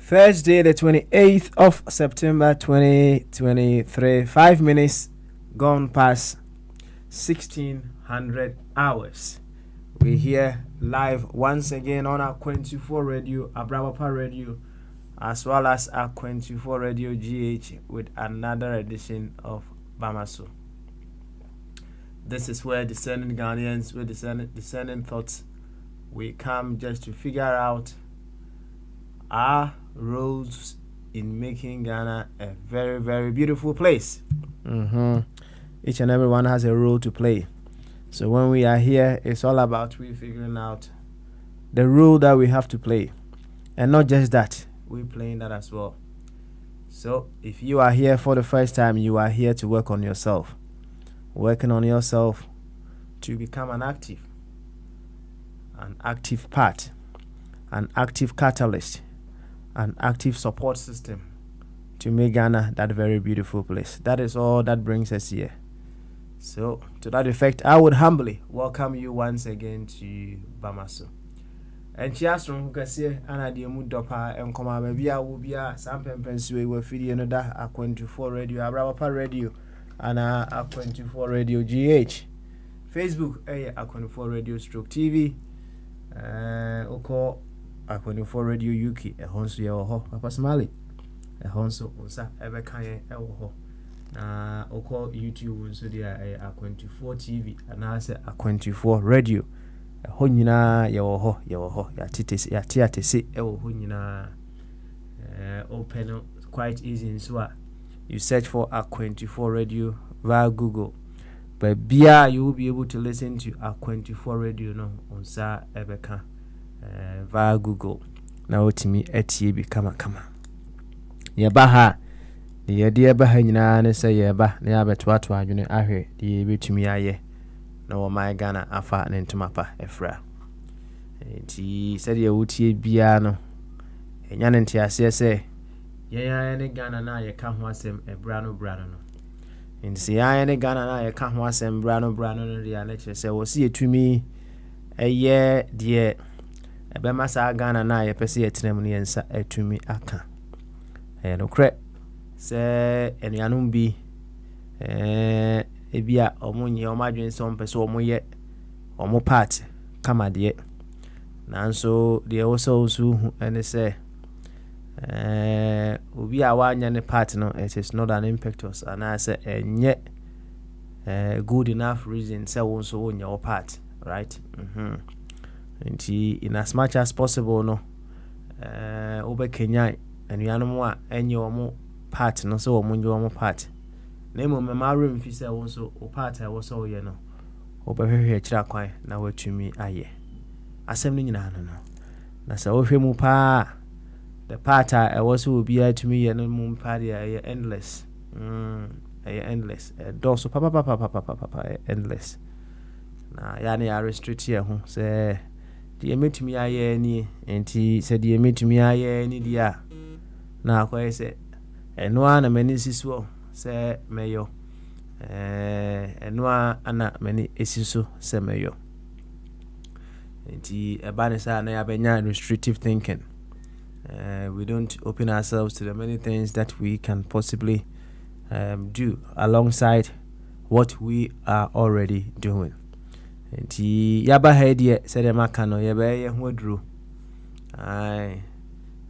Thursday, the 28th of September 2023, 5 minutes gone past 1600 hours. We're here live once again on our 24 radio, Abrabapa radio, as well as our 24 radio GH with another edition of Bamaso. This is where discerning Ghanaians with discerning thoughts, we come just to figure out our roles in making Ghana a very, very beautiful place. Each and everyone has a role to play. So when we are here, it's all about we figuring out the role that we have to play. And not just that, we're playing that as well. So if you are here for the first time, you are here to work on yourself. Working on yourself to become an active part, an active catalyst, an active support system to make Ghana that very beautiful place. That is all that brings us here. So, to that effect, I would humbly welcome you once again to Bamaso. And cheers from Kase, Anna de Mudopa, and Koma Babia Wubia, Sampem Pensue, were feeding another a 24 radio, Abrabapa radio, and a 24 radio GH. Facebook, a 24 radio stroke TV, Oko. A24 radio UK a honso ye ho papa smale a honso osa ebe kan ye e wo ho na oko YouTube nso dia A24 TV ana se A24 radio e ho nyina ye wo ho ya titese e wo ho nyina open quite easy nso you search for A24 radio via Google, but you will be able to listen to A24 radio no on sa ebe kan via Google. Now to me etie bi kama ye ba ha ye de ba ha nyina ne se ye ba na ya beto ato adwene ahwe de ye betumi aye na wo my Ghana afa ne ntomapa efra enti se de wutie bia no enya ne ntiase se ye ya ne Ghana na ye ka ho asem ebra no enti se ya ne Ghana na ye ka ho asem bra no no ya na kire se wo se etumi eye de Bamaso Ghana na ye pese yetenam ne yensa atumi aka no kre se enuanum bi ebia omunye omadwen so mpese omoye omo part kama de nanso de also hu ene se obi a wanya ne part no, it is not an impetus and I say enye good enough reason say won so wonya your part, right? And in as much as possible no obe Kenya and yanom a enye omo part no so omo nyo omo part na mo memaru mfi say won so o part I was so ye no obehwehwe kira kwan na watumi aye asem no nyina no na say ohwe mu pa the part I was will be to me and moon party endless endless doso papa endless na yani are restrict here ho say the meet me aye ni enti said the meet me aye ni dia na akwa say eno ana mani siso say meyo eno ana mani esiso say meyo enti ebane say na ya benya restrictive thinking. We don't open ourselves to the many things that we can possibly do alongside what we are already doing. And yaba head said makano yabe hodru. Aye.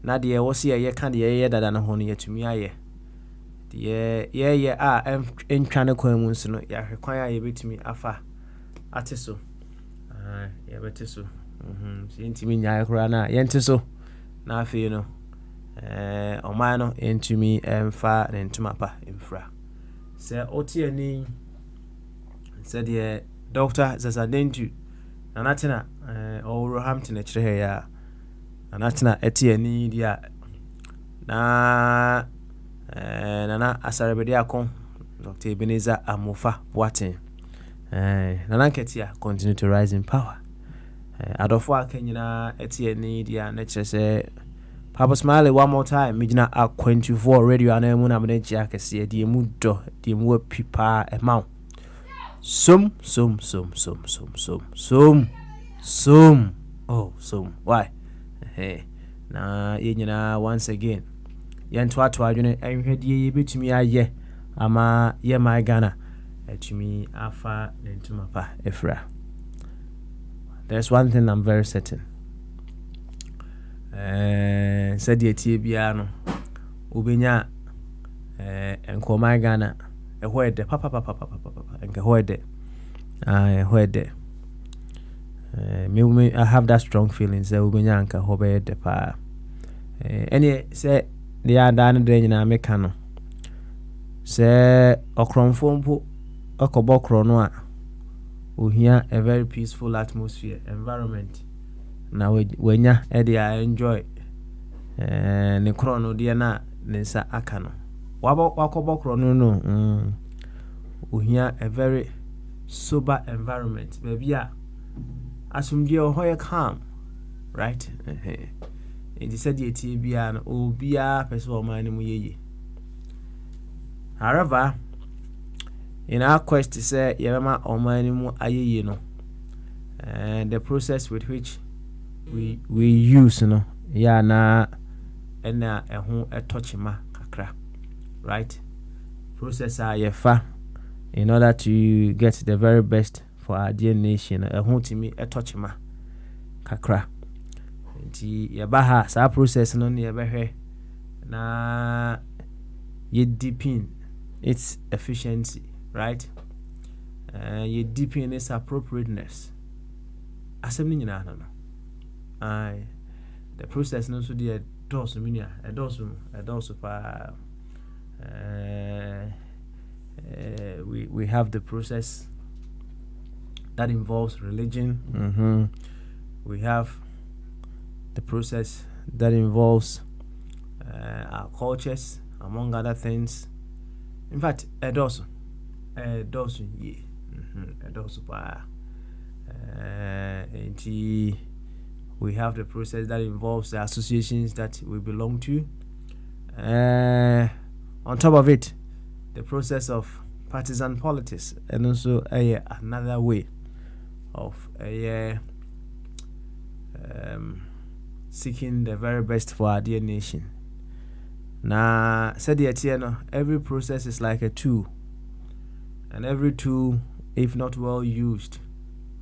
Nadia was here, ye can't ye that an honey to me. Aye. In Chanacoemus, no, ya require ye bit me afa artiso. Aye, ya betiso. Intimina crana, yentiso. na afei no ɔman no ntumi mfa ne ntoma pa mfra sɛ ɔte ani sɛ deɛ Dr. Zazadentu Nanatena Roehampton kyerɛ ya Nanatena ɛte ani dia na nana asarebede akon Dr. Ebenezer Amofa Boateng nana nketia continue to rise in power adofo akanyina ɛte ani dia na kyerɛ sɛ Papa Smiley one more time mijina a24 radio anamu na mdenchi akese die mu do die mu pipa emaw som why na yenyina once again yento ato adwene enhwedie yebetumi aye ama ye my Ghana etumi afa nentuma pa efra. There's one thing I'm very certain. Said the tie bia no ubenya my Ghana ehwede papa enke hwede hwede me I have that strong feeling say ubenya anka hobede pa any say the ada no de nyina meka no say okromfo mpo okobokro no a ohia a very peaceful atmosphere environment na wenya I enjoy ne krono de na ne nsa aka no wakobokro no ohia a very sober environment baby a asumdie hoye calm right it said the tie bia no obia pese o man mu yeye. However, in our quest to say yema o man mu ayeye no and the process with which we use ya na ena eho etochima kakra, right? Process yefa in order to get the very best for our dear nation eho timi etochima kakra nti yebaha sa process no ne yebehwe na ye deepen its efficiency, right? Ye deepen its appropriateness asem nyina no the process no so the doors minia a doors pa we have the process that involves religion. We have the process that involves our cultures, among other things. In fact, a doors ye a doors pa we have the process that involves the associations that we belong to. On top of it, the process of partisan politics, and also another way of seeking the very best for our dear nation. Now, said the every process is like a tool, and every tool, if not well used,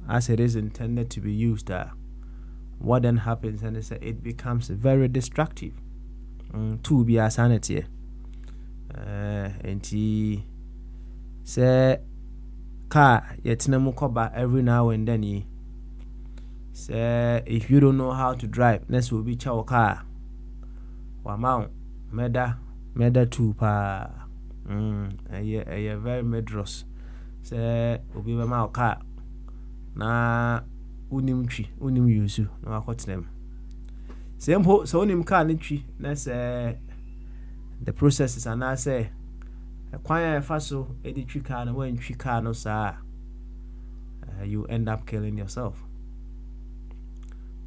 as it is intended to be used, what then happens and it becomes very destructive to be a sanity. And he say car yetinemu koba every now and then say if you don't know how to drive next will be chow car wamount meda too pa a very medrous say obi be ma car na unim yusu na akotenem sempo so unim car ni twi na say the process is ana say kwan fa so edi twi car na wan twi car no sa you end up killing yourself.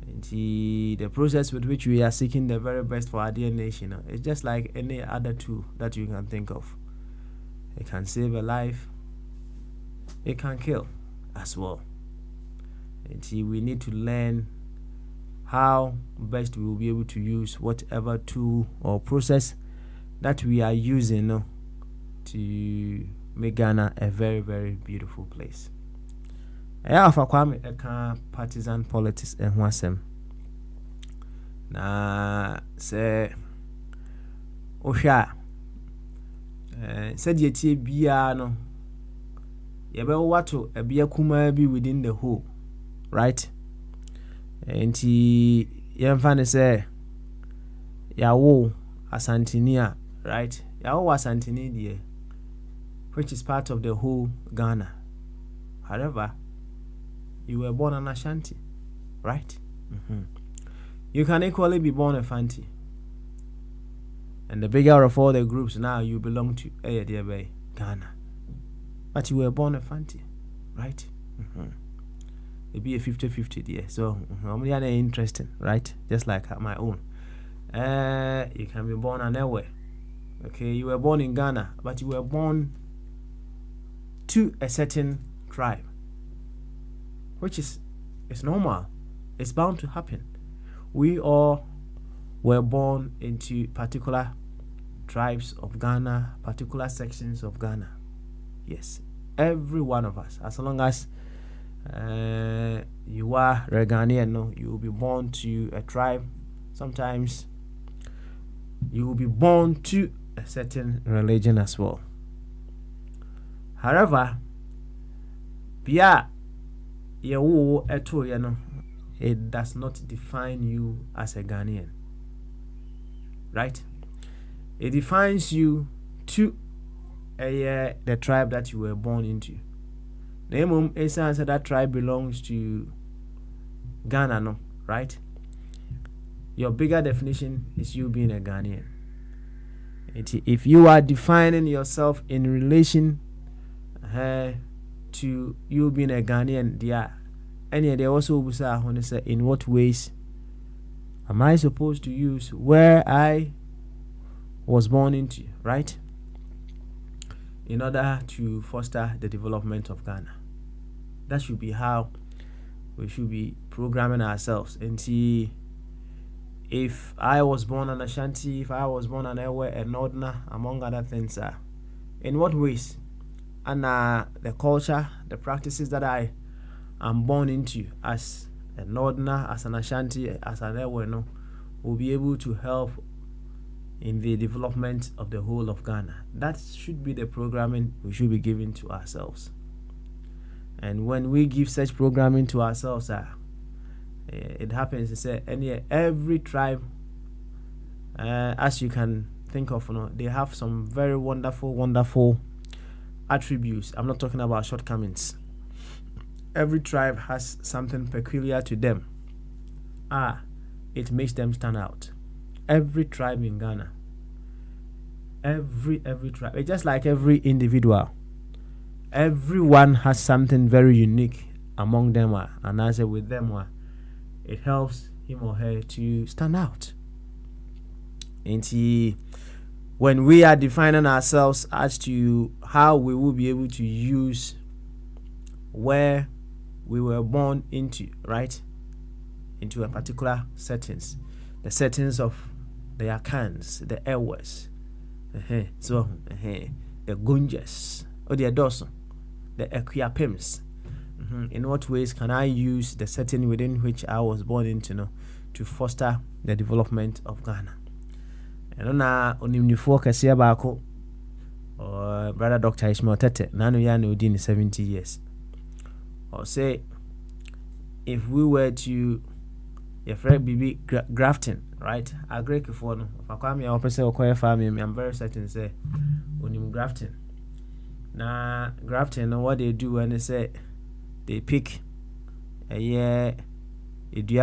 And the process with which we are seeking the very best for our dear nation is just like any other tool that you can think of. It can save a life, it can kill as well. And we need to learn how best we will be able to use whatever tool or process that we are using to make Ghana a very, very beautiful place. Afa kwame eka partisan politics ho asem na se ohwa said yetie bia no yebe wato ebia kuma bi within the whole, right? Enti yemfa ne se Yawo Asantinia, right? Yawo Asantini dear, which is part of the whole Ghana. However, you were born an Ashanti, right? You can equally be born a Fanti. And the bigger of all the groups now you belong to, dear bay, Ghana. But you were born a Fanti, right? It'd be a 50-50 dear. So, I'm interesting, right? Just like my own. You can be born anywhere. Okay, you were born in Ghana, but you were born to a certain tribe, which is normal. It's bound to happen. We all were born into particular tribes of Ghana, particular sections of Ghana. Yes, every one of us. As long as you are a Ghanaian, no, you will be born to a tribe. Sometimes you will be born to a certain religion as well. However, it does not define you as a Ghanaian, right? It defines you to the tribe that you were born into. The name is that tribe belongs to Ghana, no, right? Your bigger definition is you being a Ghanaian. If you are defining yourself in relation to you being a Ghanaian, they also want to say, in what ways am I supposed to use where I was born into, right? In order to foster the development of Ghana. That should be how we should be programming ourselves. And see, if I was born an Ashanti, if I was born an Ewe, a Northerner, among other things, in what ways? And the culture, the practices that I am born into as a Northerner, as an Ashanti, as an Ewe, no, will be able to help in the development of the whole of Ghana. That should be the programming we should be giving to ourselves. And when we give such programming to ourselves, it happens to say every tribe, as you can think of, they have some very wonderful attributes. I'm not talking about shortcomings. Every tribe has something peculiar to them. It makes them stand out. Every tribe in Ghana, every tribe, it's just like every individual. Everyone has something very unique among them, and as with them, it helps him or her to stand out. And when we are defining ourselves as to how we will be able to use where we were born into, right, into a particular settings, the settings of the Akans, the Ewas, the Gunjas, or the Adoso, the Equiapims. In what ways can I use the setting within which I was born into to foster the development of Ghana? And on Unifo Kasia Bako or Brother Dr. Ishmael Tete, Nano Yano within 70 years. Or say, if we were to be grafting, right? I agree with you. If I come here, I'll say, I'm very certain say, when you grafting. Now, grafting, what they do when they say, they pick a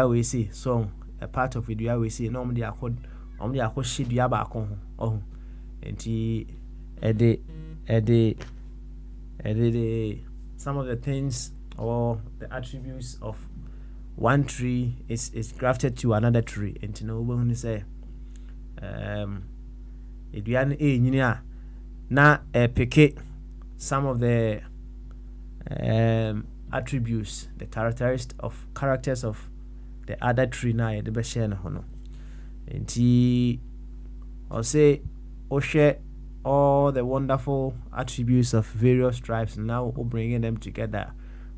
we see song, a part of it we see. Normally, I could shit the abacon. And some of the things or the attributes of one tree is grafted to another tree. And to know when you say, na pick some of the attributes, the characters of the other tree na the best share hono. And I'll say share all the wonderful attributes of various tribes, and now bringing them together,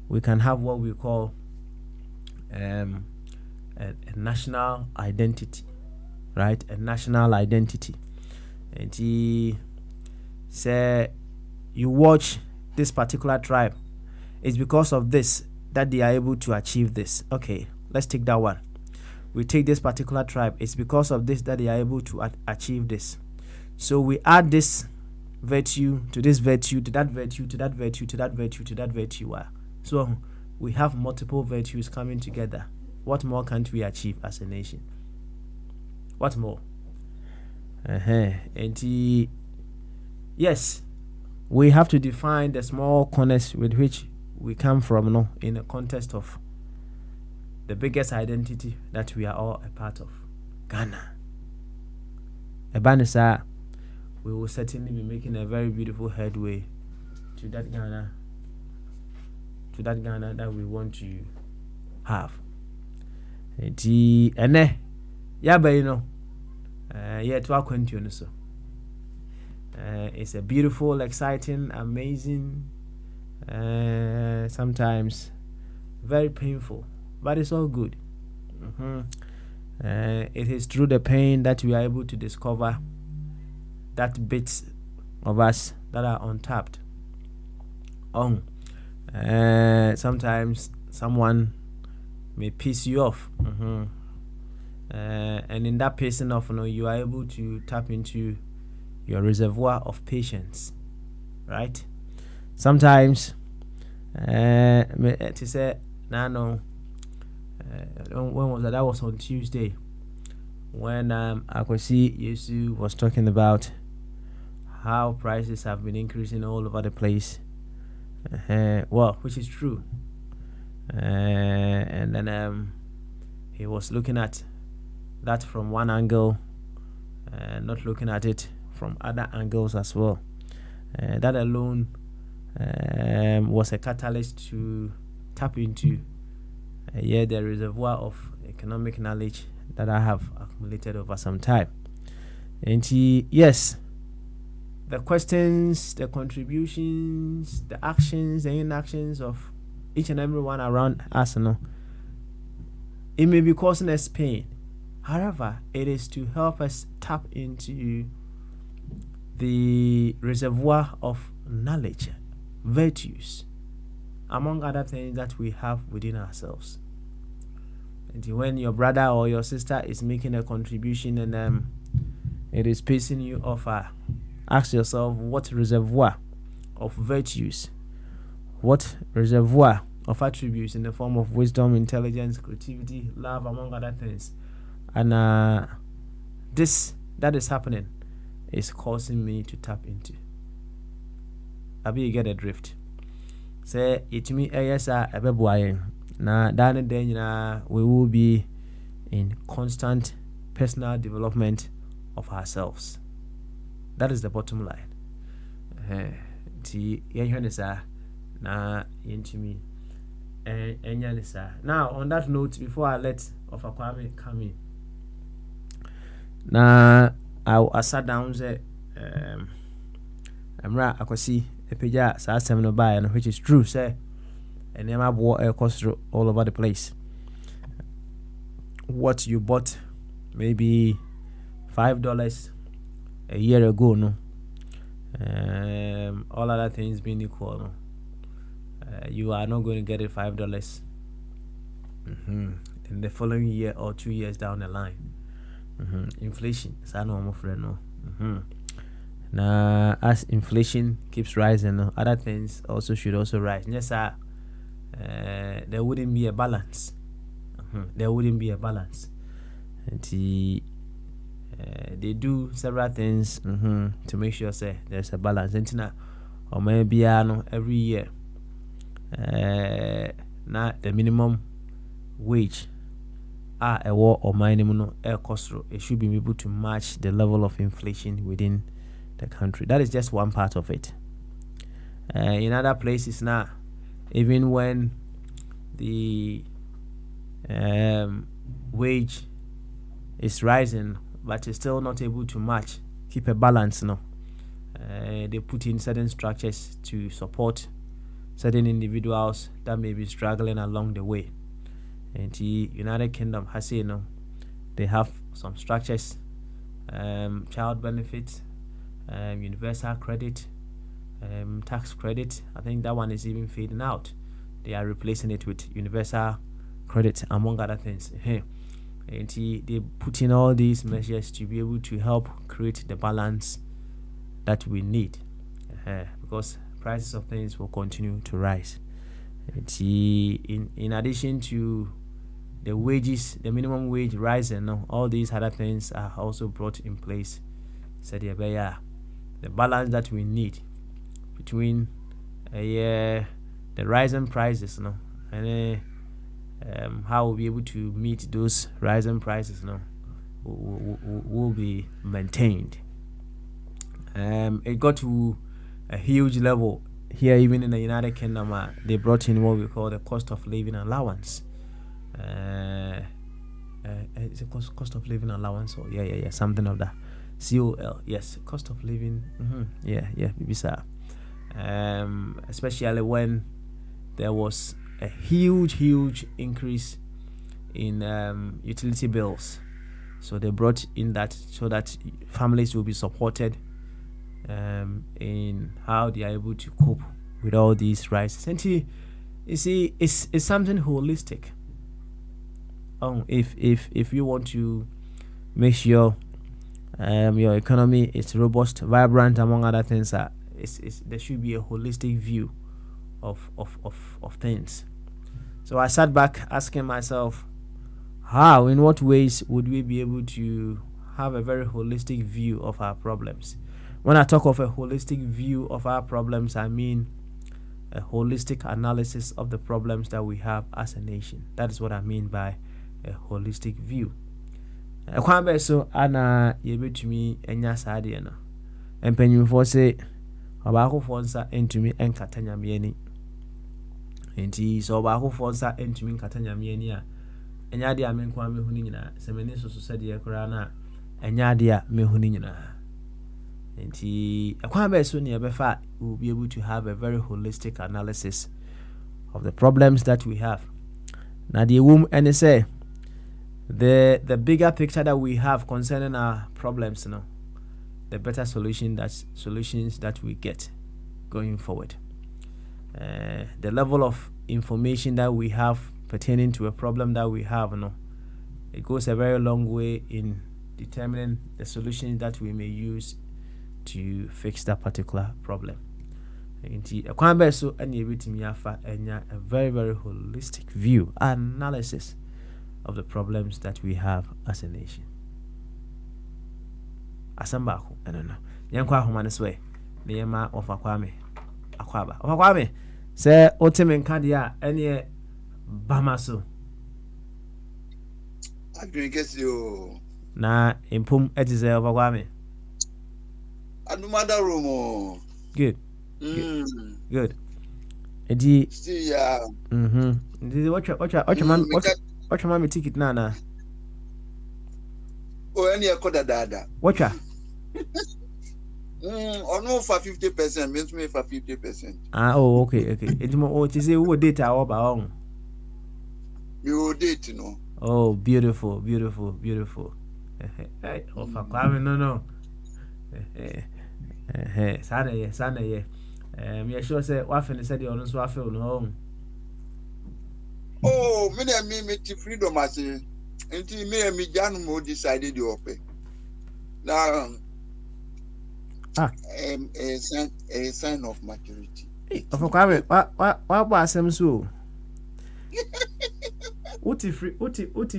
we can have what we call a national identity, right? A national identity. And he say you watch this particular tribe, it's because of this that they are able to achieve this. Okay, let's take that one. we take this particular tribe, it's because of this that they are able to achieve this. So we add this virtue to this virtue to that virtue to that virtue to that virtue to that virtue. So we have multiple virtues coming together. What more can't we achieve as a nation? What more? And yes, we have to define the small corners with which we come from, no, in the context of the biggest identity that we are all a part of, Ghana. Ebanisa, we will certainly be making a very beautiful headway to that Ghana, that we want to have. Ene, yaba, you know, to our country, so. It's a beautiful, exciting, amazing, sometimes very painful, but it's all good. It is through the pain that we are able to discover that bits of us that are untapped. Sometimes someone may piss you off, and in that pissing off, you are able to tap into your reservoir of patience, right? Sometimes, to say, when was that? That was on Tuesday, when Akwasi Yesu was talking about how prices have been increasing all over the place. Well, which is true. And then he was looking at that from one angle, not looking at it from other angles as well. That alone was a catalyst to tap into the reservoir of economic knowledge that I have accumulated over some time. And yes, the questions, the contributions, the actions, the inactions of each and everyone around us, it may be causing us pain. However, it is to help us tap into the reservoir of knowledge, virtues, among other things that we have within ourselves. And when your brother or your sister is making a contribution and it is pissing you off, ask yourself, what reservoir of virtues, what reservoir of attributes in the form of wisdom, intelligence, creativity, love, among other things, and this that is happening is causing me to tap into. Abi, you get a drift. Say it me yes na dan den we will be in constant personal development of ourselves. That is the bottom line. Na intimi now on that note, before I let Ofakwame come in, na I sat down say Amra Akwasi epeja sa asem no buy, which is true, say and never bought a cost all over the place. What you bought maybe $5 a year ago, no, all other things being equal, no, you are not going to get it $5 in the following year or 2 years down the line. Inflation, no. Now, as inflation keeps rising, other things also should also rise. Yes, sir. There wouldn't be a balance. There wouldn't be a balance. And they do several things to make sure say there's a balance. And now, or maybe every year, now the minimum wage a war or minimum air cost, it should be able to match the level of inflation within the country. That is just one part of it. In other places now, even when the wage is rising, but it's still not able to match, keep a balance, they put in certain structures to support certain individuals that may be struggling along the way. And the United Kingdom has said, they have some structures, child benefits, universal credit, tax credit. I think that one is even fading out. They are replacing it with universal credit, among other things. And they put in all these measures to be able to help create the balance that we need, because prices of things will continue to rise. And in addition to the wages, the minimum wage rising, all these other things are also brought in place. So the balance that we need between the rising prices, and how we'll be able to meet those rising prices, will be maintained. It got to a huge level here, even in the United Kingdom. They brought in what we call the cost of living allowance. It's a cost of living allowance, or something of that. COL, yes, cost of living. Maybe sir. Especially when there was a huge increase in utility bills, so they brought in that so that families will be supported in how they are able to cope with all these rises. And you see, it's something holistic. If you want to make sure your economy is robust, vibrant, among other things, there should be a holistic view of things. So I sat back asking myself, how, in what ways would we be able to have a very holistic view of our problems? When I talk of a holistic view of our problems, I mean a holistic analysis of the problems that we have as a nation. That is what I mean by a holistic view. So ana yebetumi enya saade no. Empanyimfo se obaakofo nsa entumi enkata nyame ani. Enti so obaakofo nsa entumi nkata nyame ani a enya de amenko amehuni nyina semeni so sade yakura na enya de a mehuni nyina. Enti so ne yebefa will be able to have a very holistic analysis of the problems that we have. Na the womb and say the bigger picture that we have concerning our problems, the better solutions that we get going forward. The level of information that we have pertaining to a problem that we have, it goes a very long way in determining the solutions that we may use to fix that particular problem. So a very, very holistic view, analysis of the problems that we have as a nation. Asambako, I don't know. Yankwa Humaniswe, Niema of Akwame, Akwaba. Say, Otemen Kadia, any Bamaso. I drink it you. Na impum etize of Akwame. Another room. Good. Good. Edi. See ya. Watch your mommy ticket na. Oh, any a quarter dada. Watch her. Or no for 50%, means me for 50%. Oh, okay. It's more to say who data or about. You date, Oh, beautiful. Hey, of Akwame, no. Sana. Me sure say wafen said you on so afel no home. Oh, me freedom as until me Jan mo decided you open. Now a sign of maturity. Of Akwame, what was some so? Uti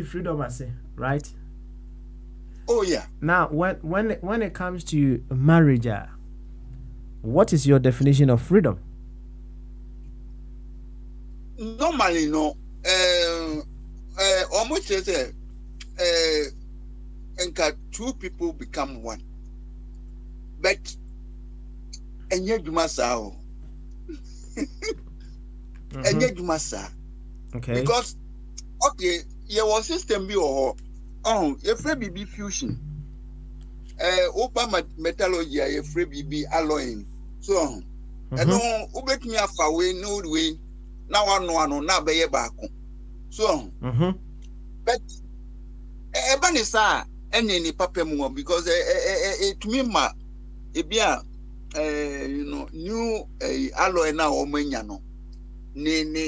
freedom as right? Oh yeah. Now when it comes to marriage, what is your definition of freedom? Normally, almost say, two people become one, but okay. Because your system be your free BB fusion. Open metallurgy, your free BB alloying. So, and no, ubet me a far way, no way. Now I know, now be a back. So, but Ebanisa, any papa more because it me ma, be a new alloy now or menyano. Ne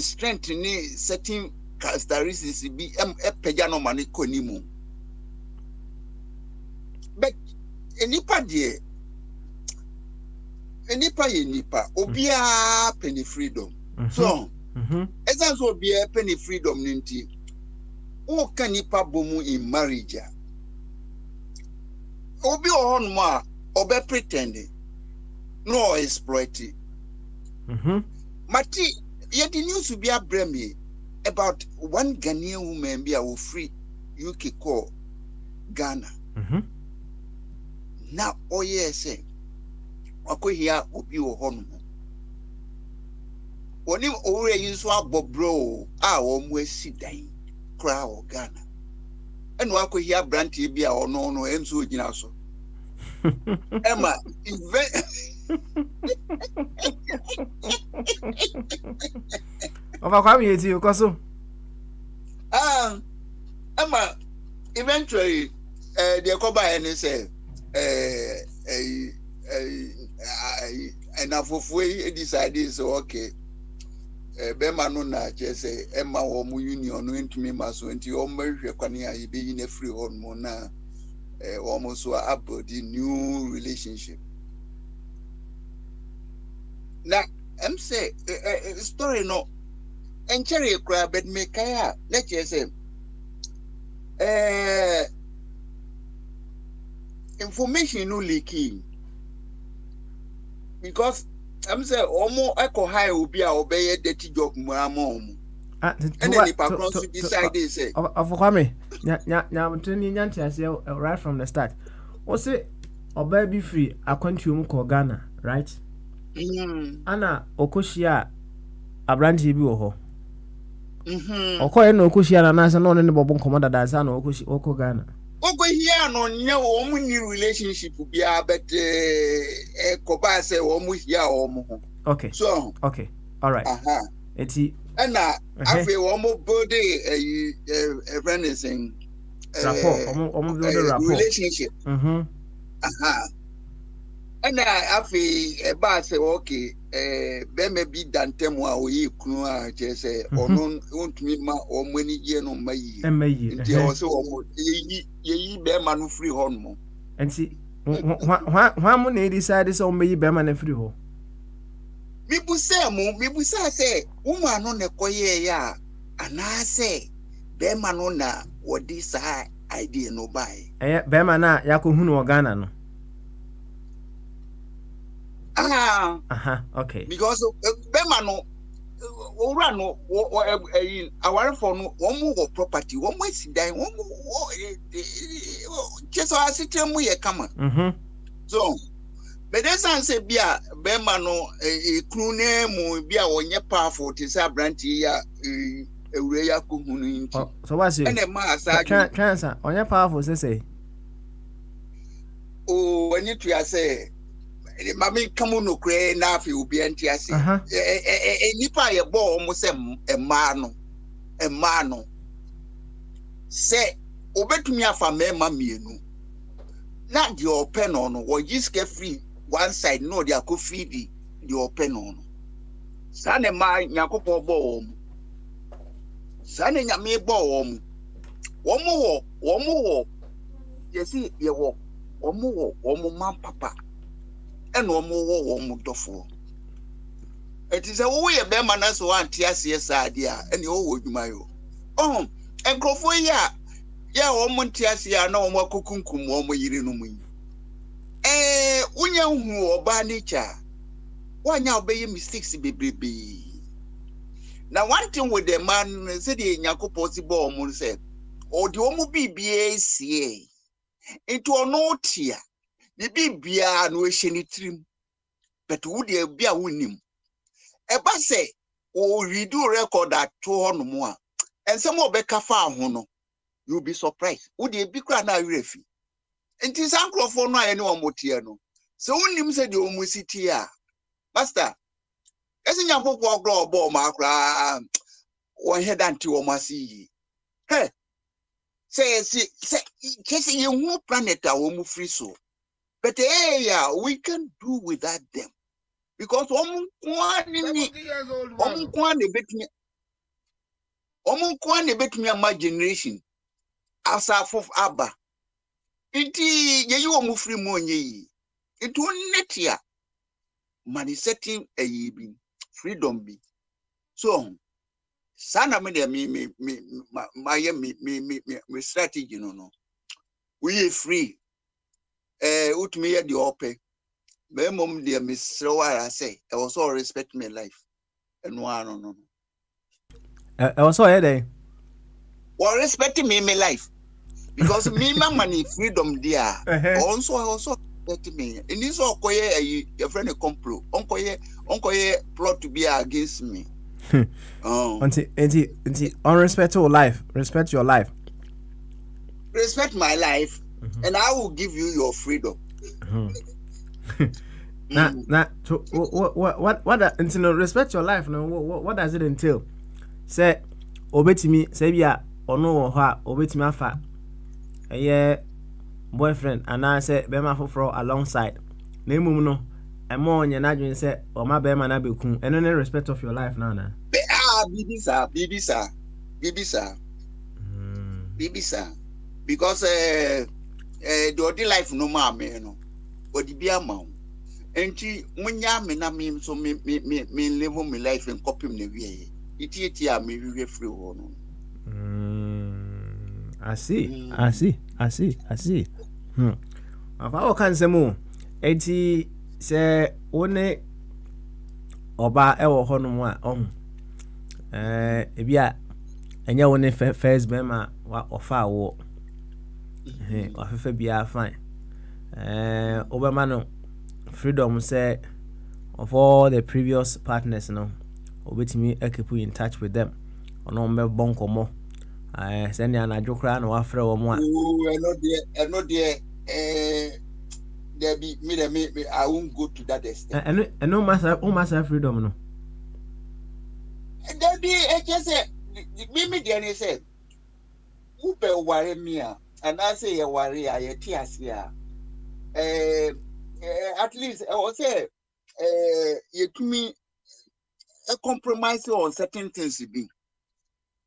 strength ni setting characteristics bi pagya no mane konimu. But enipa de enipa ye nipa obia penny freedom. So essence obia penny freedom ninti o kan nipa bomu in marriage. Obi ohon mo a obe pretending no exploit it. Mati yet the news will be abremi about one Ghanaian woman be a free UK call Ghana. Now oh yes wako here obi ohon mo. Oni owre yin so abobro a omo asidan kra o Ghana. Eno wako here branch bi a ono no enso ogina so. Emma Overcome you to Koso. Emma eventually the Koba and say enough of way decided so okay. Bema no na say Emma or union no into me maso into your marriage you be in a free hormone na almost about the new relationship. Now I'm say story no and cherry crab but make kaya let's just say information no leaking because I'm say almost echo high will be our obey dirty job mom. And then the patron decide they say of Kwame right from the start. What's it obey be free aquantium ko Ghana, right? Ana okoshia abranti bi wo ho. Okoye no okoshia na nasa no ne bobon komoda da sa na okoshi oko Ghana. Oko here no nya wo mu ni relationship bia but ko ba say wo mu here wo mu ho. Okay. So okay. All right. Eti na afi wo mu build a friendship rapport. Omo build a rapport. Relationship. And I ba say okay be me bi dantemu a oyi kunu a che say ono ontumi ma o mani ye no mayi nti o say o yi be ma no free hon mo enti hwa mo na decide say o mayi be ma na free ho mi bu say say woman no ne koye ya ana say be ma no na wodi sa idea no buy be ma na yakohunu o Ghana no. Okay. Because Bema no ora no our for no one more property, one more sidai, one more just as it mu ye kama. So but then say bia Bema no kru na mu bia onye powerful to say branch ya ewure ya ko hunu nti. So what's it? And the man say cancer onye powerful say. Oh, when you say mami kamu no kre na afi obi antiase nipa ye bo mo se emma no se obetumi afa mema mienu na di open no wo jiske free one side no di akọ free di open no sa ne ma nyakopo bo wo sa ne nyame bo wo wo yesi ye wo wo man papa and no more warm dofo. It is a way a bear man as one TSS idea, and you would mayo. Oh, and Crofo ya woman TSC no more cookum, one way you know me. Unya who or by nature. Why now be mistakes be? Now, one thing with the man said in Yako possible almost said, or the homo BBACA into a note here. The bibia no sheni trim but would there be a winning eba say o redo record at 200 more and some more be kafa ho you'll be surprised would there be kra na refi enti sankrofo no aye ne omotie no so unim say the omusiti a master esi nyankopɔ ogro obo ma kra won head anti o masi hey say kesi ye hu planet a wo mu free so. But we can do without them because Omo kwa ne betumi ama generation asafo aba. Inti ye yi omo free mu onye yi. It won't net ya. Money setting a ye freedom be. So sana me de me strategy no. We free. Utmi ya di ope. Me mom de me I say. I also respect my life. And no. I was so there. Well, respecting me my life. Because me my money freedom there. Also respect me. And this all your friend a complot. Uncle plot to be against me. Until unrespect your life. Respect your life. Respect my life, and I will give you your freedom. So what until respect your life? No, what does it entail? Say, obetimi, say bia ono ha obetimi afa. Boyfriend and I say bema for alongside. Na emum no, emo onye na dwen say o ma bema na beku. Eno ne respect of your life now na. Bibi sir. Because the other life no ma me no. Odi bia ma. Enti munya me na me so me live my life and copy me we. Iti a me we free ho no. I see. Afa o kan semu. Enti se one oba e wo ho no mu a ebia enya woni first bema wa ofa wo afefa bia fine obama no freedom say of all the previous partners no obetimi keep in touch with them ono mbe bonkomo send ya na dwokra na wa frɛ wo mo a no there there be me I won't go to that extent and no master freedom no there be just say me there say who be worry me and I say you worry I tears here at least I will say you to me a compromise on certain things be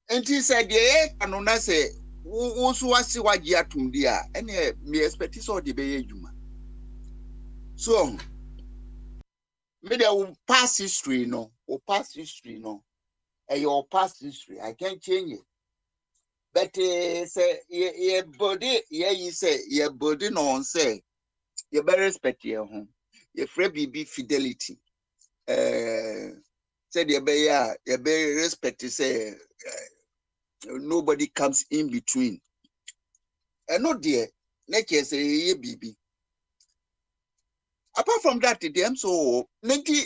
and he said yeah and I say who so what you atum dia and me expect so the be juma so me there will pass history no your past history I can't change it. But say your body, you say your body no say you better respect your home. Your free BB fidelity. Say you better respect. Say nobody comes in between. And no dear, nature say ye BB. Apart from that, them so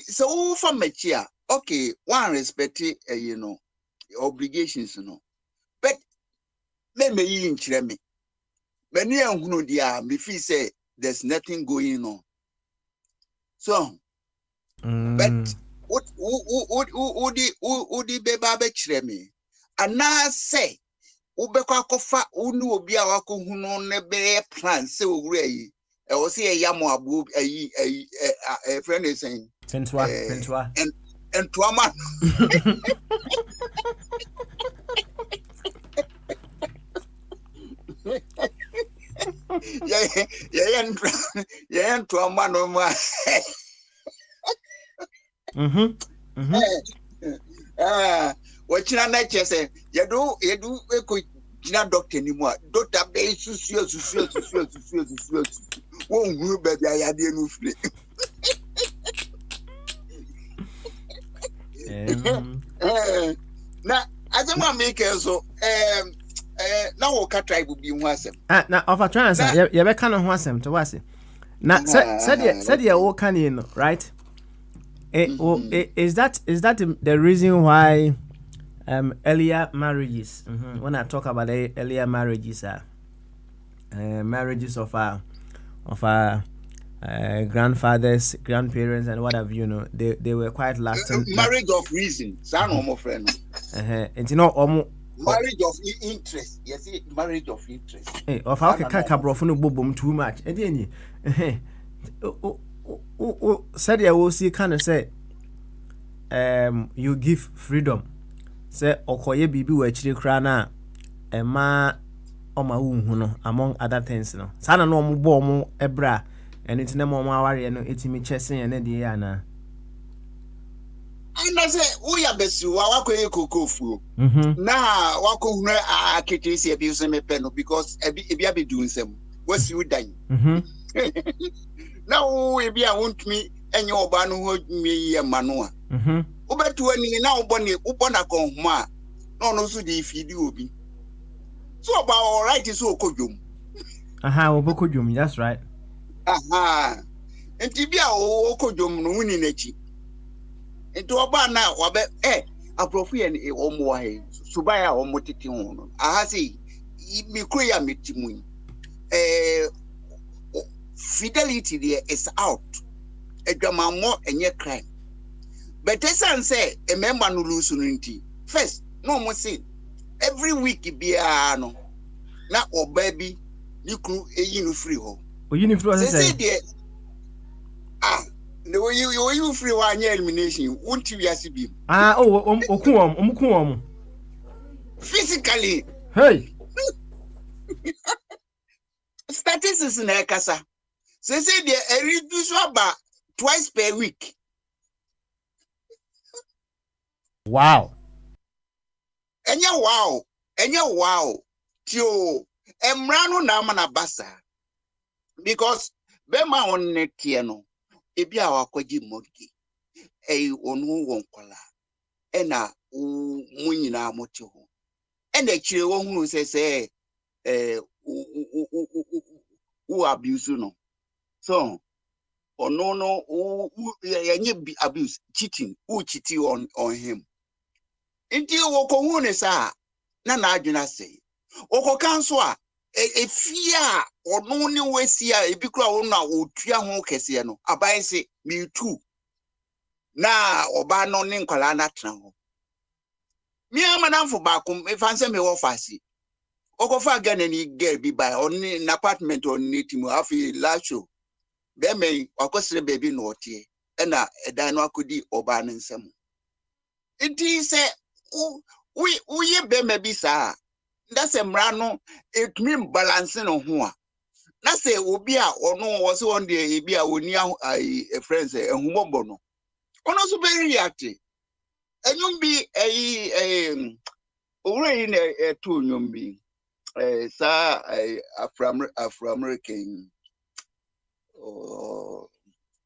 so for mature. Okay, one respect obligations but me yin chire me. Many who dia me feel say there's nothing going on. So but what the beba be chire me. And now say ubekwa kofa unu obi a wako hu no ne be plan say owura yi. E wo say yam abu a friend is saying pentwa and tuama yeah tuama no ma what you na say you do eko jina doctor ni mu a doctor be susu won hu baby ayade no free na azama make so na wo ka tribe bi hu asem na of a trans ye be kan ho asem to wase na said ye wo kan no right is that the reason why earlier marriages when I talk about earlier marriages marriages of our grandfathers, grandparents, and what have you know, they were quite lasting. Marriage of reason, son or friend. And you know, marriage of interest. Yes, marriage of interest. Hey, of how can cabrofunu boom too much? And then, said I will see kind of say, you give freedom say okoye bibi wo achire kra na ema oma wunhu no among other things no sana no omo bo omo ebra eno tine mo omo aware no etimi chese ene de ya na ana say we ya besu wa wakoye kokofuo na wako hunu akete si ebi so mepe no because ebi abedu nsem wasi udan na wo ebi a wontumi enye oba no ho nwie ye ma no a obetu ani na wo na konhoma na ono so de ifidi obi so oba all right so okodwom wo bokodwom, that's right. Enti bia okodwom no wuni nachi enti oba na wabe aprofu ye ni omo wa he subaya omo titi ho no ahasi mi kroya metimu fidelity there is out edwamamo enye crime but esan say a member no lose no nti first no mo say every week bia no na obabi ni kru eyi no free ho oyi ni free ho say the way you free one elimination won't you asi bi okun physically hey statistics na ekasa say they reduce about twice per week. Wow. Enya wow tio emrano na mana basa because bema on netie no ebi a wakwaji morgi onu wonkola ena munyina mote ho ena kire wo hunu se u abuse no so no yenye abuse cheating on him inti wo ko hunu sa na adwena sei oko kanso a efia onu ni wesi a ebi kura wo na otua ho kese no aban se me too na oba no ne nkwala na tena ho mi amanamfo ba kom efanse me wo fasi oko fa gana ni girl bi by on in apartment on nitimu afi lasho be me akosere baby no otie na edan no akodi oba no nsam enti se we ye be me bi sa that's a mrano it mean balance no ho a na say obi a ono wo se on dey ebi a oni a friends ehumobbo no ono so be react enyum bi owre na to nyum bi sa Afro American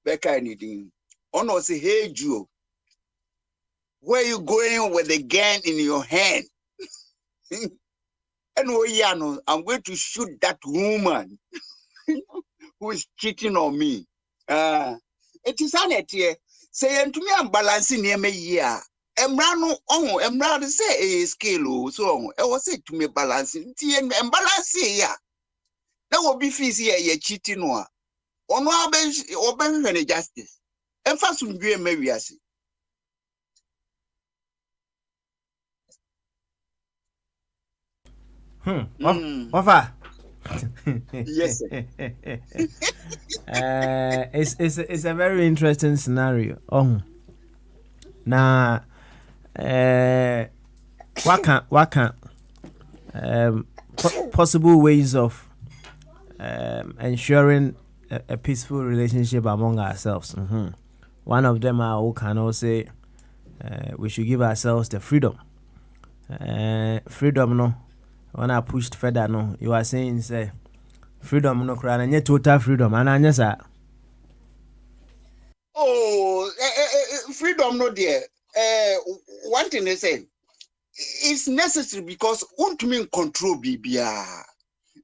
Becca anything ono say hey Joe, where you going with the gun in your hand? And no, I'm going to shoot that woman who is cheating on me. It is an idea. Say to me, I'm balancing near me here. Emrano say a scale so I was say to me balancing and balancing ya. That will be easy ye cheating or no open justice. And first will be a Mariasi. Wafa. Yes, sir. It's a very interesting scenario. Now, what can possible ways of ensuring a peaceful relationship among ourselves. One of them are who can also say we should give ourselves the freedom. Freedom, no. When I pushed further, no, you are saying say freedom, no, cry, and total freedom, and I say, freedom, no, dear. One thing they say it's necessary because won't mean control BBR.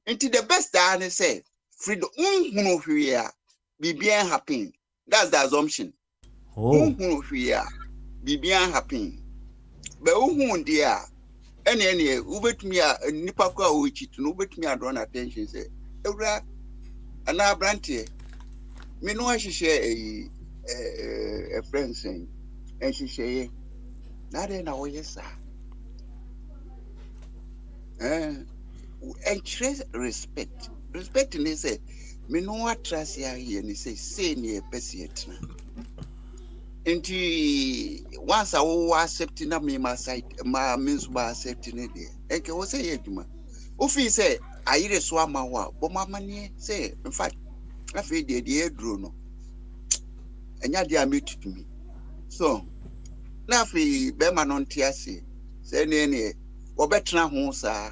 Into the best that they say freedom, BBR happy. That's the assumption. BBR happy. But who dear? Any ubet me a nipa kwa uchi to ubet me a drawn attention say Eura ana brantie me no she share a friend saying and she say na dey na wo yes and trace respect ni say me no trust ya here ni say ne person etina Enti once I will accept na me my side my means by accepting it there. Eke wo say eduma. Ofi say ayire so ama wa, but mama nie say in fact afi de edro no. Enya de ameti to me. So na afi be ma no ntiase. Say ne obetena ho sa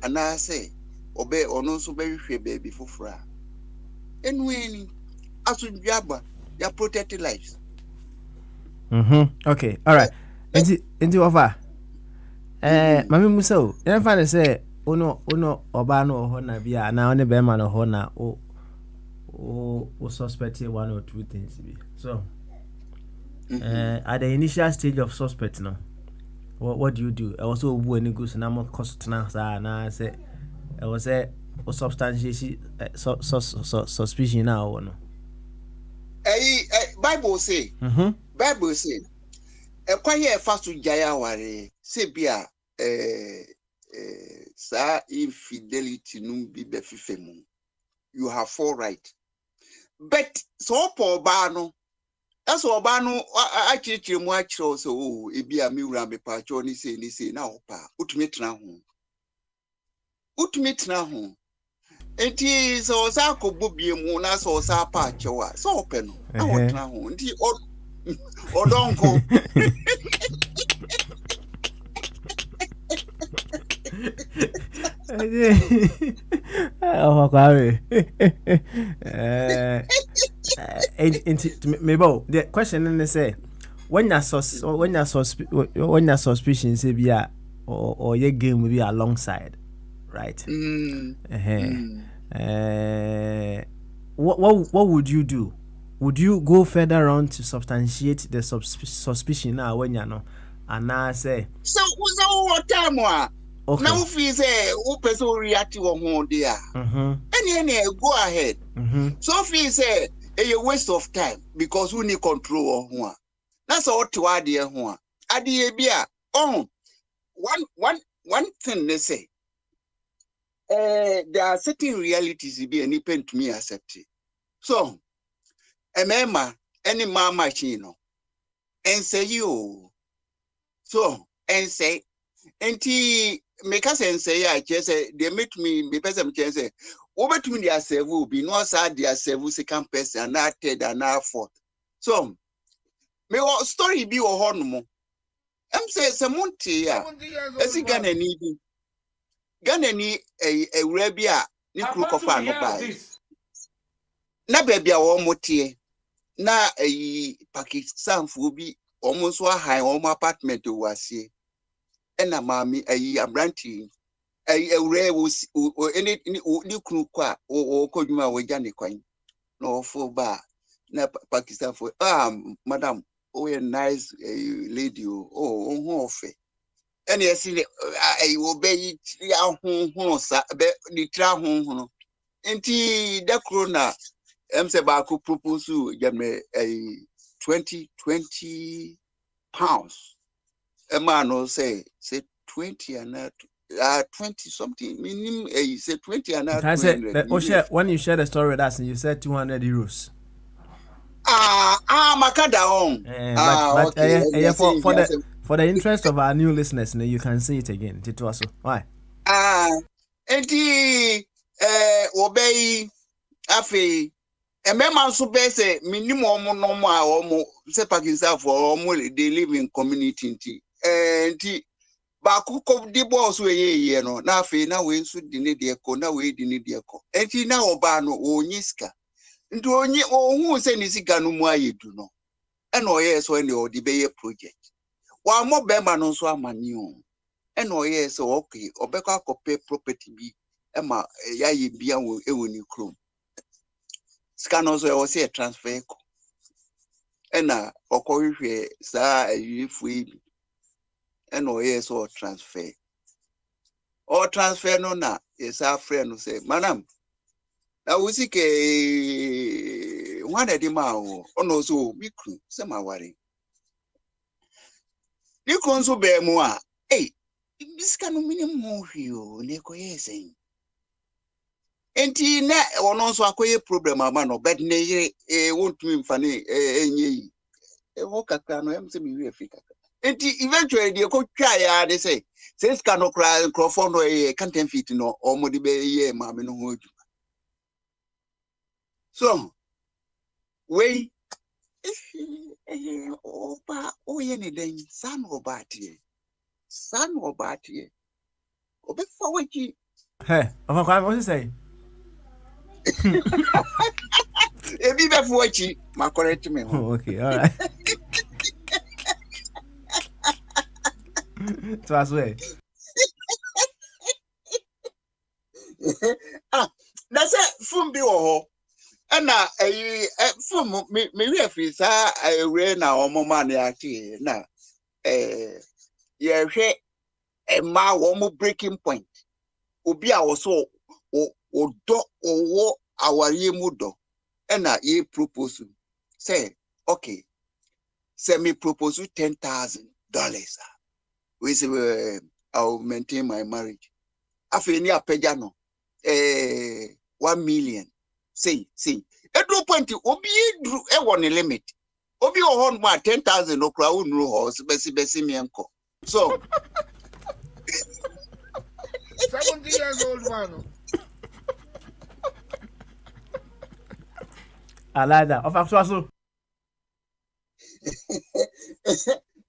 ana say obe ono nso be hwehwe baby fofora. Enu asundwaba ya protect lives. Okay, all right. Into offer. Mami Musa, you find say uno oba no ho na bia na one be ma no ho na o suspect one or two things be. So at the initial stage of suspect no, what do you do? Also bu any goes na mo cost na sa na say I was say o substantiation suspicion na o no. Bible say Bible say kwaye fast to jaya ware say bia sa infidelity num bi be fifemu. You have full right. But so po ba no that's oba no akirikiri mu akiro so oh ebi a me wura me pa cho ni say na opa utumi tena ho enti so sa ko bobie mu na so sa pa chewa so ope no na wotena ho enti odonko Oh, Kwame. Maybe the question is say when your suspicion say be or your game will be alongside, right? What would you do? Would you go further on to substantiate the suspicion now when you know and now say so what time okay. Now feel say who person react to ho there any go ahead so feel say a waste of time because we need control ho that's all to adie ho adie bia one thing they say there are certain realities be any pen to me accept it. So emema any machine no and say you so and say enti make us and say I just say they make me person can say over to me their serve will be no sad their serve second person and not third and not fourth. So me story be o hono say semonte ya esi Ghana ni a wura a ni kru kofa no bai na baby a wo motie na Pakistan fu bi omo so ahan omo apartment wase ena maami abranti wura wo any ni kru kwa o kodwuma wo gya ne kwan no fo ba na Pakistan fu madam oh a nice lady oh ho ofe ene esi wo be ya ho sa be ni tra ho no enti da corona say ba ko propose jame 20 pounds a man no say 20 and 20 something minimum say 20 and 200 when you share the story with us and you said 200 euros makada on but okay, for the interest of our new listeners you can see it again Tito also why enti obey afi emema nso be say minimum no mo a omo say Pakistan for omo they live in community nti ba kuko di boss we no na afi na we nso di ne de ko na we di ne de ko enti na oba no onyiska nti onyi ohun say ni sika no mu ayedu no e na oye so ene o di be ye project wa mo be ma no nso amani o e na oye so okay obekọ akọpe property bi e ma ya ye bia wo ni krom sika no so e wo say transfer ko e na okohwe sa ayifu ibi e na oye so transfer no na yes our friend no say madam na wo sike wana di ma wo ono so mikru se ma ware ni ko nso be mu a sika no minimum hwio ne ko yesen enti na ono nso akoye problem ama no but ne yire won't me mfa ne enye yi ɛwɔ kakra no ɛm sɛ mewi afi kakra nti eventually deɛ kɔtwa ya de sɛ sika no kora nkurɔfoɔ no ɛyɛ content feet no ɔmo de bɛyɛ maame no ho adwuma so wei ɔba ɔyɛ ne dɛn saa na ɔba ateɛ ɔbɛfa w'akyi ɔfa Kwame what you say ebi bɛfa w'akyi ma correct me ho okay all right so I swear na sɛ fom bi wɔ hɔ ɛna ɛyi fom me wi afi saa awure na ɔmo ma ne ate na yɛhwɛ ɛma wɔn breaking point obi a wɔso ɔdɔ ɔwɔ awareɛ mu dɔ ɛna yɛ propose say okay sɛ me propose $10,000 we say I'll maintain my marriage afei ni apagya no 1 million say edu point obi dru ɛwɔ ne limit obi wɔ hɔ no 10,000 no kura unru hɔ bɛsi me enko so 70 years old man. I like that of so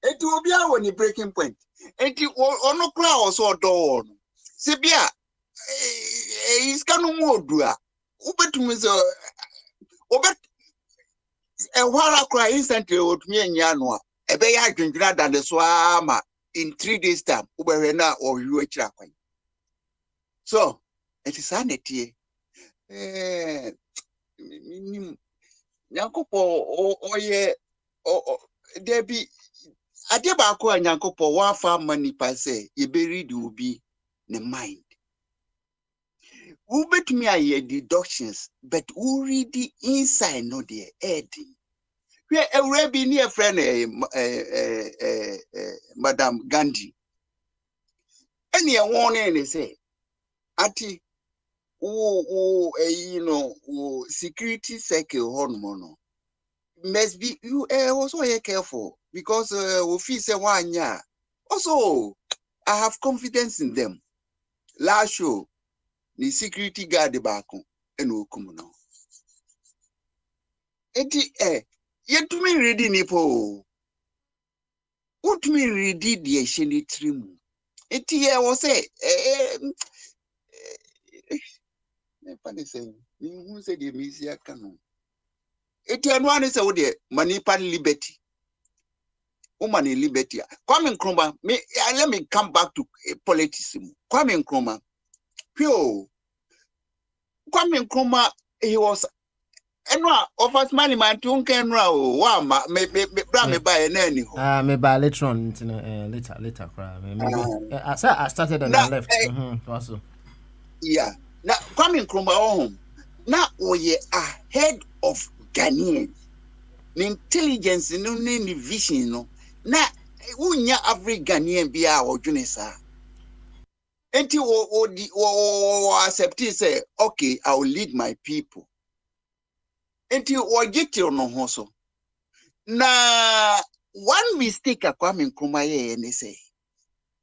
eti obi a wɔ ne breaking point eti ɔno kura ɔso ɔdɔ no se bia iska no mu odua ubetumi sɛ obet ɛhwara kura instantly otumi anya no a ɛbɛyɛ adwendwena da ne so ama in 3 days time ubɛhwɛ na ɔhwe akyira kwan so eti saa na tie minim Nyankopɔ ɔyɛ debi ade baako a Nyankopɔ wafa ma nipa sɛ yɛbɛri de obi ne mind wobetumi ayɛ deductions but who read the inside no there ɛdi hwɛ awura bi ne friend Madam Gandhi ɛne ɛwɔn ne sɛ ati security circle no must be you also careful because we feel say one year also I have confidence in them last show the security guard back and okum no eti yetumi ready nipo utumi ready the sheni trim eti was say funny saying who said the misia canon eti anwane say wo de manipa liberty woman liberty Kwame Nkrumah let me come back to politics Kwame Nkrumah pure Kwame Nkrumah he was enwa offers money man to nkenra o wa ma me bra me buy na ani ho me buy later on later cry maybe I started and I left also yeah na Kwame Nkrumah na oye ahead of Ghanaians the intelligence no the vision no na unya average Ghanaian bia odwene sa enti o accept say okay I will lead my people enti o get no ho so na one mistake Kwame Nkrumah ye ne say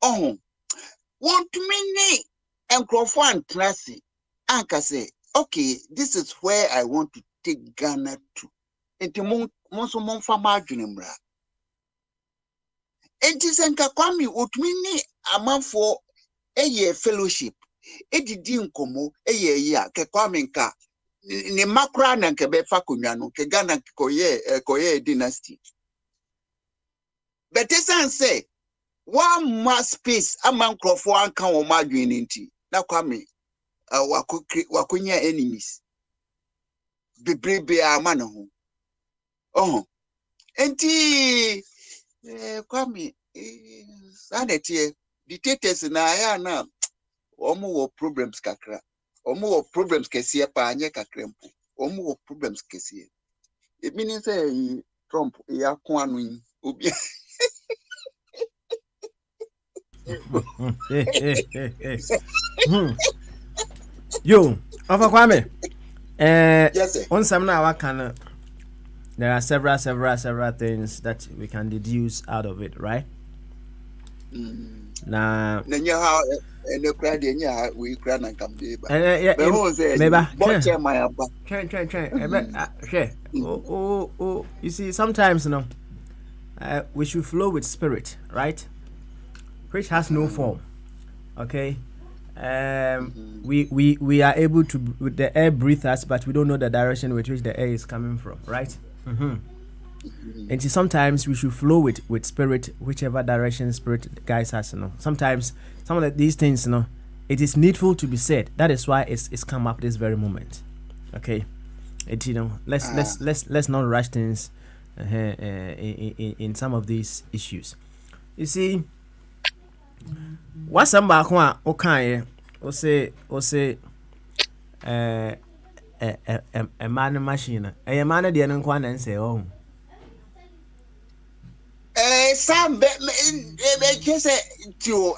want to me enkrofo antrase anka say okay this is where I want to take Ghana to enti monso monfa madwene mra enti senka Kwame otumi ni amanfo eye fellowship edidi nkomo eye ya ke Kwame nka ne makra na nke be fa konwa no ke Ghana koye dynasty but say one more space amankrofo anka wo madwene nti na Kwame wakonya enemies bebrebe amana ho enti Kwame sanetie dictators na ya na omo wo problems kakra omo wo problems kese pa anye kakra mpo omo wo problems kese e meaning say Trump ya ko anu obi yo ofa Kwame yes sir onsam na waka na there are several things that we can deduce out of it, right? Now, how no crowd we cry and come there. yeah, Mm. oh, you see, sometimes, we should flow with spirit, right? Which has no form. Okay. We are able to, with the air, breathe us, but we don't know the direction with which the air is coming from, right? And sometimes we should flow with spirit, whichever direction spirit guides us. Sometimes some of these things, it is needful to be said. That is why it's come up this very moment. Okay, let's not rush things in some of these issues. You see, what's some okay? O say a man machine. A man the nkwa na say oh. Some just to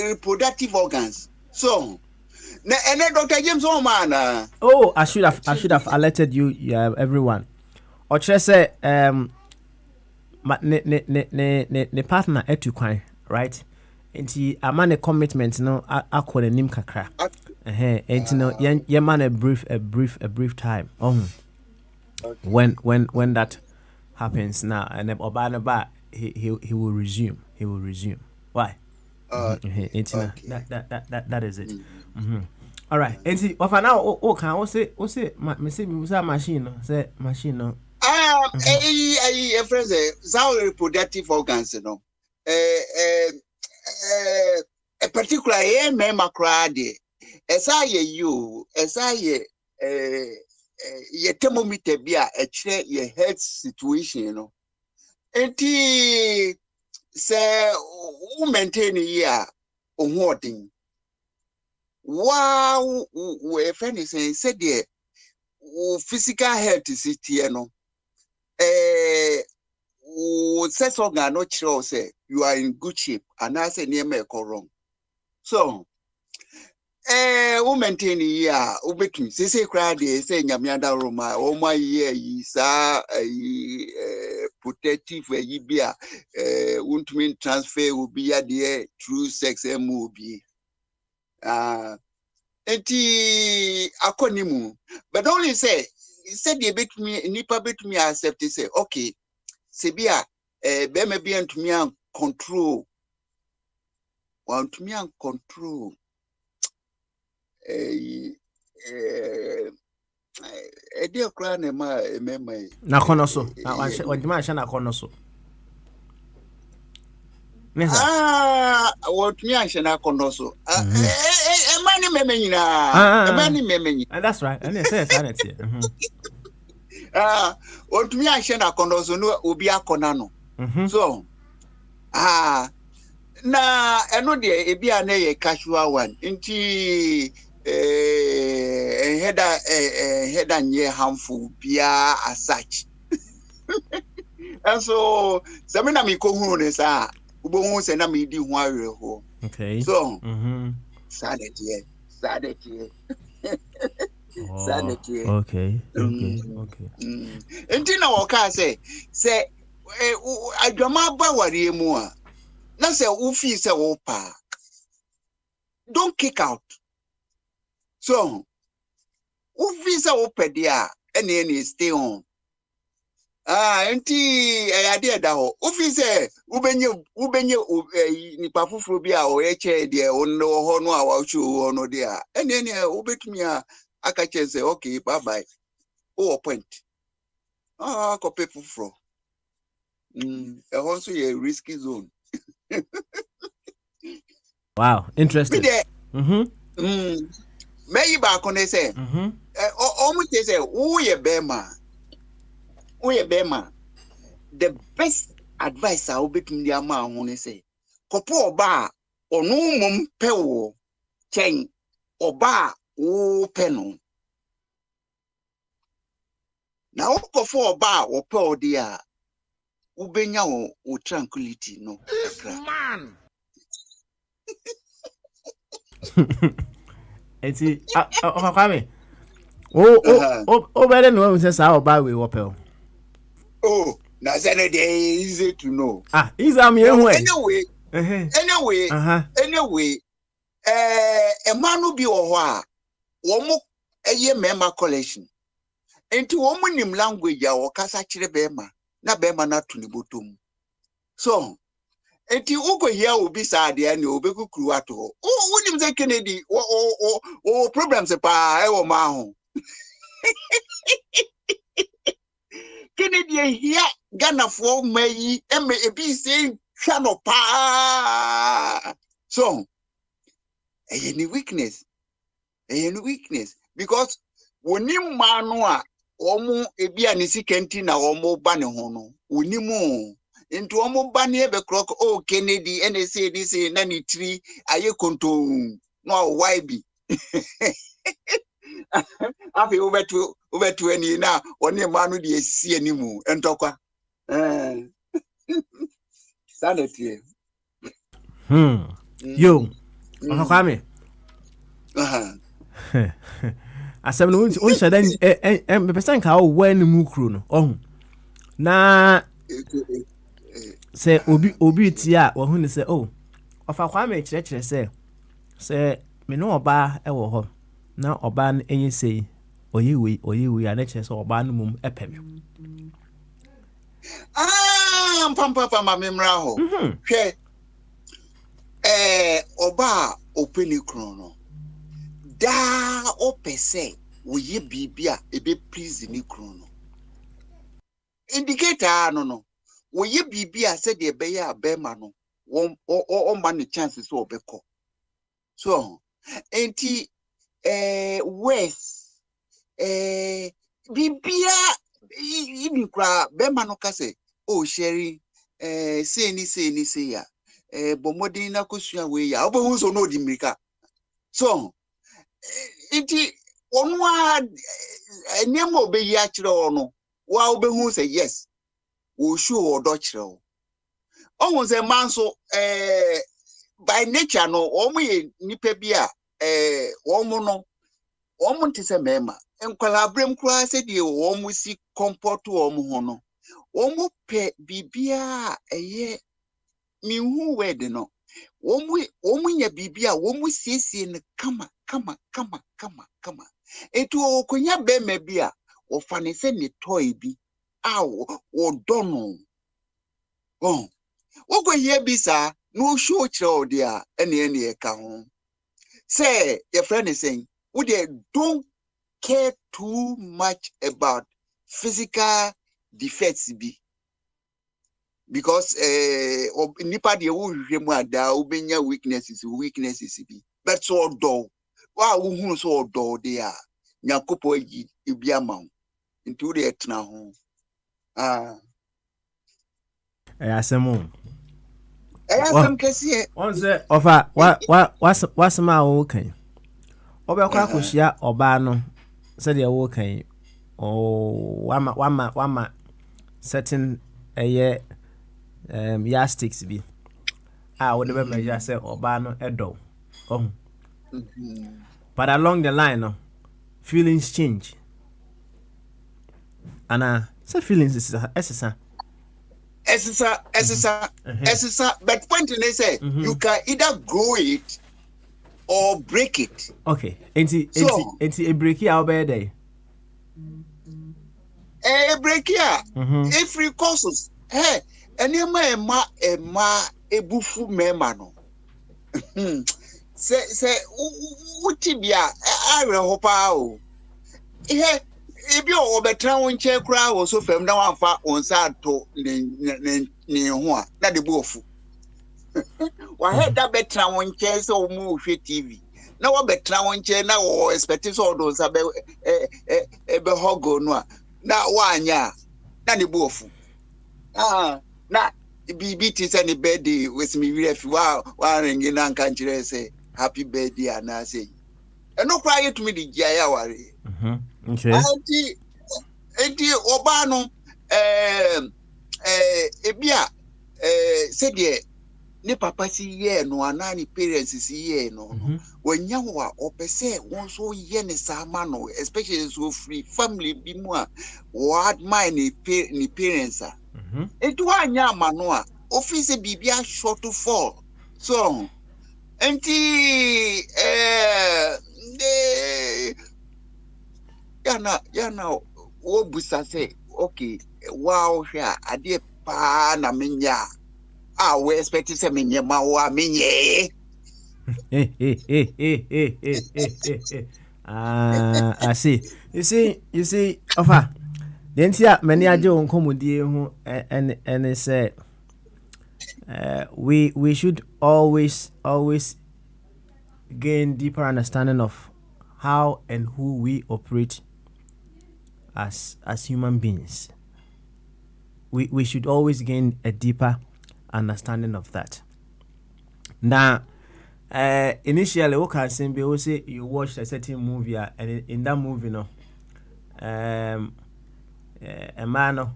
reproductive organs. So, and then Dr. James Oman. Oh, I should have alerted you, everyone. Or just say ne partner etu kwan, right? Enti amane commitment no akọ nim kakra. Enti no ye man a brief time. When that happens now, and Obana ba he will resume. Why? That is it. All right. And see, what now? Can say machine? Say machine. No. A friend say some reproductive organs, a particular member crowd. As I your thermometer be a check your health situation, and say who maintain a year or more thing. Wow, we friend is saying said there physical health is it sex organ no sure say you are in good shape and I say near me wrong. So maintain here, Ubekin, say crowd, say Yamianda Roma, oh my year, is protective where you be won't mean transfer will be at the true sex and movie. Akonimu, but only say, said they bit me, nipper bit me, accept it, say, okay, Sebia, be be to me and control. Want me and control. Dear crown memory. Nakonoso. When you mention Nakonoso. What me and Shana Konoso. A money memory. And that's right. And it says sanity. What me and Shana Konoso no will be a conano. So, na eno de ebi a na ye casual one nti header nye harmful bia as such. And so samina mi ko hu ne sa ubo hu se na mi di hu awe ho. Okay. So sanity. Sanity. Okay. Nti na wo ka say adwama ba ware mu a na say ufi say opa don't kick out. So ufi say opa dia any stay on. Enti ade da ho ufi say ubenye nipa fufuru bia o eche de onno ho no a wa chu ho no dia any ubetumi aka che say okay bye bye o point ko pe fufuru also a risky zone. Wow, interesting. Maybe back on they say, almost they say, we Bema. The best advice I will be to the amount when they say, Copo bar or no mum pewo chain or bar o penal. Now, for bar or pearl dear, Ubenya or tranquility no. Man. Eti kwame. Oh better no say say how bad we wopel. Oh, now say they easy to know. Easy am anyway. Anyway, a man will be or womo eye mema collection. Enti womo nim language ya wakasa chire bema na bema na tuni botom. So enti ugo here obi saade ani obeku kru ato. Wonim say Kennedy o problems pa e wo ma ho. Kennedy here Ghana for mayi eme ebi say hwa no pa. So any weakness because wonim manu a omo ebi anisi kenti na omo ba ne ho no wonimu into omo ba ne be krok o Kennedy NSA this na ni tri aye konto no why be afi obetu ani na oni manu de esi animu entokwa sanity yo Kwame asem no on shadan me person ka o wan mu kru no ohun na say obi tia wo hu ni say ofa Kwame kire say me no oba e wo ho na oba no enye sei oyi ana kire say oba no mum epem pampa ma memra ho hwe oba openi kru no da opese wo ye bibia ebe please ni kru no indicator no wo ye bibia se de be ya be ma no o man chances so obeko so enti west bibia ibi kra be ma no kase o sheri say ni ya bomodin na kosua we ya obo so no di mirika so enti onu a enemo obeyi a kire ono wa obehu say yes wo show odo kire o ohun say man so by nature no omo ye nipa bi a omo no omo ntise mema enkwala abrem kura se de omo si comport omo ho no omo pe bibia eye mi hu word no omo nya bibia omo siesie ne kama etu okonya be ma bi a wo fa ne se ne toy bi a wo dono wo here bi sa no show kire o dia ene e ka ho say your friend is saying we they don't care too much about physical defects be because nipa de wo hwehwe mu ada obenya weaknesses be but so do wa wo hu so do there nyakopo agi ebi ama nti wo de etna ho asem kesi on say ofa wasema wo kan obekwa akohia oba no se de wo kan wama certain yardsticks bi wo de be measure say oba no edo but along the line no feelings change and say feelings is Esisa, but point in say you can either grow it or break it. Okay, enti a break here obey day. Break here. If free courses, hey, any ma ebufu mema no. Say utibia are hopa o. Hey, ebi o betra won che kra wo so fam na wanfa onsa to ne ho a na de bofu wa head that betra won che so mu hwe TV na wo betra won che na wo expect so do sa be hogo no a na wanya na ne bofu na bibi ti say ne birthday with me we fi wa ringi na nka nkire say happy birthday ana say eno kra yet me di gia ya ware okay enti oba no ebia said ne papa si ye no ana ne parents si ye no wanya ho a opese won so ye ne sama no especially so free family bi mu a what my ne parents a it wanya ama no a office bibia short to fall so enti yana wo busa say okay wow hwa ade pa na menya we expect say menya ma wa menye I see. You see, offer. The entire many ajo nkomodie hu and say we should always gain deeper understanding of how and who we operate as human beings. We should always gain a deeper understanding of that. Now, initially, what can say? We say you watched a certain movie, and in that movie, no, a man,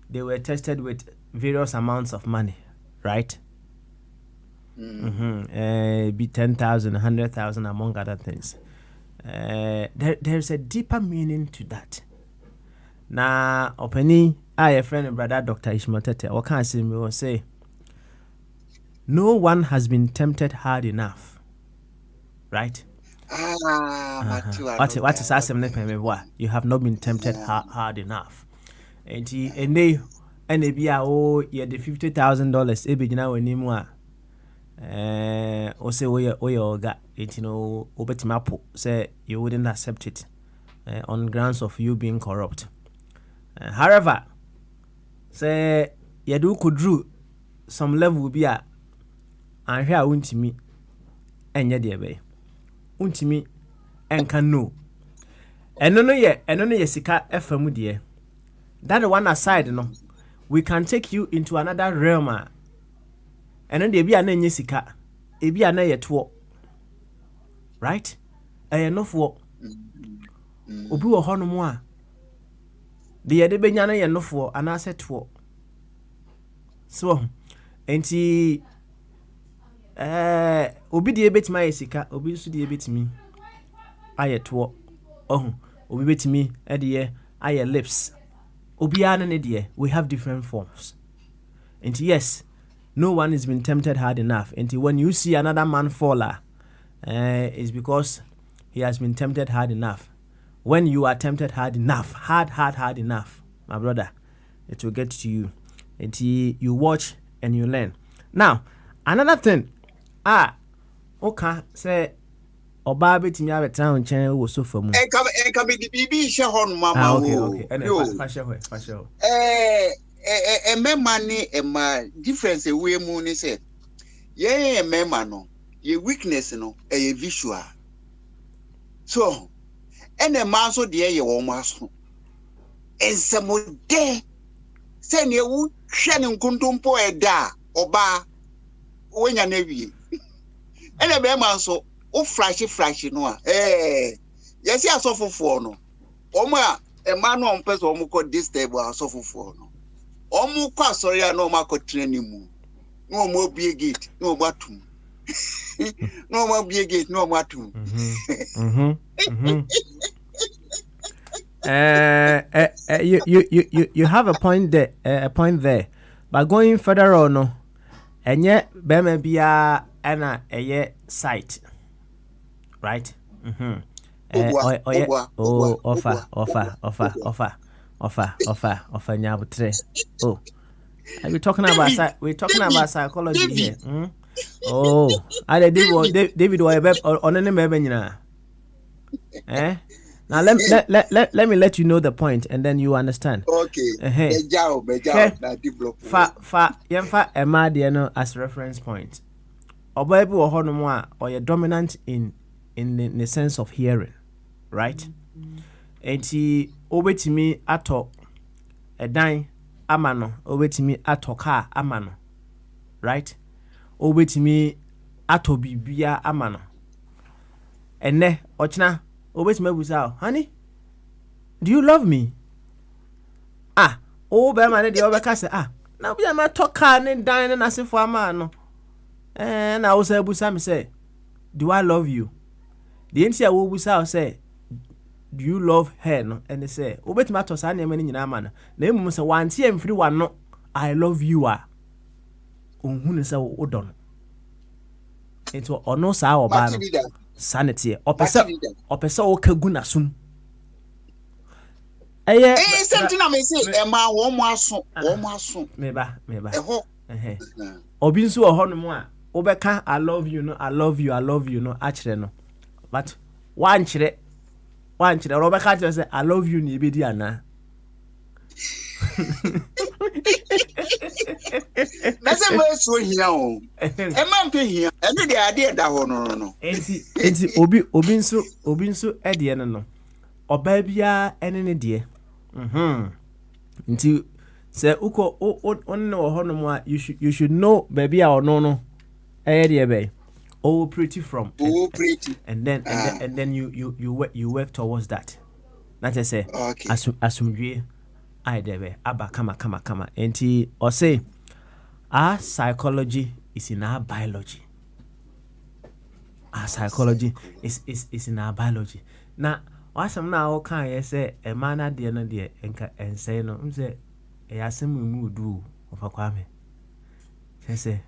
they were tested with various amounts of money, right? Be 10,000, 100,000, among other things. There's a deeper meaning to that. Now, opening, I a friend and brother, Dr. Ishmael Tete, what can I say? We will say, no one has been tempted hard enough, right? What is asem? You have not been tempted hard enough. And they be the $50,000. Ebi jina we ni mu a. O say oye oga. It obetimapo say you wouldn't accept it on grounds of you being corrupt. However, say you do could drew some level be a and here untimi enye de be untimi enka no eno no ye sika efamu de that one aside no we can take you into another realm eno de bia na enye sika e bia na ye to right nofo obi wo hono mu a de ye de benya na ye nofo ana se to so enti obi de betimi ayesika obi su de betimi ayeto obi betimi e de aye lips obi ana ne de we have different forms and yes no one has been tempted hard enough and when you see another man faller it's because he has been tempted hard enough. When you are tempted hard enough, hard enough, my brother, it will get to you and you watch and you learn. Now another thing okay say oba betimi abeta nchen wo so famu enka be bibi hye hon mama okay fashe mema ni ema difference we mu ni say ye mema no ye weakness no e visual so ene man so de ye wo mo aso ensamode se ne wu hwe ne nkontompo eda oba wonya na wie ene be man so o flash no a yesi asofofo no omo a ema no ompese omo ko disturb asofofo no omo kwa asori ya no ma ko training mu no omo bie gate no omo atum no omo bie gate no omo atum you have a point there but going further on no enye bema bia ana eye site right offer nyabutre we're talking about psychology here I David on any mebe nyina now let me let you know the point and then you understand. Okay. Bejao na develop. Yemfa ema de no as reference point. Oba bi wo hono mo a or dominant in the sense of hearing, right? Enti obetimi ato edan amano, obetimi ato car amano, right? Obetimi ato bibia amano. Enne ochna obetimi abusa, honey, do you love me? Be man de obeka say na be ma to car ne dan na asefo ama no. And I was able to say, do I love you? The answer will be say, do you love her? No, and they say, oh, bet matters. I never in a man. Name was a one tea and free one. No, I love you. Who is our done? Into or no sa or ban sanity or pesa or kaguna soon. Eh, something I may say, Emma, one more soon. Maybe. Obinsu or Honoma. Obeka, I love you, no, I love you, no, actually, no. But one chile, Rebecca just say, I love you, Nibidiana. That's a way so here. A man pay here, and the idea that no. Enti Obinsu Ediana no. Or babia any dear. Until say uko on no honoma, you should know baby or no. Dear bay. Oh, pretty from. Oh, pretty. And then you work towards that. Not just say okay. Asum I debe aba kama. Enti or say our psychology is in our biology. Our psychology is in our biology. Now, wasam now can you say a man at the end of the and say no, say a asem do of a kwame. Say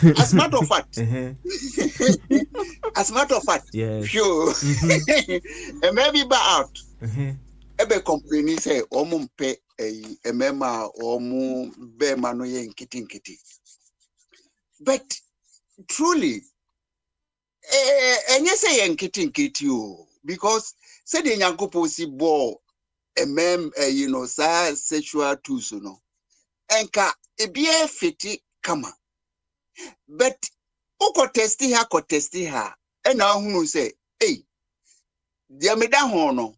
As a matter of fact, yes. Sure. And maybe back out. Ebe complaining say omumpe a mema omu be manoye nkiti. But truly, and you say nkiti you because said the yankopo si bo a mem sa sexual tools no. Enka ebie fiti kama. But uko testi ha and now who say hey dia meda hono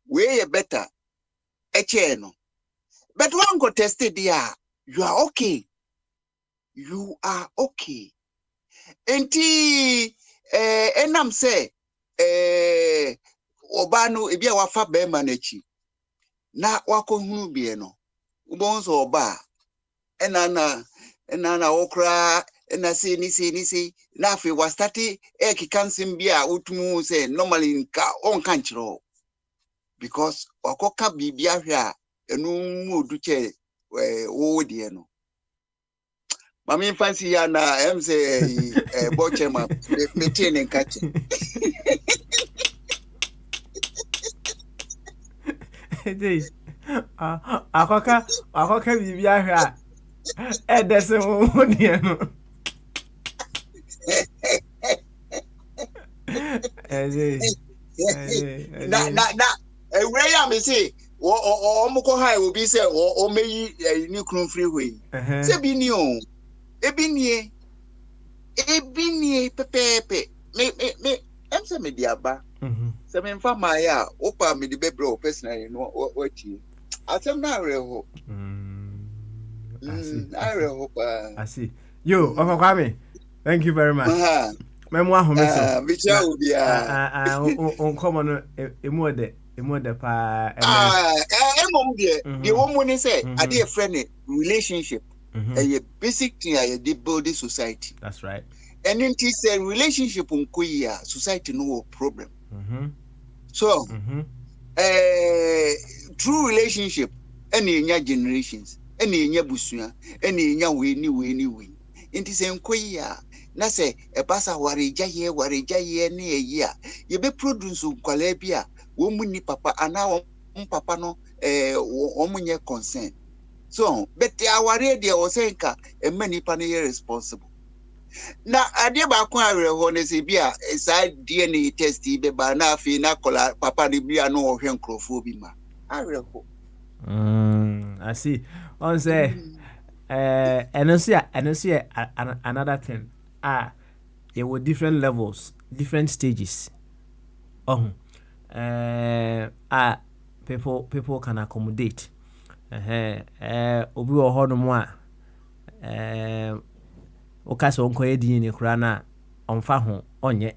we better eche no but one go tested dia you are okay enti enam say obanu ebia wafa be manachi na wako hunu bie no ubonzo oba enana okra na say ni na fe was starting kikansim bia utumu say normally nka on kan chiro because wakoka bibia hwe a enu mu oduche wo die no mami fancy ya na em say bochema metin nkache Hey akoka bibia hwe a edese wo die no where am say o mko high will be say o meyi ni krum free way say bi ni o ebinie pepepe me em say me diaba say me mfa maya opa me di bebro personally no wati atem na reho I see yo Uncle Kwame, thank you very much. Memwa homeso bicha obia on no emu de pa emom de woman say ade a friend relationship a basic thing a dey build society. That's right. And it is a relationship unkoya society no problem. So true relationship any nya generations any nya busua any nya we ni it is enkoya na say e pasa wareja ye na eyi a ye be produce nkwala bia wo mu ni papa ana wo papa no wo mu nye concern so but aware dia wo say nka e mani pa no ye responsible na ade ba ko awere ho ne se bia sa DNA test be ba na afi na kola papa ni bia no wo hwe nkrofo bi ma awere ho I see on say and see another thing. There were different levels, different stages. People can accommodate. Obi wo hono mo a okasa onko edi ni kura na onfa ho onye.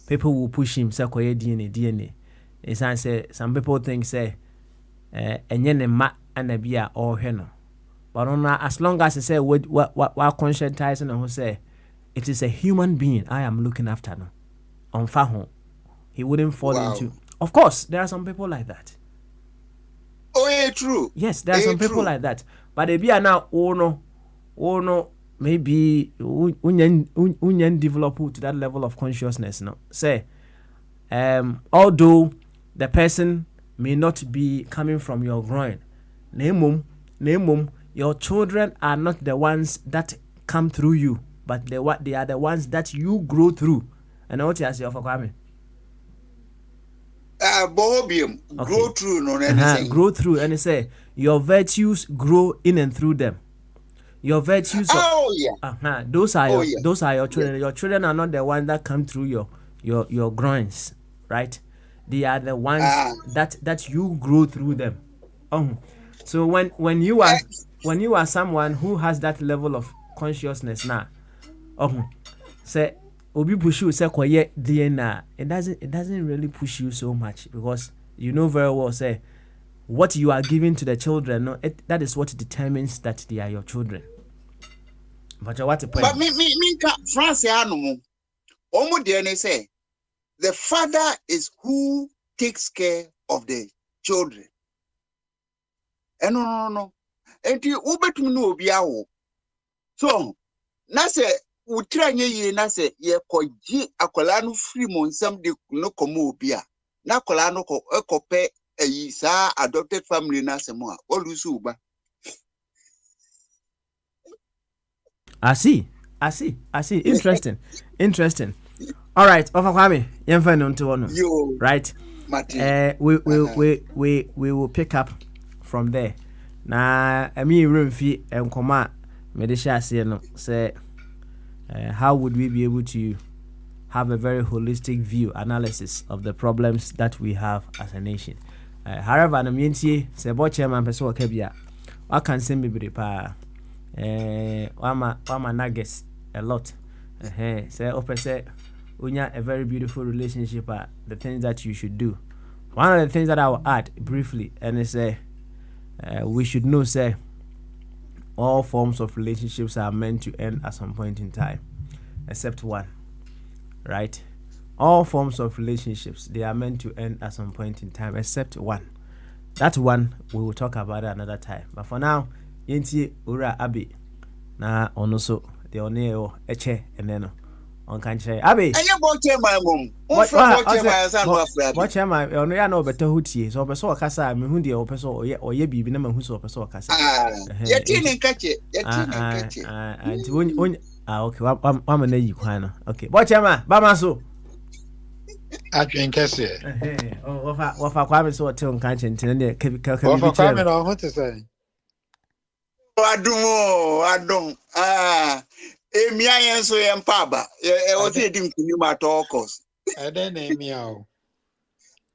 People will push him say koye DNA. It's say some people think say enye ne ma anabia or hwe no. But on as long as I say what conscientizing and who say it is a human being I am looking after no on Faho, he wouldn't fall into. Of course, there are some people like that. Oh, yeah, true. Yes, there are some people like that. But they be now no, maybe unyen develop to that level of consciousness. No, say, although the person may not be coming from your groin, name your children are not the ones that come through you, but they are the ones that you grow through. And what you say for Kwame? Bohobium, grow through, no anything. Grow through, and say your virtues grow in and through them. Your virtues. Those are your children. Yeah. Your children are not the ones that come through your groins, right? They are the ones that you grow through them. So when you are someone who has that level of consciousness now, say obi push you say koye DNA, it doesn't really push you so much because you know very well say what you are giving to the children, no, that is what determines that they are your children. But what the point? But me France animal. Omo DNA say the father is who takes care of the children. No. And you ubetumi no obi awo. So na say utra nye ye na say ye koji akola no free mo nsam de no komo obi a. Na akola no ko ekope eyi sa adopted family na semo a olusu uba. I see. Interesting. All right, Ofa Kwame, yemfa no nto no. Right. We will pick up from there. Na emi remfi enkoma me de hye no say how would we be able to have a very holistic view analysis of the problems that we have as a nation. However, na mientie say bo chairman person waka bia wa kan sem bebre pa wama nuggets a lot. Say open say unya a very beautiful relationship, the things that you should do. One of the things that I will add briefly and is we should know say all forms of relationships are meant to end at some point in time except one, right? All forms of relationships, they are meant to end at some point in time except one. That one we will talk about it another time, but for now yenti ura abi na ono so the oneo eche eneno on kan kire abi enye bo chairman mom on from bo chairman san no afra bo chairman ono ya na obeto hutie so obeso okasa me hu de opeso oye bibi na mahu so opeso okasa yeti ne nkache anti on okay wa ma na yi kwan no okay bo chairman Bamaso atwen kese wafa kwa me so hotel nkan chente ne ka wafa kwa me no hote say adum emia yen so yen paba e o se di nkuni ma talkers ade na emia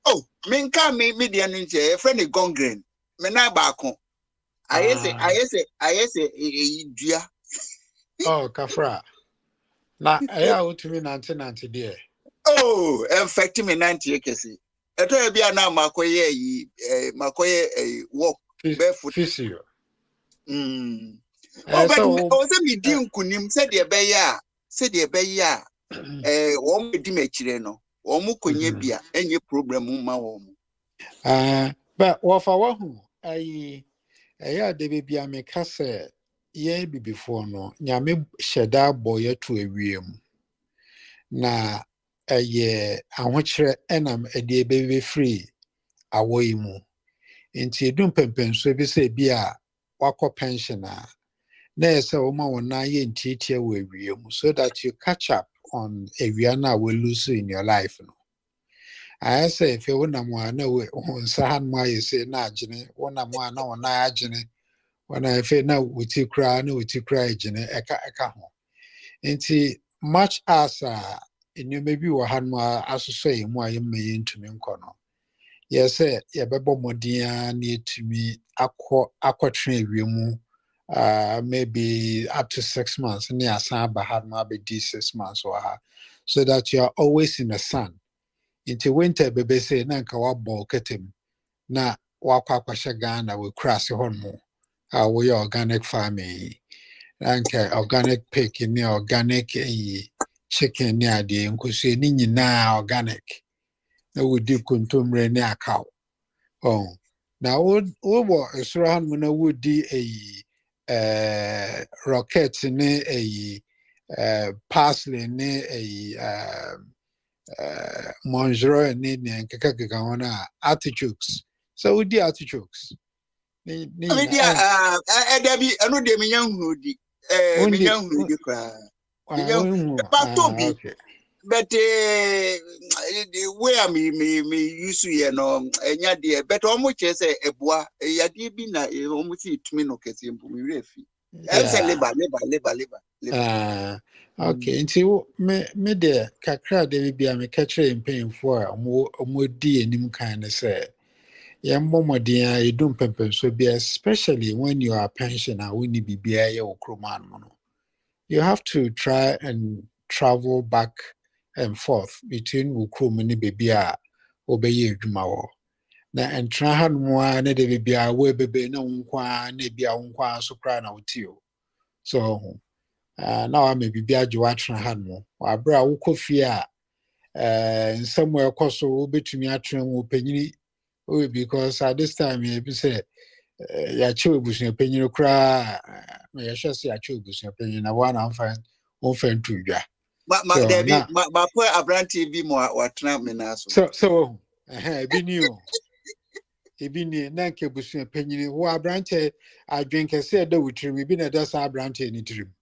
oh minka me media no nche e friend gongren me na ba ko ayese dua oh kafra na aya otumi nante de oh infect me 90 ekesi eto e bia na makoye yi makoye work barefoot physio o se mi di nkunim se de be ya wo me di machire no wo mu konye bia enye problem ma wo mu but wofa wahu ayi eya de be bia me kase ye bibifo no nyame hyeda boye to awiem na eye ahokyere enam ede be free awoyi mu enti edum pempenso bi se bia wako pension na ese oma wona ye ntitie wo awiem so that you catch up on area na we lose in your life no I say if you wona mo na we onsa han mo aye say na agene wona mo na wona agene wona efe na wuti kra agene eka ho enti much as enu maybe wo han mo asoso e mo aye me ntumi nkono yes ye bebo modia na etumi akotwe awiem maybe up to 6 months near Samba had maybe 6 months or so that you are always in the sun. Into winter, baby say, Nanka wa ball ketim. Na wakwa Shagana will crash your horn more. we organic farming and organic pig ni organic chicken ni ade nkosi ni nyina organic na wodi kontomre ni akaw oh na wo esoro han mu na wodi rocket ni parsley ni monjero ni nkeka hona artichokes so wodi artichokes ni Debbie, I know them young hoodie. Me young hoodie cry. Okay. But the way I me used to, you know, and but almost say a bois, a yadi bina, almost it me no kesi me refi. I say labor. Okay. Until me there, kakra de be a catcher in paying for a more dear nim kind of say. Young Momo dear, you don't pemper so be especially when you are pensioner, when you be a or crewman. You have to try and travel back and forth between Ukrum and Bibia obey Jumawo. Na and try had more ne de bia we bebe no nkwa ne bia nkwa so cry na utio. So now I may be bia juatra had more. Wa bra ukofia in somewhere koso betumi atwen wo panyini because at this time you be say ya chewe busu panyini kra me ya shese ya chewe busu panyini na one am fine on fan to dwa. Ma Debbie, ma poor Abranti be more or tramp me now. So be new. Ebi ni na nke busu panyini wo Abrante adwenke say da wutrim bi na da sa Abrante ni trim.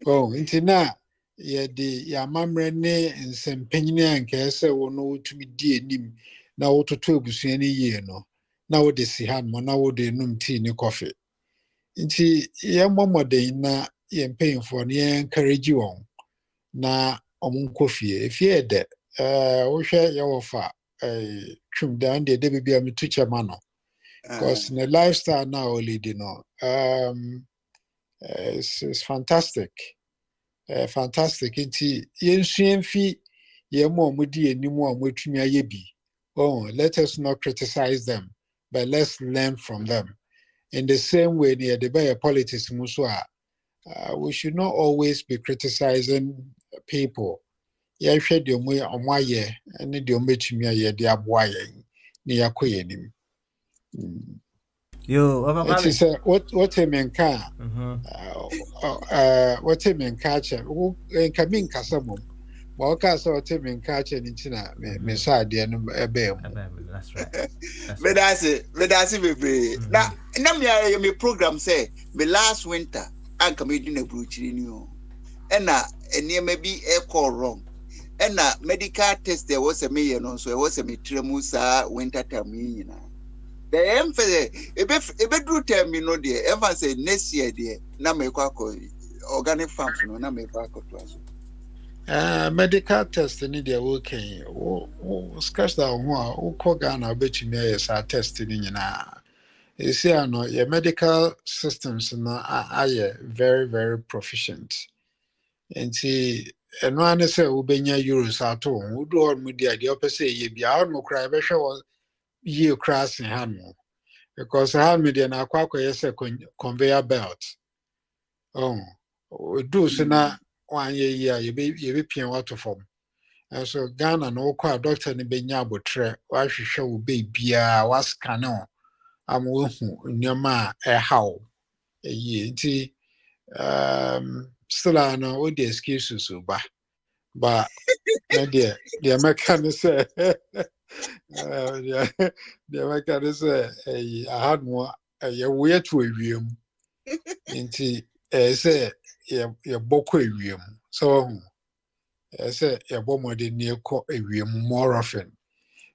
Oh, nti na ye de ya mamre ne nsem panyini anke say wo no tumi di enim na wo toto busu ani ye no na wo de si han mo na wo de num tea ni coffee. Nti ye momode na ye mpanyinfo ne encourage won na omunkofie efie de wo hwe ye wo fa twum down the day be am teacher man because the lifestyle now leading no it's fantastic fantastic nti yensuan fi ye mo mudi enimu a mwetumi aye bi oh let us not criticize them but let's learn from them in the same way near the bay politics muswa we should not always be criticizing people. Yeah, share the way on my year and the ometumi aye de aboa yen ne yakoye nim. Yo, It is what a man can what a man catch who can mean casamum. Waka so what a man catch and intina me side the that's right. But that's it, baby. Now me program say me last winter and comedy na bruchiri ni and maybe call wrong. And medical test there was a million, so it was a mitremusa winter term. The emphasis, if a do tell me no dear, ever say next year, dear, na me organic farms, no, na me medical test in the working. Scratch that one, who call Ghana, bet you may say testing in you see, I know your medical systems are very, very proficient. And see, and one say, Ubenya euros at home, who do all media, the opposite, ye be out no cry, but show you cross in hand. Because hand media na kwako yes a conveyor belt. Oh, do so na 1 year you be paying water from. And so Ghana no kwa doctor ni benya abotre wa hwehwe wo baby a was scan on am wo hu nyoma how ye nti still no what the excuses but na the American say the American say I had more we to awiem nti say ye boko awiem so say ye bomode ne ko awiem more often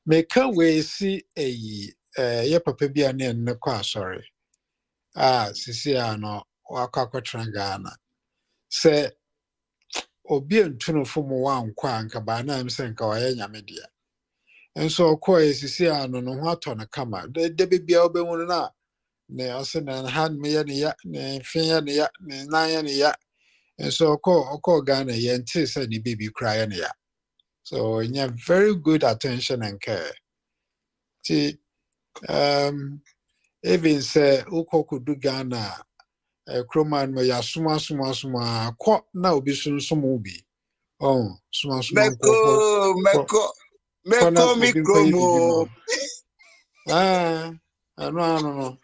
make we see ye papa bia na ne kwa sorry sisi ano wakakwa Ghana say obi ntuno fo mo wankwa anka ba na am se nka waye nyame dia enso okọ sisi ano no ho atọ na kama de bibia obehunu na ne ose na hand me ya ne ya ne fin ya ne ya ne nan ya ne ya enso okọ Ghana ye nti se ne baby cry ya ne ya so nya very good attention and care ti even say ukokudu Ghana Kroman me ya suma ko na obi sunsumu bi suma nkofo Meko obi nkwaye bibi mikromo. ma no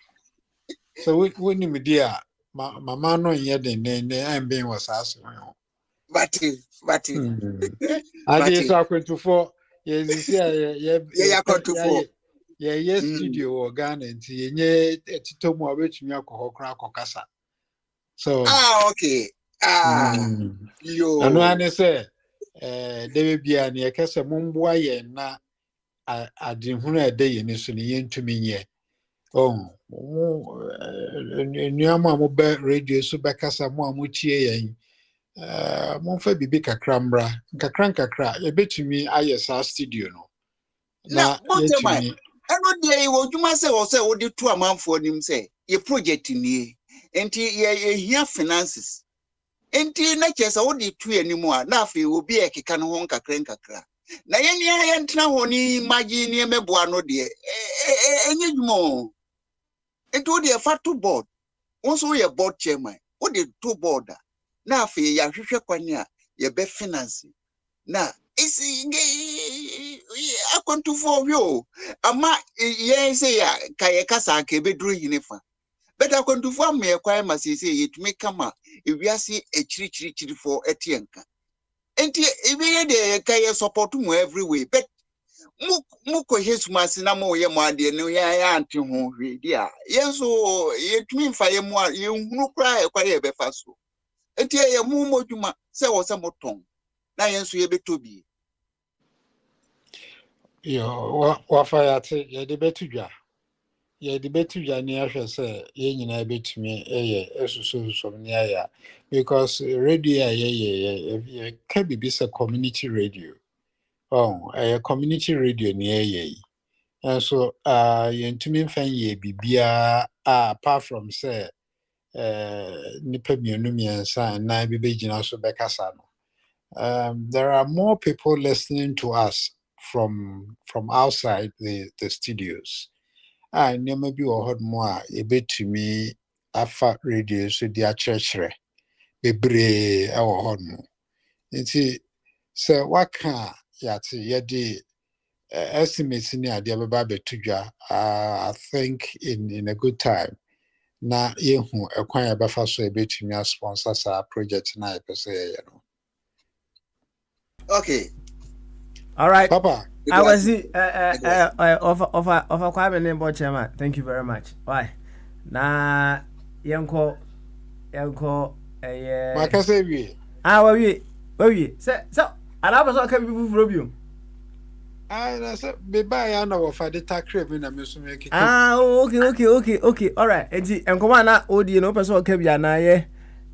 so we ni me dia mama no nye den I'm being was aso Bati. ade so akwentufo ye zisi Yeah, control. ye studio o Ghana nti yenye etitomu abetumi akọ kra akọkasa so Okay. Yo. Ano ane say dewe bia ne yakasa mumboa ye na adehunu ede ye ne so ne yentumi nye nnuama mo be radio so be kasa mo amutie yen mo fa bibi kakra mbra nkakra ye betumi aye sa studio no Na bottom yetumi eno de wo dwuma se wo de to amanfo nim se ye project nie enti ye hia finances enti na chesa wo de to anim a na afi obi ekeka no ho nkakra na ye ntena ho ni magi ni meboa no de enye dwuma enti wo de fa to board wo so ye board chairman wo de to board na afi ya hwehwe kwani a ye be finance na isi akwantufo hwe ama ye say ya kaye kasa ka ebeduru hinifa but akwantufo am ye kwai ma say yetumi kama ewiase echirichirichiri for etienka enti ebiye de kaye support mu every way but mu ko hesumase na mo ye mo ade no ya ante ho hwe dia yenso yetumi mfa ye mu ye hunu kra e kware e befa so enti ye mu modwuma se wo se moton na yenso ye betobi yo wafayate ye de betudwa ni ahwe say ye nyina betumi esusu ni aya because radio ye can be a community radio a community radio ni and so yentumi mfa ye bibia apart from say nipa mienu miensa na bibegina so bekasa no there are more people listening to us from outside the studios. I never be or heard more a bit to me afa radio so dia churchere bebre our horn. Nti so what can yati yedi estimates in the idea about betudwa I think in a good time na yehu ekwan ya bafa so e betumi sponsor sa project na e pese you know. Okay. All right. Papa. I was offer Kwame name chairman. Thank you very much. Why? Na yanko Makase wi. We so alaba so can be fufuro Na say be buy ya na wo fa de takre bi na me so make. Okay. All right. Enti enkomo na odi no person ka bia na ye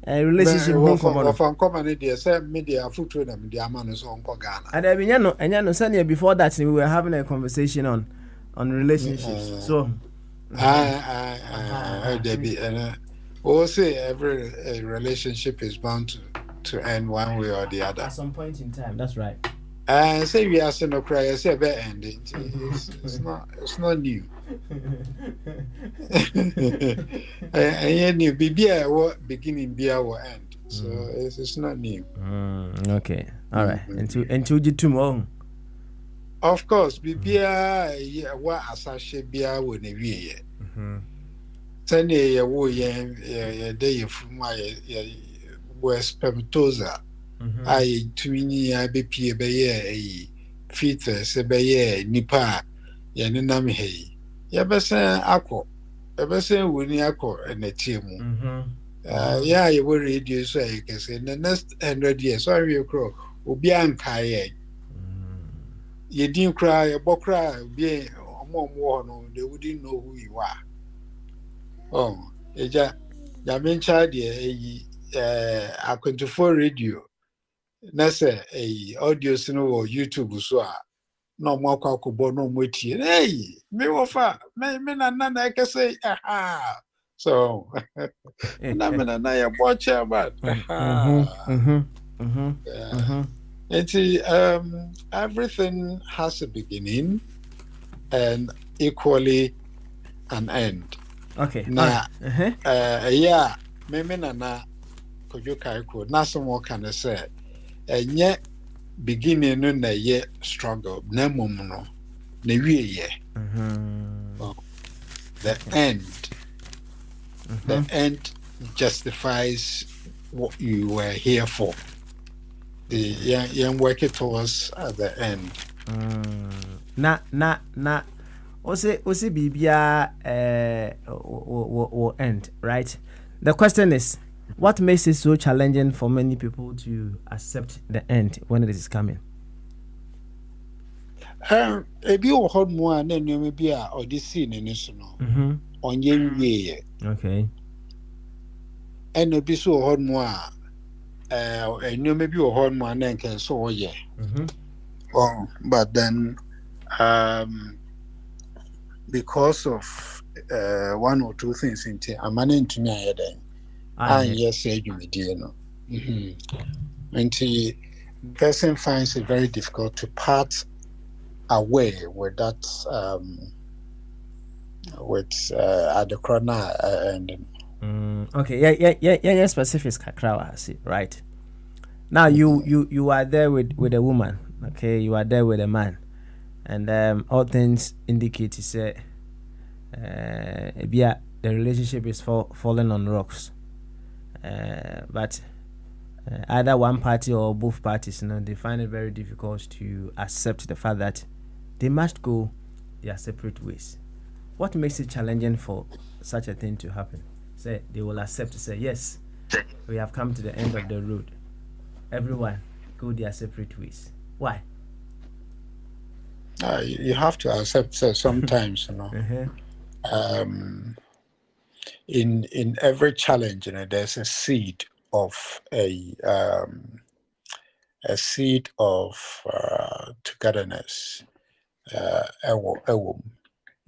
relationship ho komo no. Wo fa ne dey say media future na media ama no so onko Ghana. And enya no say before that we were having a conversation on relationships. So Debbie and say every relationship is bound to end one way or the other at some point in time. That's right. Say we are saying no cry, say be ending. It's not new. And new BBA what beginning be our end. So it's not new. Okay. All right. Until you tomorrow. Of course, BBA what asashe bia wo na wie. Send ye wo ye day from my spermatoza. I twini I be pie be ye fetus be ye nipa ye nenam he ye be say akọ ye be say woni akọ enati mu yeah ye we radio so ye can say the next 100 years so we cro obi anka ye din kra ye bokra obi omo no they wouldn't know who you are eja ya mencha de akwentufo radio na say audio no wo YouTube so a no mo akwakobo no mo tie me wo fa me na ekese so na me na ya bo chairman everything has a beginning and equally an end Okay. All right. Na Uh-huh. yeah, meme na Kojo Kaiko, na some kind of say, and beginning no na ye struggle, na mum no, na ye. Mm-hmm. Oh, the Okay. end, the Mm-hmm. end justifies what you were here for. The young work it towards at the end. Na ose bibia will end, right? The question is, what makes it so challenging for many people to accept the end when it is coming? Ebi wɔ hɔ nom a na nneɛma bi a ɔde sii n'ani so no Mm-hmm. ɔnyɛ nwieɛ Okay. ɛna ebi nso wɔ hɔ nom a nneɛma bi wɔ hɔ nom a na nkɛ nso ɔyɛ. Mm-hmm. But then because of one or two things nti ama ne ntumi ayɛ dɛn anyɛ sɛ adwumadie no. Nti person finds it very difficult to part away with that with adekorɔ no a ending. Okay. Yeah. Specifics kakra I see, right? Now you are there with a woman. Okay, you are there with a man, and all things indicate to say, yeah, the relationship is falling on rocks. But either one party or both parties, they find it very difficult to accept the fact that they must go their separate ways. What makes it challenging for such a thing to happen? Say they will accept to say, yes, we have come to the end of the road. Everyone go their separate ways. Why? You have to accept that sometimes, Uh-huh. In every challenge, there's a seed of togetherness.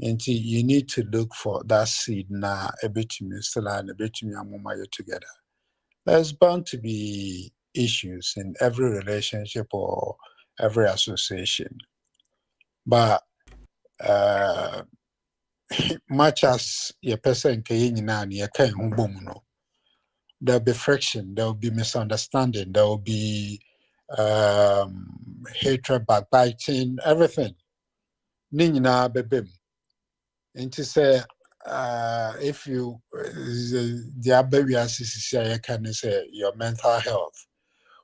And you need to look for that seed now. A bit still and a bit together. There's bound to be issues in every relationship or every association, but much as your person no, there'll be friction, there'll be misunderstanding, there'll be hatred, backbiting, everything. Ninyina bebem. And to say, if you the baby as can say your mental health.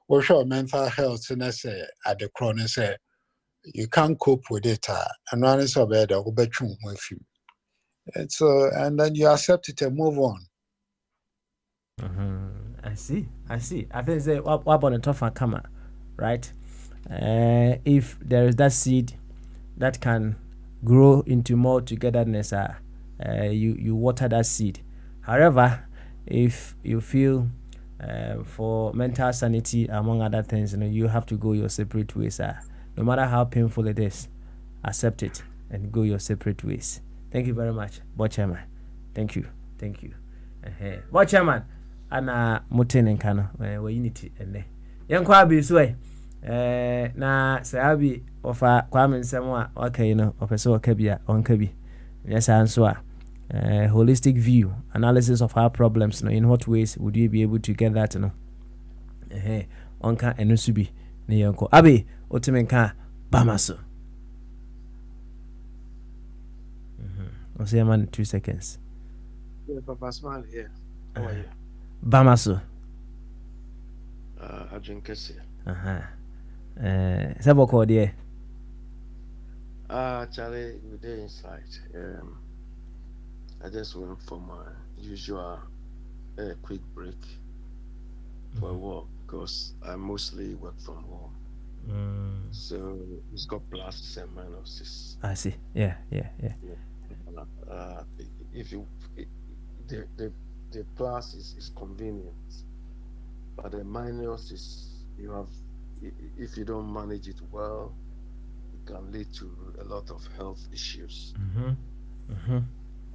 Or sure mental health and I say at the corner say you can't cope with it and one is a bed or bedroom with you. And so and then you accept it and move on. I see. I think say what about the tougher camera, right? If there is that seed that can grow into more togetherness, you water that seed. However, if you feel for mental sanity among other things, you have to go your separate ways. No matter how painful it is, accept it and go your separate ways. Thank you very much, Board Chairman. Thank you. Board Chairman, ana moten nka no we unity ene. Yenkwa abi so na sɛ abi ɔfa kwame nsɛm a okay no ɔpɛ sɛ ɔka bi a ɔnka bi nyɛ saa nso a holistic view analysis of our problems no, in what ways would you be able to get that no ɔnka ɛno so bi ne yɛnkɔ abi ɔtumi nka Bamaso ɔsɛ yɛma no 2 seconds. Yeah, Papa Smile here. How are you? Bamaso Ajinkesi. sɛ bɔkɔɔ deɛ Charlie, we're there inside. I just went for my usual quick break for work because I mostly work from home. So it's got pluses and minuses. I see. Yeah. If you the plus is convenient, but the minus is you have if you don't manage it well, it can lead to a lot of health issues.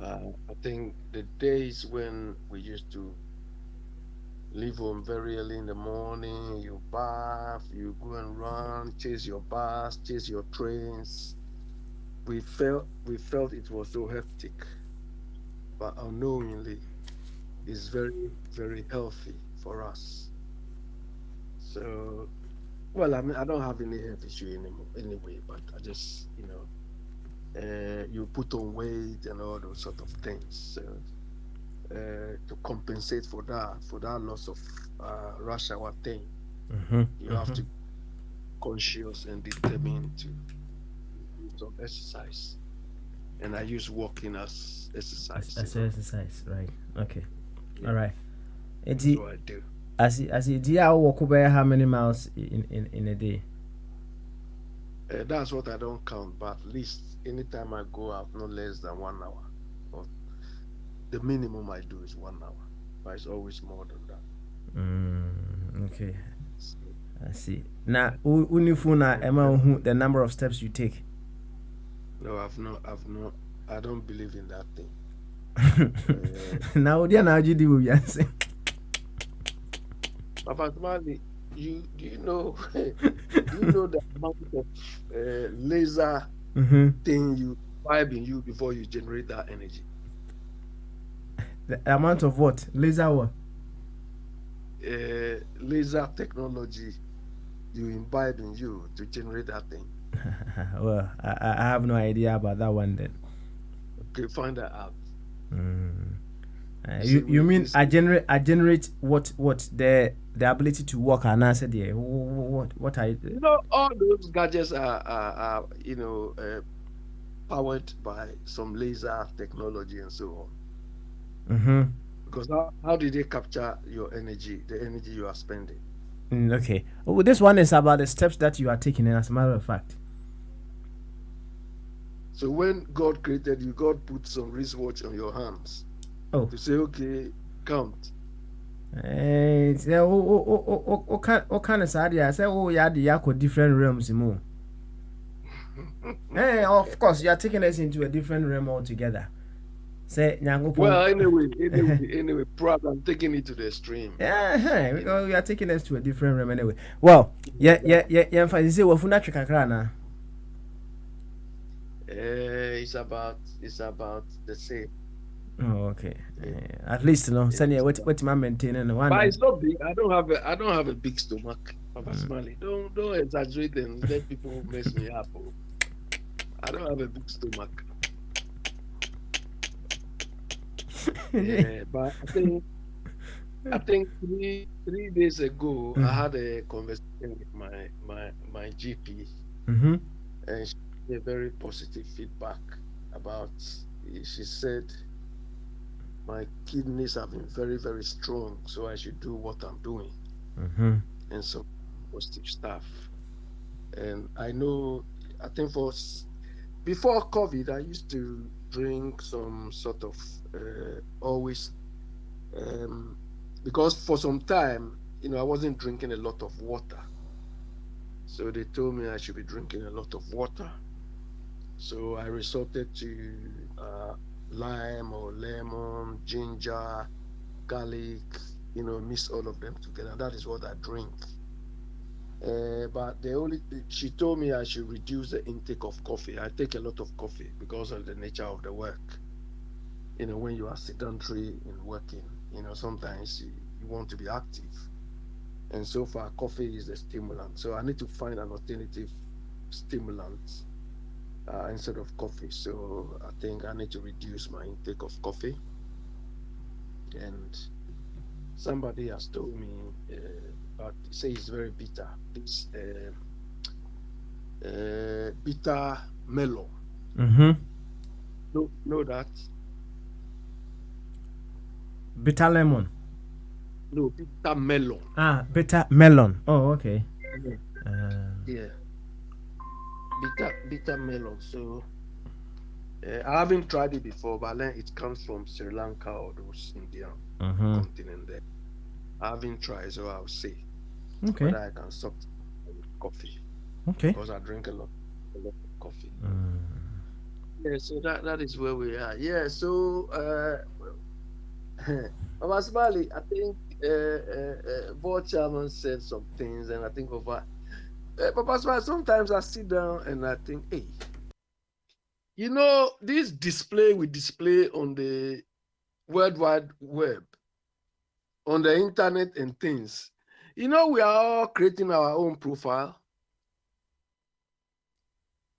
I think the days when we used to leave home very early in the morning, you bath, you go and run, chase your bus, chase your trains. We felt it was so hectic. but unknowingly is very, very healthy for us. So, well, I mean, I don't have any health issue anymore anyway, but I just, you put on weight and all those sort of things. So, to compensate for that loss of rush hour thing, you have to be conscious and determined to do some exercise. And I use walking as exercise. Exercise, right? Okay, all right. That's what I do. As do you walk over how many miles in a day? That's what I don't count, but at least anytime I go out, no less than 1 hour. Or the minimum I do is 1 hour, but it's always more than that. Okay, I see. Now, unifuna emma the number of steps you take. No, I've not. I don't believe in that thing. Now, dear, now you do yes. Papa Smiley, do you know the amount of laser thing you vibe in you before you generate that energy? The amount of what? Laser what? Laser technology you imbibe in you to generate that thing. Well, I have no idea about that one then. Okay, find that out. You mean I generate what the ability to walk and answer there? What I all those gadgets are powered by some laser technology and so on. Because how did they capture your energy, the energy you are spending? Okay. Oh, this one is about the steps that you are taking, as a matter of fact. So when God created you, God put some wristwatch on your hands. Oh. To say, okay, count. What kind of sad? I say, oh, yeah, the yak different realms, more. Of course, you are taking us into a different realm altogether. Say, well, anyway, probably I'm taking it to the extreme. Yeah, we are taking us to a different realm anyway. Well, yeah. You say, well, Funatrikakrana. It's about the same. Oh, okay. At least send you what man maintaining one. But it's not big. I don't have a big stomach. Papa Smiley, don't exaggerate and let people mess me up. I don't have a big stomach. But I think 3 days ago I had a conversation with my GP, and she gave very positive feedback about. She said my kidneys have been very, very strong, so I should do what I'm doing, and some positive stuff. And I know, I think before COVID, I used to drink some sort of always, because for some time, I wasn't drinking a lot of water. So they told me I should be drinking a lot of water. So I resorted to lime or lemon, ginger, garlic, mix all of them together. That is what I drink. But she told me I should reduce the intake of coffee. I take a lot of coffee because of the nature of the work. When you are sedentary in working, sometimes you want to be active. And so far, coffee is a stimulant. So I need to find an alternative stimulant instead of coffee. So I think I need to reduce my intake of coffee. And somebody has told me, but say it's very bitter. It's bitter melon. Know that? Bitter lemon. No, bitter melon. Bitter melon. Oh, okay. Yeah. Bitter melon. So I haven't tried it before, but then it comes from Sri Lanka or those Indian continent there. I haven't tried, so I'll see whether I can stop coffee. Okay. Because I drink a lot of coffee. Yeah, so that is where we are. Yeah, so Mama Smiley, I think board chairman said some things, and I think over Papa Smiley, sometimes I sit down and I think, hey, this display we display on the World Wide Web, on the internet and things, we are all creating our own profile.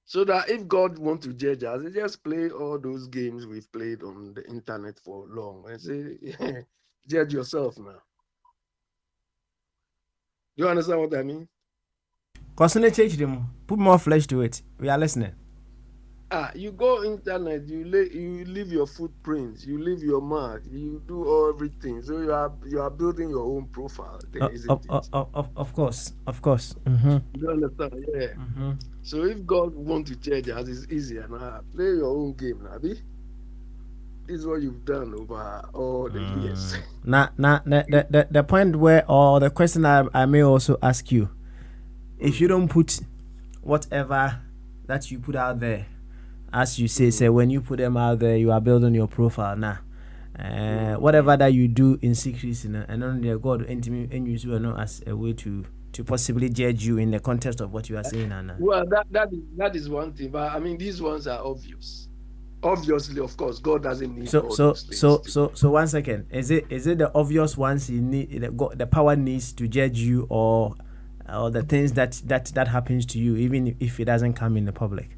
So that if God wants to judge us, he just play all those games we've played on the internet for long and say, judge yourself now. You understand what I mean? Concentrate them. Put more flesh to it. We are listening. You go internet, you leave your footprints, you leave your mark, you do everything. So you are building your own profile there, isn't it? Of course. Mm-hmm. You understand? Yeah. Mm-hmm. So if God wants to judge us, it's easier now. Play your own game, Nabi. This is what you've done over all the years. Now, the point where, or the question I may also ask you, if you don't put whatever that you put out there, as you say, when you put them out there, you are building your profile now. Whatever that you do in secrecy, and only God and use you know as a way to possibly judge you in the context of what you are saying, Anna. Well, that is one thing, but I mean these ones are obvious. Obviously, of course, God doesn't need all those things. So 1 second, is it the obvious ones he need the power needs to judge you, or the things that happens to you, even if it doesn't come in the public?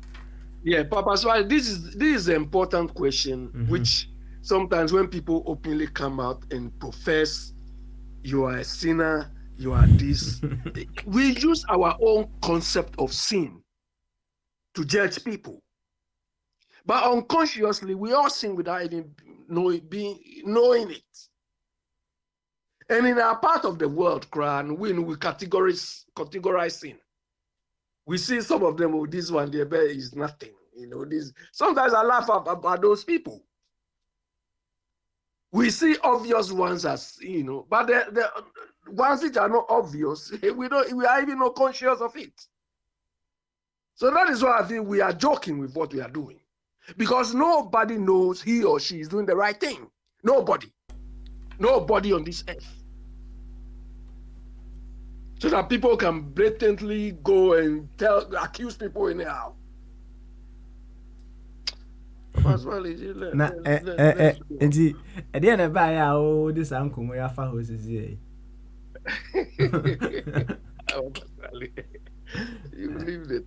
Yeah, Papa. So this is an important question, which sometimes when people openly come out and profess you are a sinner, you are this, we use our own concept of sin to judge people. But unconsciously, we all sin without even knowing it. And in our part of the world, we categorize sin. We see some of them, this one, their bed is nothing. This. Sometimes I laugh about those people. We see obvious ones as, but the ones which are not obvious, we are even not conscious of it. So that is why I think we are joking with what we are doing. Because nobody knows he or she is doing the right thing. Nobody on this earth. So that people can blatantly go and accuse people anyhow. As well as at the end of the this uncle my house is here. You leave it.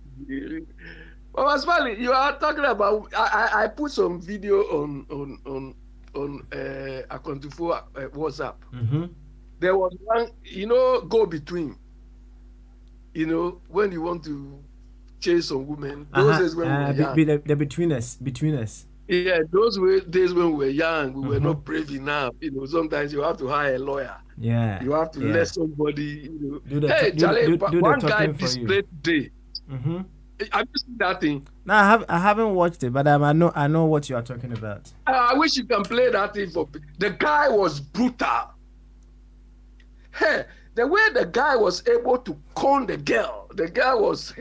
You are talking about. I put some video on Akontifo WhatsApp. There was one, go between. When you want to chase some women, those days when we were young. The between us. Yeah, those days when we were young, we were not brave enough. Sometimes you have to hire a lawyer. Yeah. You have to let somebody. Charlie, one guy displayed today. Have you seen that thing? No, I haven't watched it, but I know what you are talking about. I wish you can play that thing for. The guy was brutal. Hey, the way the guy was able to con the girl was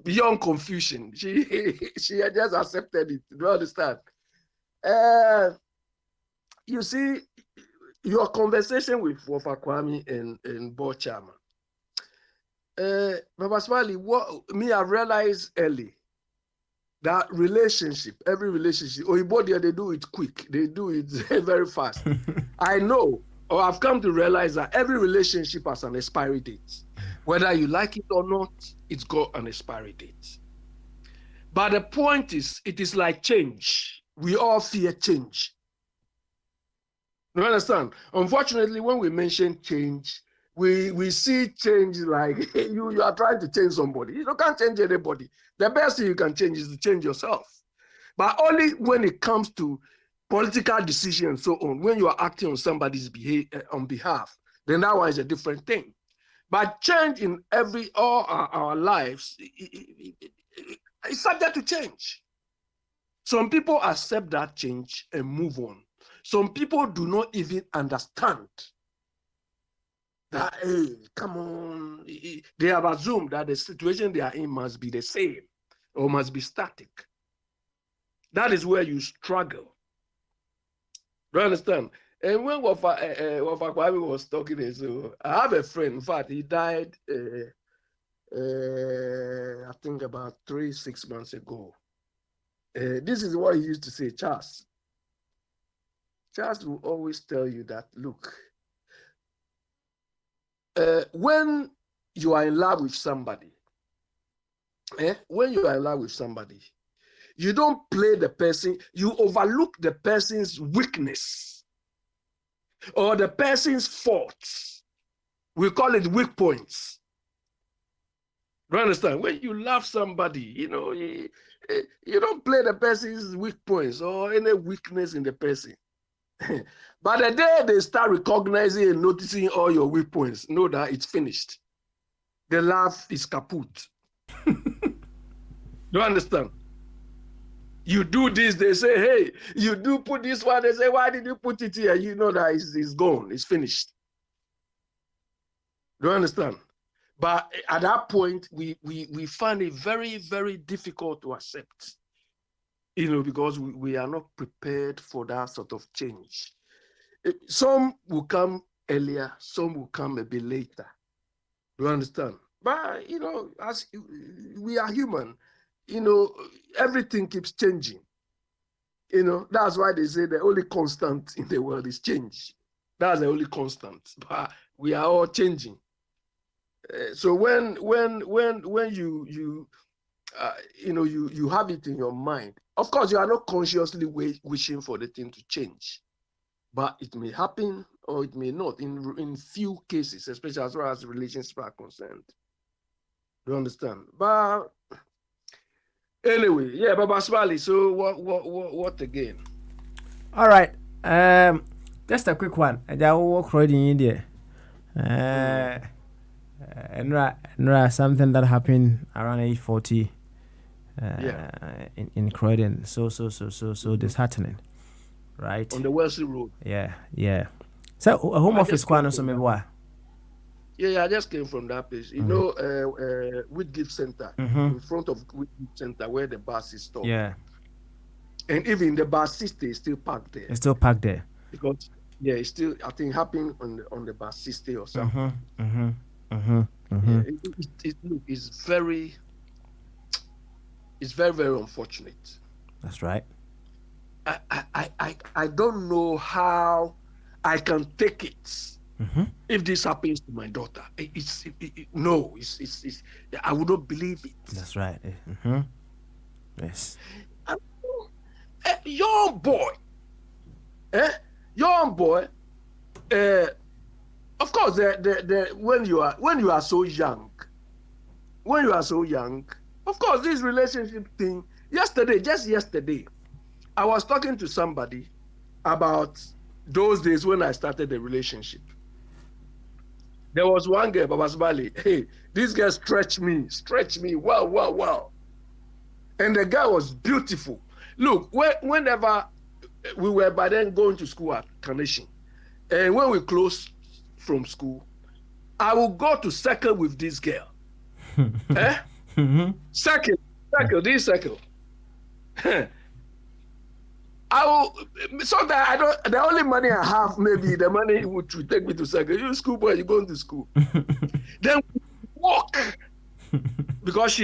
beyond confusion. She had just accepted it. Do you understand? You see, your conversation with Wofa Kwame and Bo Chama. Baba Smiley, I realized early that every relationship, they do it quick. They do it very fast. I know, or I've come to realize that every relationship has an expiry date. Whether you like it or not, it's got an expiry date. But the point is, it is like change. We all fear change. You understand? Unfortunately, when we mention change, we see change like you are trying to change somebody. You can't change anybody. The best thing you can change is to change yourself. But only when it comes to political decisions and so on, when you are acting on somebody's on behalf, then that one is a different thing. But change in all our lives is subject to change. Some people accept that change and move on. Some people do not even understand that, hey, come on. They have assumed that the situation they are in must be the same or must be static. That is where you struggle. Do you understand? And when Wafa Kwame was talking, so I have a friend, in fact, he died, I think about 6 months ago. This is what he used to say, Charles, Charles will always tell you that, look, when you are in love with somebody, when you are in love with somebody, you don't play the person, you overlook the person's weakness or the person's faults. We call it weak points. Do you understand? When you love somebody, you don't play the person's weak points or any weakness in the person. But the day they start recognizing and noticing all your weak points, know that it's finished. The love is kaput. Do you understand? You do this, they say, hey, you do put this one, they say, why did you put it here? You know that it's gone, it's finished. Do you understand? But at that point, we find it very, very difficult to accept, because we are not prepared for that sort of change. Some will come earlier, some will come a bit later. Do you understand? But, as we are human, everything keeps changing. That's why they say the only constant in the world is change. That's the only constant. But we are all changing. So when you have it in your mind, of course you are not consciously wishing for the thing to change, but it may happen or it may not in few cases, especially as far as relationships are concerned. Do you understand? But anyway, yeah, Baba Smiley. So what again? All right. Just a quick one. I just walk right in there. And something that happened around 8:40 in Croydon. So disheartening, right? On the Wellesley Road. Yeah. So a home office quan so maybe why? Yeah, I just came from that place. Whitgift Center, in front of Whitgift Center where the bus is stopped. Yeah. And even the bus system is still parked there. It's still parked there. Because it's still, I think, happening on the bus system or something. Yeah, it's very, very unfortunate. That's right. I don't know how I can take it if this happens to my daughter. I would not believe it. That's right. Yes. Young boy. Of course, when you are so young, of course, this relationship thing. Just yesterday, I was talking to somebody about those days when I started the relationship. There was one girl, Baba Smiley. Hey, this girl stretched me. Wow. And the girl was beautiful. Look, whenever we were by then going to school at Carnation, and when we closed from school, I will go to circle with this girl. Circle, this circle. I will, so that the only money I have, maybe the money would take me to circle. You schoolboy, you going to school. Then we walk, because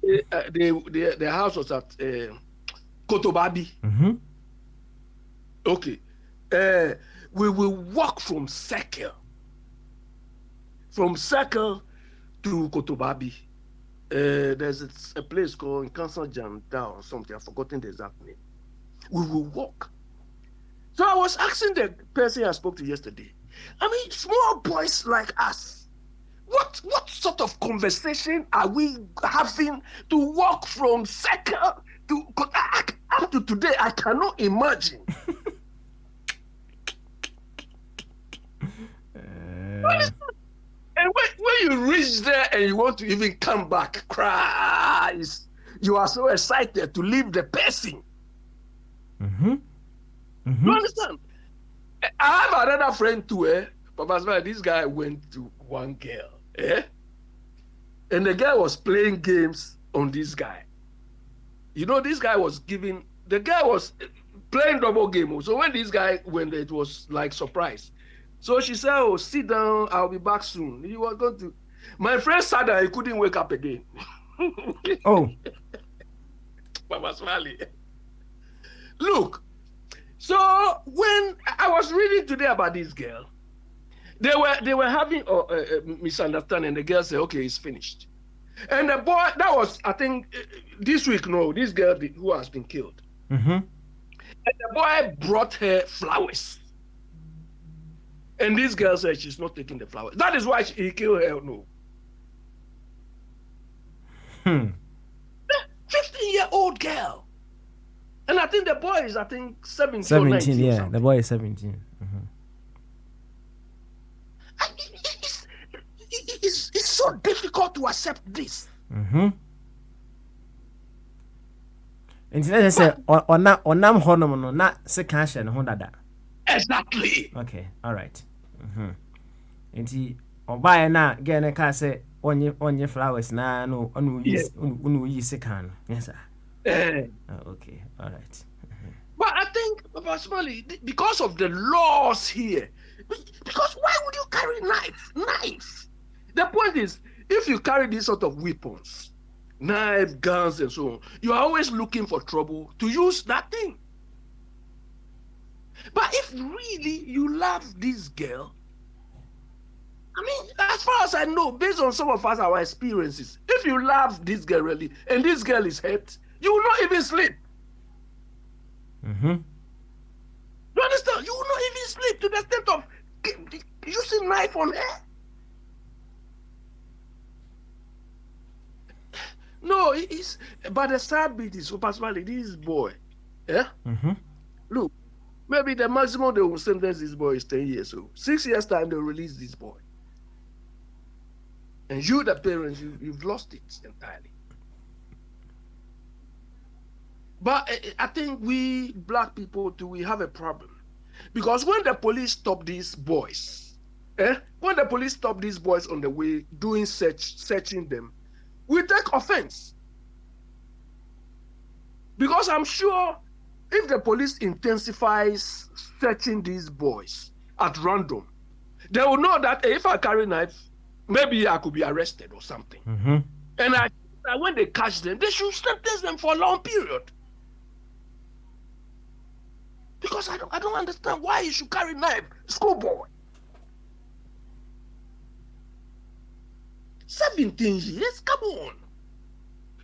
the house was at Kotobabi. Okay. We will walk from circle to Kotobabi. There's a place called Council Janda or something. I've forgotten the exact name. We will walk. So I was asking the person I spoke to yesterday, I mean, small boys like us, what sort of conversation are we having to walk from circle to up to today? I cannot imagine. And when you reach there and you want to even come back, cries, you are so excited to leave the person. You understand? I have another friend too, Papa, this guy went to one girl, and the girl was playing games on this guy. This guy was the guy was playing double game. So when this guy went, it was like surprise. So she said, oh, sit down, I'll be back soon. He was going to. My friend sat down, he couldn't wake up again. Oh. Papa Smiley. Look, So when I was reading today about this girl, they were having a misunderstanding. The girl said, "Okay, it's finished." And the boy, that was, I think, this week. No, this girl who has been killed. Mm-hmm. And the boy brought her flowers. And this girl said she's not taking the flowers. That is why he killed her. No. 15-year-old girl. And I think the boy is, 17 or 19. Yeah, the boy is 17. Mm-hmm. It's so difficult to accept this. Mm-hmm. And let's say, on honor, not second and Honda. Exactly. Okay, all right. Mm-hmm. And he, or buy na get a car say, on your flowers, na no, on second. Yes, sir. Okay, all right. But I think, personally, because of the laws here, because why would you carry knife? The point is, if you carry these sort of weapons, knife, guns, and so on, you are always looking for trouble to use that thing. But if really you love this girl, I mean, as far as I know, based on some of us, our experiences, if you love this girl really, and this girl is hurt, you will not even sleep. Mm-hmm. You understand? You will not even sleep to the extent of using knife on her. No, it's but the sad bit is, so personally, this boy, yeah. Mm-hmm. Look, maybe the maximum they will sentence this boy is 10 years. So 6 years time they'll release this boy. And you, the parents, you've lost it entirely. But I think we black people too, we have a problem. Because when the police stop these boys, when the police stop these boys on the way doing searching them, we take offense. Because I'm sure if the police intensifies searching these boys at random, they will know that if I carry knife, maybe I could be arrested or something. Mm-hmm. And when they catch them, they should sentence them for a long period. Because I don't understand why you should carry knife, schoolboy. 17 years, come on.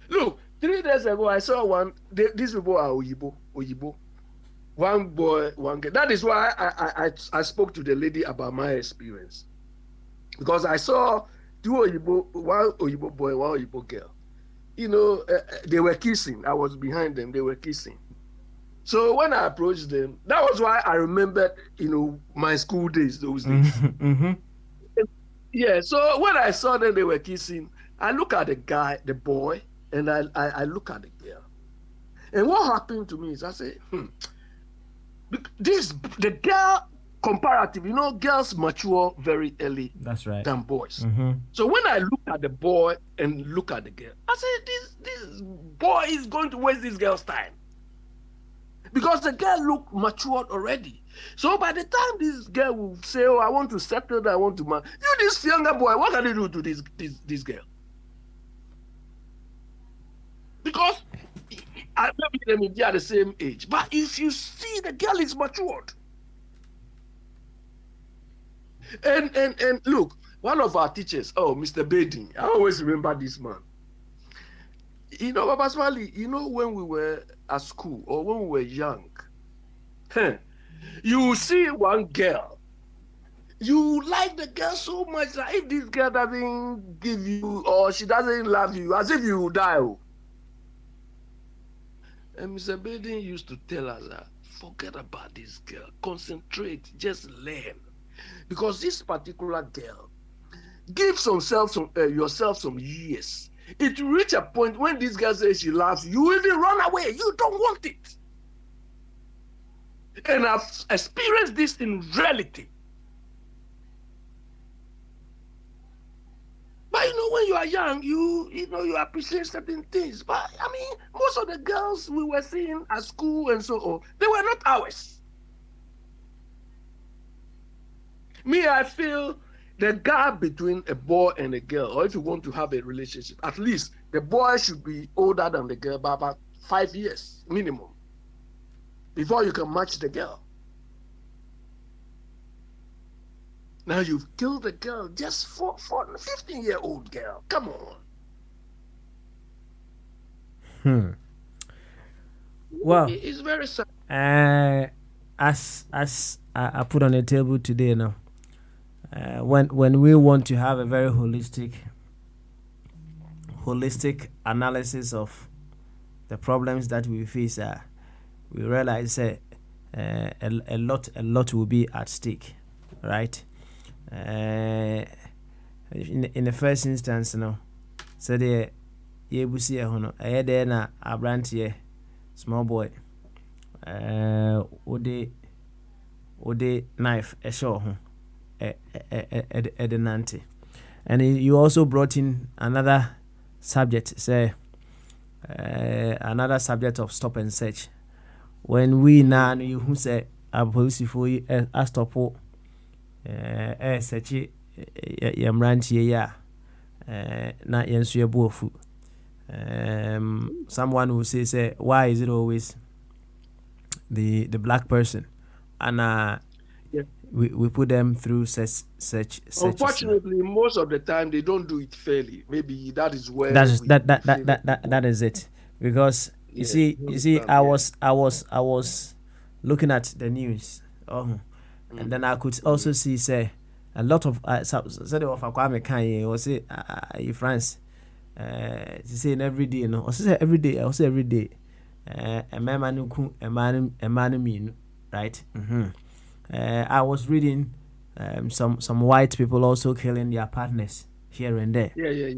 Look, 3 days ago I saw one. These people are Oyibo. One boy, one girl. That is why I spoke to the lady about my experience, because I saw two Oyibo, one Oyibo boy, one Oyibo girl. You know, they were kissing. I was behind them. They were kissing. So when I approached them, that was why I remembered, my school days, those days. Mm-hmm. Yeah, so when I saw them, they were kissing, I look at the boy, and I look at the girl. And what happened to me is I say, the girl, comparative, girls mature very early. That's right. Than boys. Mm-hmm. So when I look at the boy and look at the girl, I say, this boy is going to waste this girl's time. Because the girl looked matured already. So by the time this girl will say, "Oh, I want to settle, I want to marry," this younger boy, what can you do to this girl? Because maybe they are the same age. But if you see the girl is matured. And look, one of our teachers, Mr. Bading, I always remember this man. Baba Smiley, when we were at school or when we were young, you see one girl, you like the girl so much that if this girl doesn't give you or she doesn't love you, as if you will die. And Mr. Bading used to tell us that, forget about this girl, concentrate, just learn. Because this particular girl, give yourself some years. It will reach a point when this girl says she loves you, you even run away. You don't want it. And I've experienced this in reality. But when you are young, you appreciate certain things. But I mean, most of the girls we were seeing at school and so on, they were not ours. Me, I feel the gap between a boy and a girl, or if you want to have a relationship, at least the boy should be older than the girl by about 5 years minimum. before you can match the girl. Now you've killed the girl just for a 15-year-old girl. Come on. Well, it's very sad. As I put on the table today now, when we want to have a very holistic analysis of the problems that we face, we realize a lot will be at stake, right? In the first instance, so the yebusi hono there na abrantie small boy ode knife show ho nante. And you also brought in another subject, say another subject of stop and search. When we now you who say a police for a stop search yamrantie ya na yensu yebuofu. Someone will say why is it always the black person, and we put them through such. Unfortunately, most of the time they don't do it fairly. Maybe that is where that is it. Because you see, I was looking at the news, and then I could also see say a lot of say of Kwame Kanye or say France. Saying every day, or say every day, a man mean, right? I was reading some white people also killing their partners here and there. Yeah.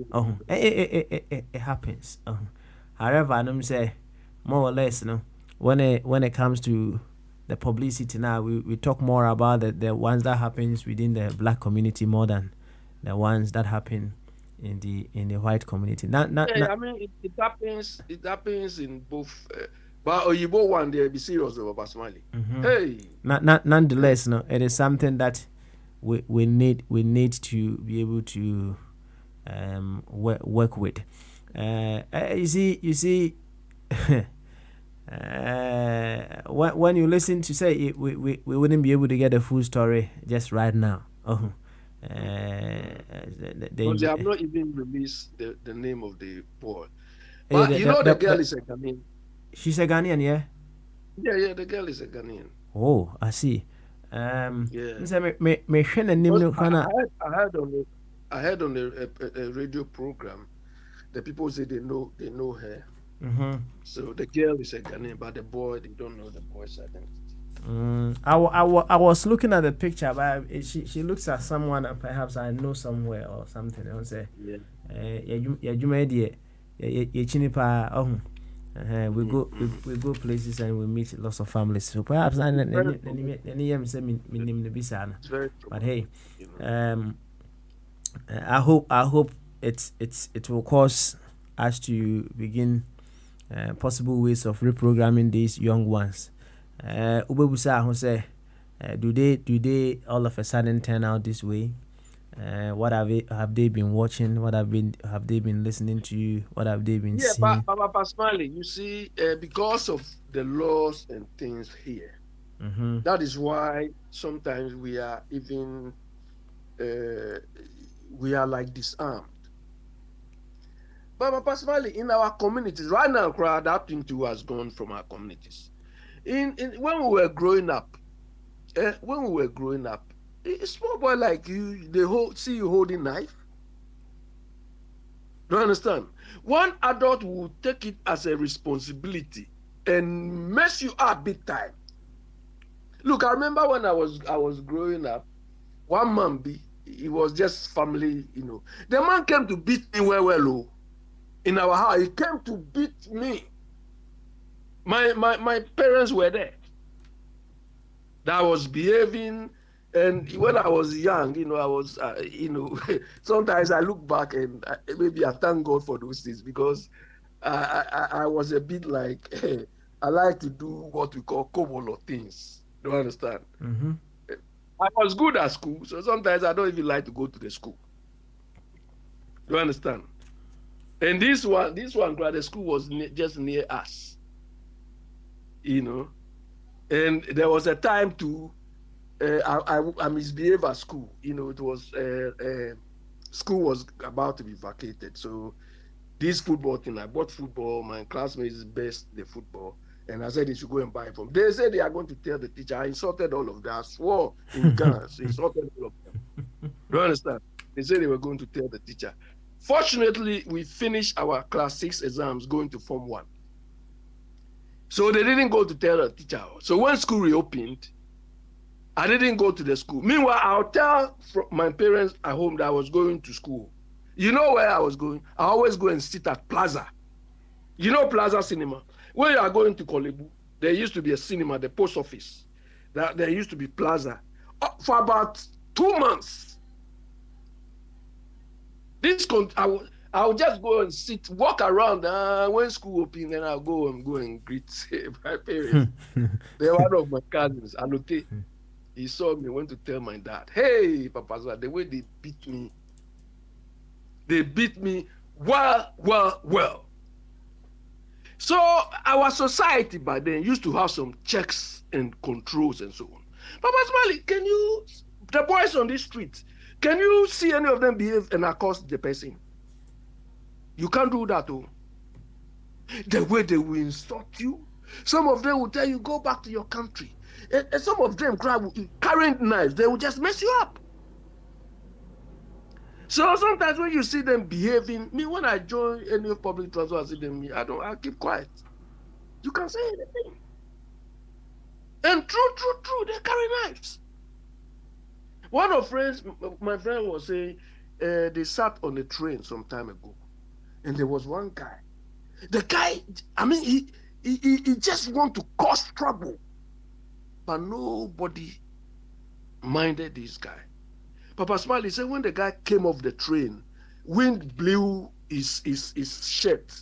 It happens. However, I'm say more or less, when it comes to the publicity now, we talk more about the ones that happens within the black community more than the ones that happen in the white community. I mean, it happens in both. But Oyibo one day, be serious about Basmali. Hey. Nonetheless, it is something that we need to be able to work with. You see. When you listen to say it, we wouldn't be able to get a full story just right now. They have not even released the name of the boy. But the girl is a Ghanaian. She's a Ghanaian, yeah? Yeah, the girl is a Ghanaian. Oh, I see. Yeah. I heard on a radio program, the people say they know her. So the girl is a Ghanaian, but the boy, they don't know the boy's identity. I was looking at the picture, but she looks at someone that perhaps I know somewhere or something. I say, we go places and we meet lots of families. So perhaps but hey, I hope it will cause us to begin possible ways of reprogramming these young ones. Do they all of a sudden turn out this way? What have they been watching? What have they been listening to? What have they been seeing? Yeah, but Pasmali, you see, because of the laws and things here, that is why sometimes we are even like disarmed. But Pasmali, in our communities right now, that thing too has gone from our communities. When we were growing up, a small boy like you, see you holding knife. Do you understand? One adult will take it as a responsibility and mess you up big time. Look, I remember when I was growing up, one man it was just family, The man came to beat me well, in our house. He came to beat me. My parents were there. That was behaving, and when I was young, I was, sometimes I look back and maybe I thank God for those things, because I was a bit like, I like to do what we call kobolo things. Do you understand? I was good at school, so sometimes I don't even like to go to the school. Do you understand? And this one, the school was just near us. And there was a time to I misbehaved at school. You know, it was school was about to be vacated. So this football thing, I bought football. My classmates best the football. And I said they should go and buy it from. They said they are going to tell the teacher. I insulted all of them. I swore in guns, insulted all of them. You understand? They said they were going to tell the teacher. Fortunately, we finished our class 6 exams going to Form 1. So they didn't go to tell the teacher. So when school reopened, I didn't go to the school. Meanwhile, I'll tell my parents at home that I was going to school. You know where I was going? I always go and sit at Plaza. You know Plaza Cinema? When you are going to Kolebu, there used to be a cinema, the post office. There used to be Plaza. For about 2 months. I would just go and sit, walk around. When school opened, then I'll go and greet my parents. They're one of my cousins, Anote. He saw me, went to tell my dad, hey, Papa, the way they beat me well. So our society by then used to have some checks and controls and so on. Papa Smiley, the boys on this street, can you see any of them behave and accost the person? You can't do that, oh. The way they will insult you. Some of them will tell you, go back to your country. And some of them carrying knives, they will just mess you up. So sometimes when you see them behaving, when I join any public transport, I see them, I keep quiet. You can't say anything. And true, they carry knives. One of my friend was saying, they sat on a train some time ago, and there was one guy. The guy, he just want to cause trouble, but nobody minded this guy. Papa Smiley said when the guy came off the train, wind blew his shirt.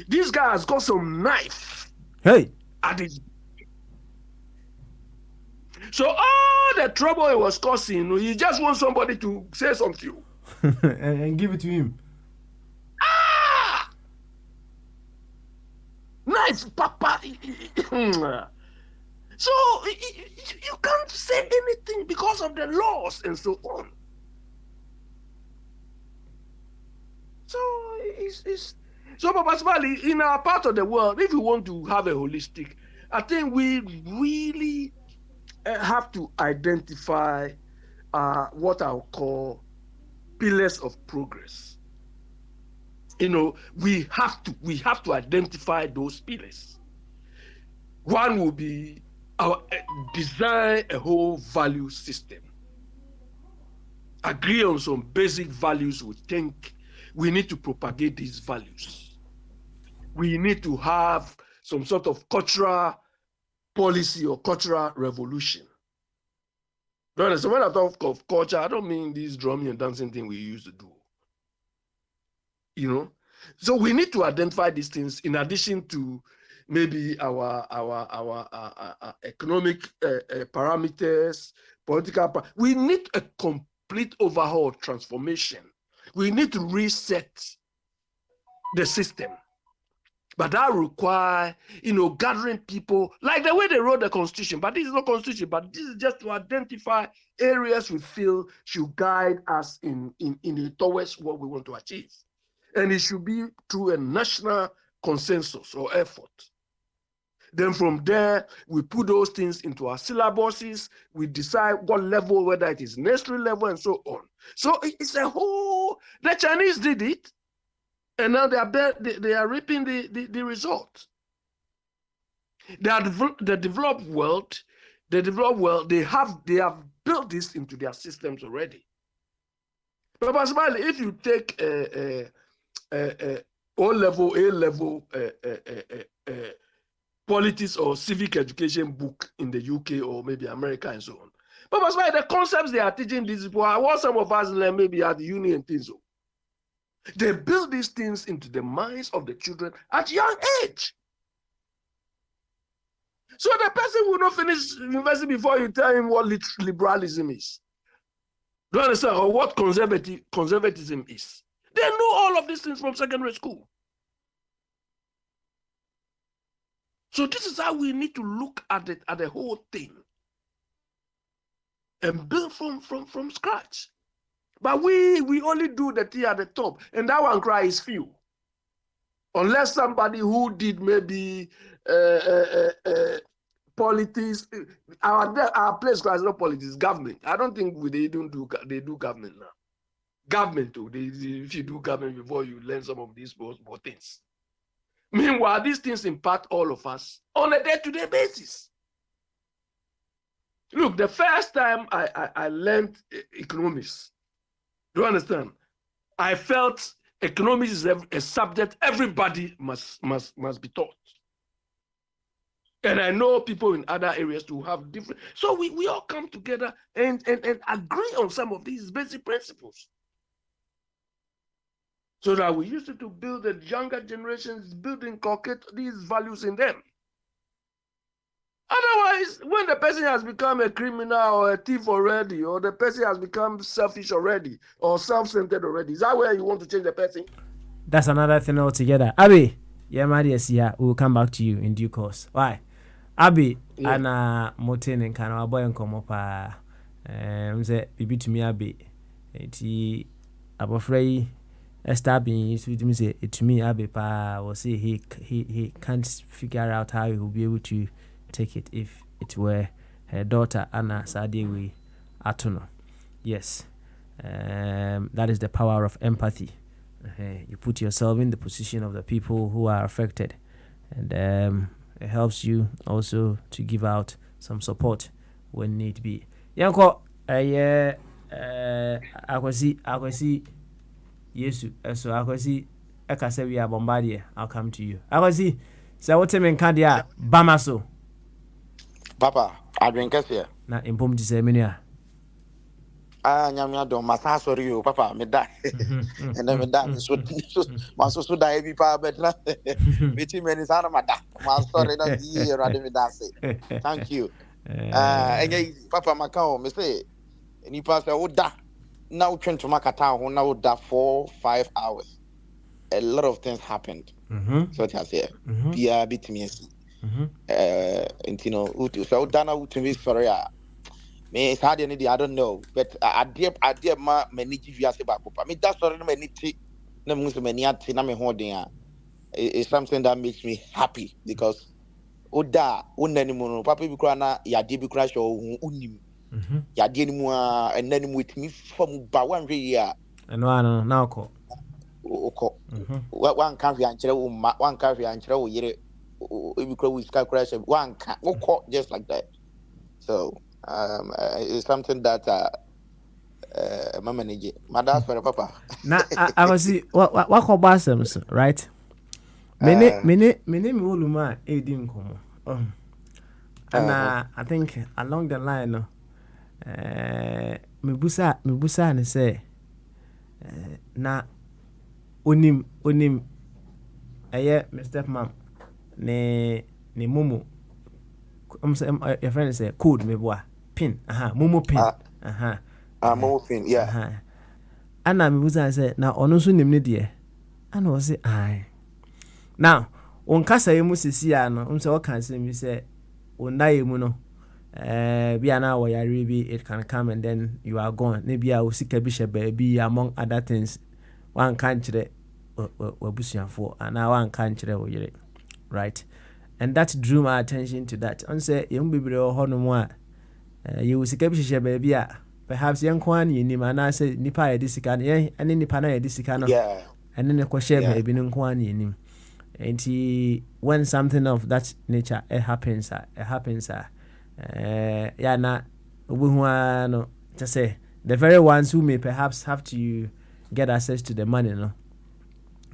This guy has got some knife. Hey. At his. So all the trouble he was causing, he just wants somebody to say something. and give it to him. Nice, Papa. So you can't say anything because of the laws and so on. So so Papa Smiley, in our part of the world, if we want to have a holistic, I think we really have to identify what I'll call pillars of progress. You know, we have to identify those pillars. One will be design a whole value system. Agree on some basic values. We think we need to propagate these values. We need to have some sort of cultural policy or cultural revolution. So when I talk of culture, I don't mean this drumming and dancing thing we used to do. You know, so we need to identify these things in addition to maybe our economic parameters, political. We need a complete overhaul, transformation. We need to reset the system, but that requires, gathering people like the way they wrote the Constitution. But this is not Constitution. But this is just to identify areas we feel should guide us in towards what we want to achieve. And it should be through a national consensus or effort. Then from there, we put those things into our syllabuses. We decide what level, whether it is nursery level and so on. So it's a whole, the Chinese did it, and now they are reaping the result. The developed world, they have built this into their systems already. But Basmali, if you take O-level, A-level politics or civic education book in the UK or maybe America and so on. But the concepts they are teaching these people are what some of us learn maybe at the uni and things. They build these things into the minds of the children at young age. So the person will not finish university before you tell him what liberalism is. Do you understand? Or what conservatism is. They know all of these things from secondary school. So this is how we need to look at it, at the whole thing, and build from scratch. But we only do the thing at the top, and that one cry is few. Unless somebody who did maybe politics, our place is not politics, government. I don't think they do government now. Government too. If you do government before you learn some of these more things. Meanwhile, these things impact all of us on a day-to-day basis. Look, the first time I learned economics, do you understand? I felt economics is a subject everybody must be taught. And I know people in other areas to have different. So we all come together and agree on some of these basic principles. So that we used to build the younger generations, inculcate these values in them. Otherwise, when the person has become a criminal or a thief already, or the person has become selfish already, or self-centered already, is that where you want to change the person? That's another thing altogether. Abi, yeah, Maria, we'll come back to you in due course. Why? Abi, Yeah. Anna Moten and Kana boy and come up. Say, Bibi to me, Abi. Eti, Abofrey, Estabbing, to say, to me, Abi, pa, will say he can't figure out how he will be able to take it if it were her daughter, Anna Sadewi Atuno. Yes. That is the power of empathy. You put yourself in the position of the people who are affected, and it helps you also to give out some support when need be. Yanko, akwasi Yesu, so akwasi ekase we are bombardie. I'll come to you. Akwasi, say what me nkadia Bamaso. Papa, I drink here. Na impom ti say menu. Nyamia do masa sorry you, Papa, me die. And then me die. So maso die every pa better. Between many sana mada. Ma sorry na di rather me say. Thank you. And Papa Macau, me say, and you pass da. Now train to Makata, who now da 4-5 hours. A lot of things happened. So I say, be bit me. And you know, so Dana to me sorry. Me it's hard any I don't know, but I dear ma many GVS about Papa. Me that's sorry many tea. No musu many ati na me holding. It's something that makes me happy because Oda unanimu Papa bi kura na yade bi kura show unim. Yade ni mu and then with me from ba one year. And one now call. One country and chere one country and chere yere we kura we sky crash one just like that. So it's something that my manager, my dad's for Papa. Now I was see what basem right? Mene uluma edim komo. And I think along the line me busa ne say na onim my stepmom ne mumu your friend say code me boa pin mumu pin mumu pin yeah ana me busa say na ono so nim ne de ana o say ai now on kasa yemu sisi ya no say o kan say me say on na yemu no bia na wo yare bi it can come and then you are gone ne bia o sika bi she baby among other things one kan kire wabusuafo ana one kan kire wo yire right. And that drew my attention to that. On say young baby or honomwa you will see baby perhaps young kwan ni mana say nipa ya disikan and then nipa na ya disikano and then a share baby nkwan ni and when something of that nature it happens yeah na no just say the very ones who may perhaps have to get access to the money no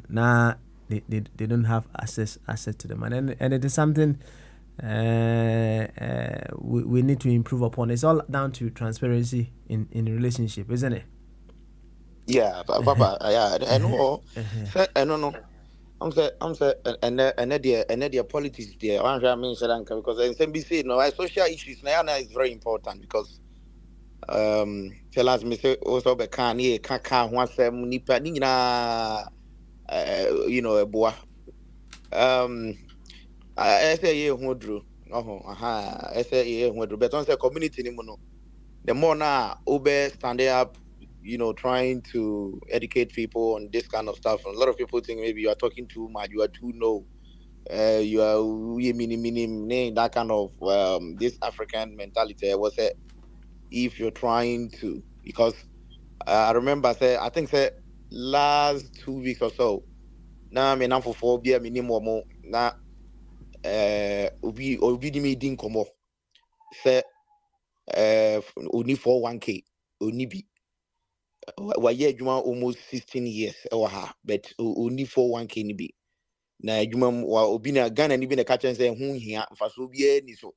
na they don't have access to the money, and it is something we need to improve upon. It's all down to transparency in a relationship, isn't it? Yeah, Papa. Yeah, I know. I don't know. I'm saying, and their politics there. I mean, because in NBC, social issues now is very important because tell us me say also be can ye can one say nipa ni you know boy I say ye who drew. Oh, I say ye who drew. But on the community anymore. The more now Uber standing up, trying to educate people on this kind of stuff. And a lot of people think maybe you are talking too much, you are too low. You are meaning that kind of this African mentality. Was it if you're trying to, because I remember I think last 2 weeks or so. Now I mean I'm for phobia minimum na obi di me din komo say only for 1K only be wa ye adwuma almost 16 years but only for 1K ni bi na adwuma wa obi na Ghana ni bi na ka chen say hu hia mfaso bi ni so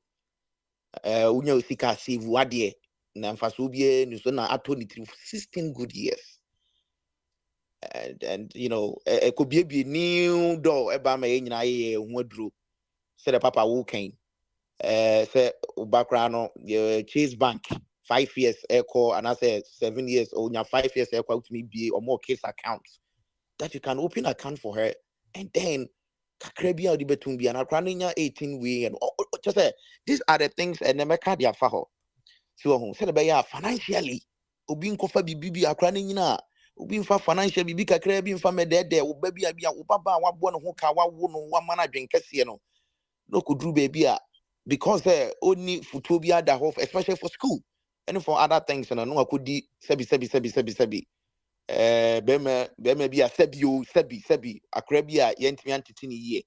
unya osika save wade na mfaso bi ni so na ato ni 16 good years. And it could be a new door eba ma nyina ye hu aduro say the papa wo kan say background the Chase Bank 5 years echo and I say 7 years or 5 years echo to me be or more case accounts that you can open account for her, and then kakrebi out the between be an akra 18 way and just say these are the things and never card ya fa ho so say the financially obi nkofa bibi akra nyina obi nfa financial bibi kakra bi nfa me de oba bi obaba wa bo no ho ka wa wo no wa mana dwen kese no kudru baby because only futuo ada hof especially for school and for other things no akudi sebi bema bi sebi akra bi a yentimi antiti ni ye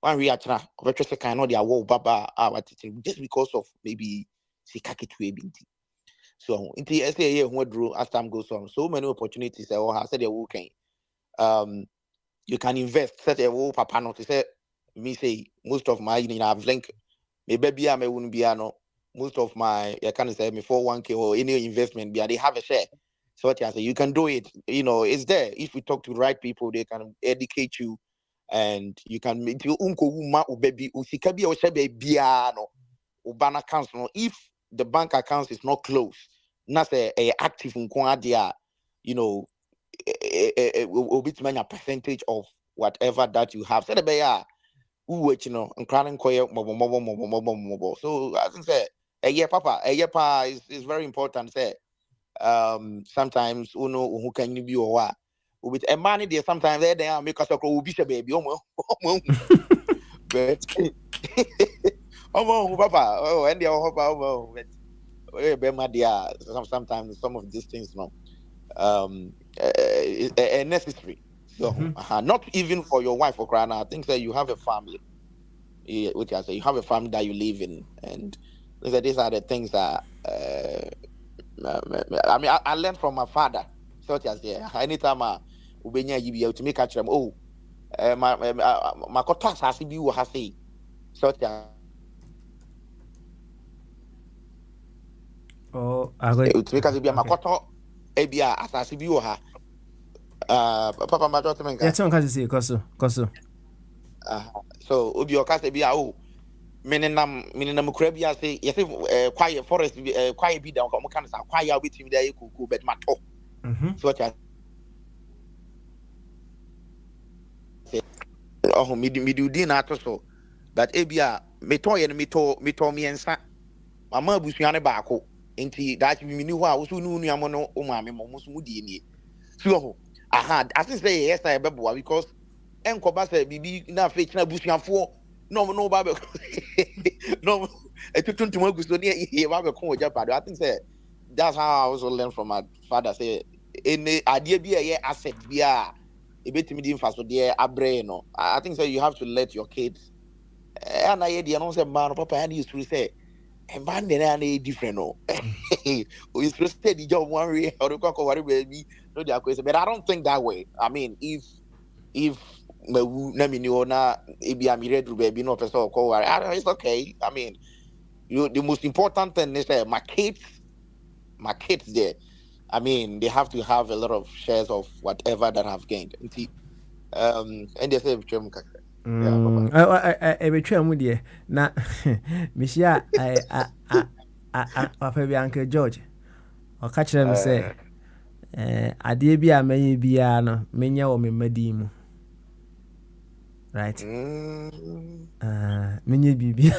one we atra obetwe se kan no dia wo baba watiti just because of maybe sikaketu ebinti. So inti say ye ho aduro as time goes on, so many opportunities or has said you can you can invest set a papa no to say me say most of my I've link maybe I may wouldn't be most of my I can say me 401k or any investment they have a share. So what I say you can do it, it's there. If you talk to the right people, they can educate you and you can make your uncle baby usikabi or shebe biano ubana accounts. If the bank account is not closed, not a active unko will be a percentage of whatever that you have. So the bear and crying mobile. So as I said, a year papa is very important. Say sometimes who can you be or what with a money there sometimes they make us a be a baby but papa and they sometimes some of these things necessary. So not even for your wife or crying. I think that you have a family. Which I say you have a family that you live in, and these are the things that I mean I learned from my father. So as anytime ubenya you be able to make catch them. Oh, my kotas has to be what I say. So to make us be my koto ebia asasi bi wo ha. Papa my daughter menka. Yeah, someone can say koso. So obi okasa bi oh meninam kura bi ase yesi quiet forest quiet bi da ko mo kan sa quiet bi timi da ekuku bet mato. So what I say me do din ato so but ebia meto ye no meto me ensa mama abusua ne baako enti that me ni ho a wo so nu nuamo no o maame mo so mu die nie so I think say yes I beboa because enkoba say bibi na fe kina busuafo no ba be no etutuntum agusto ne ba be ko oja pado. I think say that's how I also learned from my father. Say any idea be a asset be a ebetimi di mfaso de abre no. I think say you have to let your kids and I dey no say man papa and used to say and man dey different no. We supposed to the job one way or go worry baby no dey akwese, but I don't think that way. I mean if na me ni ona ebi amiredru baby no person call worry it's okay. I mean the most important thing is my kids there. I mean, they have to have a lot of shares of whatever that I've gained. And they say, I betray mu deɛ na mehyia papa bi Uncle George ɔka kyerɛ me sɛ adeɛ bi a mɛyɛ biara no menya wɔ me mmadi mu right? Mm. Menye bibi,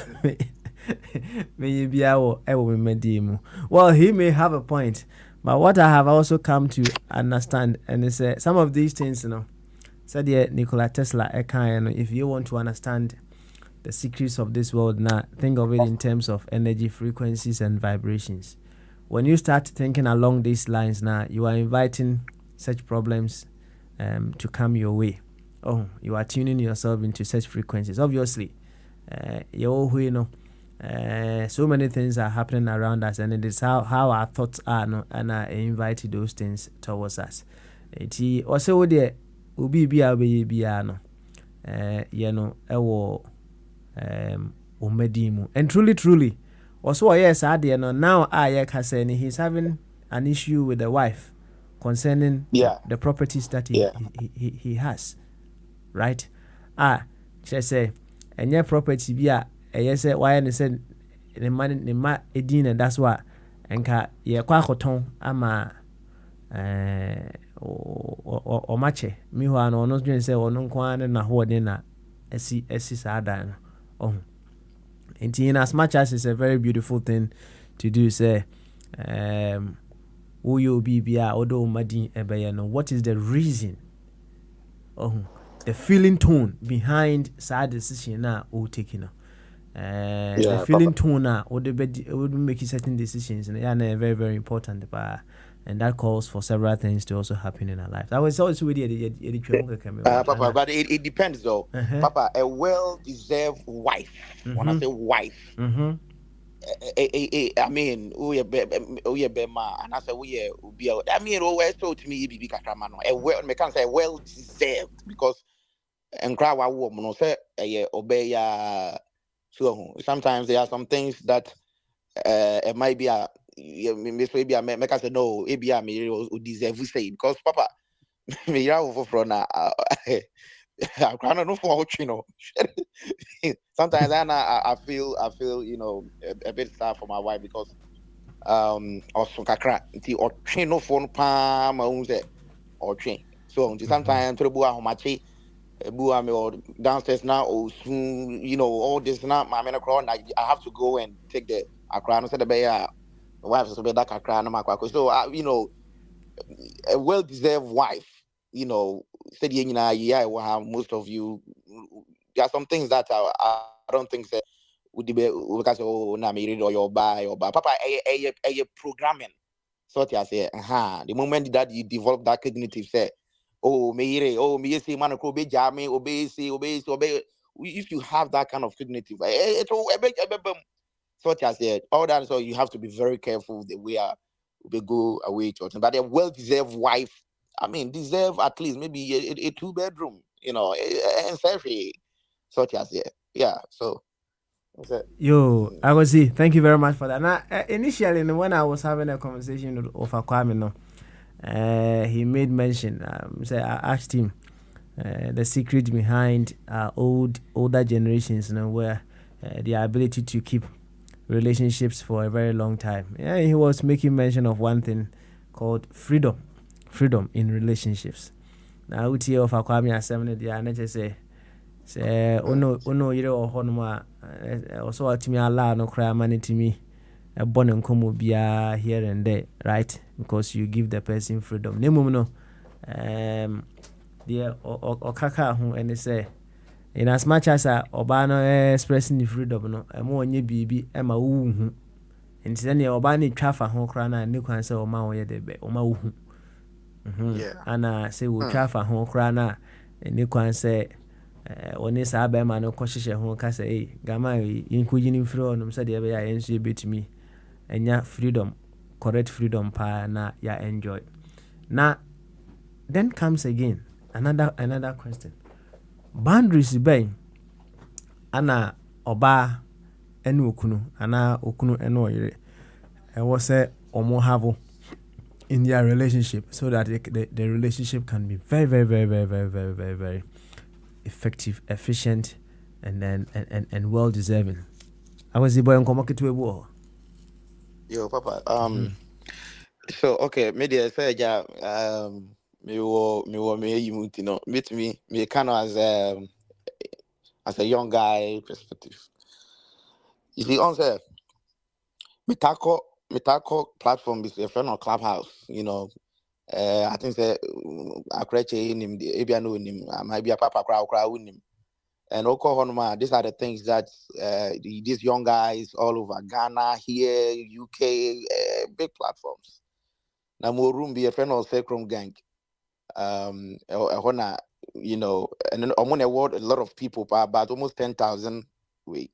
menye biya wo ewo me. Well, he may have a point, but what I have also come to understand and is some of these things, said Nikola Tesla, if you want to understand the secrets of this world now, think of it in terms of energy frequencies and vibrations. When you start thinking along these lines now, you are inviting such problems to come your way. Oh, you are tuning yourself into such frequencies. Obviously, so many things are happening around us, and it is how our thoughts are, no, and I invite those things towards us. Also, there ubi be no, umedimu, and truly, also yes, now he's having an issue with the wife concerning Yeah. the properties that he has, right? She say, and your property be yes, why and said the money the ma edin, and that's why enka ye kwa koton ama o mache mi ho ano no dwen say ono nkwan na ho de na esi sada no. Oh, in as much as it's a very beautiful thing to do, say uyo bibia odo madin ebeye no, what is the reason? Oh, the feeling tone behind sad decision na o taking. The feeling tone na would make certain decisions, and yeah, very very important. And that calls for several things to also happen in our life. That was also with Papa, but it depends though. Papa, a well-deserved wife. When I say wife, I mean, we bema, and I say we be. I mean, always told to me, be kakramano. A well, me can say well-deserved because and cry wa woman no say obey so sometimes there are some things that it might be a maybe I make us say no, it be a me deserve to say because Papa me ya over from na I can't know for what you know. Sometimes I feel a bit sad for my wife because also kakra nti o train no phone pa ma unse or train so sometimes trouble how much or downstairs now or soon, all this now my men across I have to go and take the Accra no said the bear wife so be that Accra no makwa so a well-deserved wife said yeah will have most of you there are some things that I don't think say would be because na me read or your buy papa a programming so I say the moment that you develop that cognitive say me say man ko be jame obey. If you have that kind of cognitive so I said all that, so you have to be very careful the way we go away to, but a well-deserved wife, I mean, deserve at least maybe a two-bedroom, and say so I said yeah, so Yo, I was see. Thank you very much for that. Now, initially, when I was having a conversation with Ofakwame, he made mention. I asked him the secret behind older generations, where their ability to keep relationships for a very long time. Yeah, he was making mention of one thing called freedom in relationships. Now, uti Ofakwame assembly, they just say. Ono yere ohonoma also atimi ala no cry man to me a bon and come bia here and there, right? Because you give the person freedom. Nemum no dear or kaka who and say in as much as obano expressing the freedom no e mo nye bibi e ma wu hu nti ne obani twafa ho kra na ne kwan se o ma wo ye de be o ma wu hu ana se wo twafa ho kra na ne kwan se oni saa bɛma no kɔhyehyɛ ho ka sɛ gama yɛnkɔgyini mfiri hɔ nom sɛdeɛ ɛbɛyɛ a yɛnso yɛbɛtumi ɛnya freedom, correct freedom paa na yɛ enjoy. Now then comes again another question. Boundaries bɛn ana ɔbaa ɛne okunu ana okunu ɛne ɔyere ɛwɔ sɛ ɔmo have in their relationship so that the relationship can be very very very very very very very very effective, efficient, and then and well deserving. I was the boy on come to a war. Yo, Papa. So okay, media say ja me you me kind of as as a young guy perspective. You see, on say Mitako platform is a friend of Clubhouse. I think say I create him. Maybe I know him. I might be a papa crowd with him. And Oklahoma, these are the things that these young guys all over Ghana, here, UK, big platforms. Now, more room be a friend of Sacrum Gang. And then I'm gonna award a lot of people, about almost 10,000 way.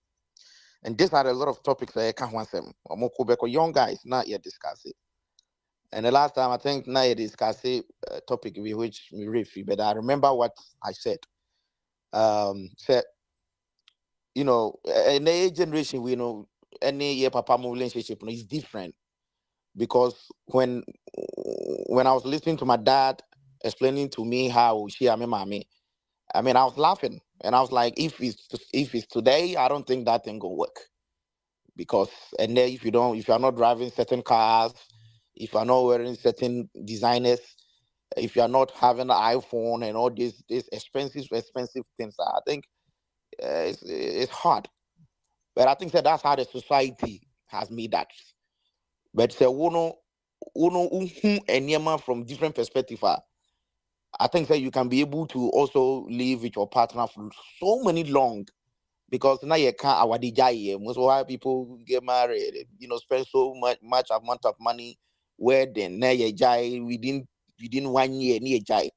And these are a lot of topics that I can't want them. I'm young guys, not yet discuss it. And the last time I think not yet discuss it topic which me referee, but I remember what I said. Said, in the generation we know any year papa relationship is different because when I was listening to my dad explaining to me how she and me mommy, I mean I was laughing and I was like, if it's today, I don't think that thing will work because and then if you are not driving certain cars, if you are not wearing certain designers, if you are not having an iPhone and all these expensive things, I think it's hard. But I think that that's how the society has made that. But say uno and from different perspective. I think that you can be able to also live with your partner for so many long because now you can't most why people get married, spend so much amount of money wedding now you jai within 1 year near jai.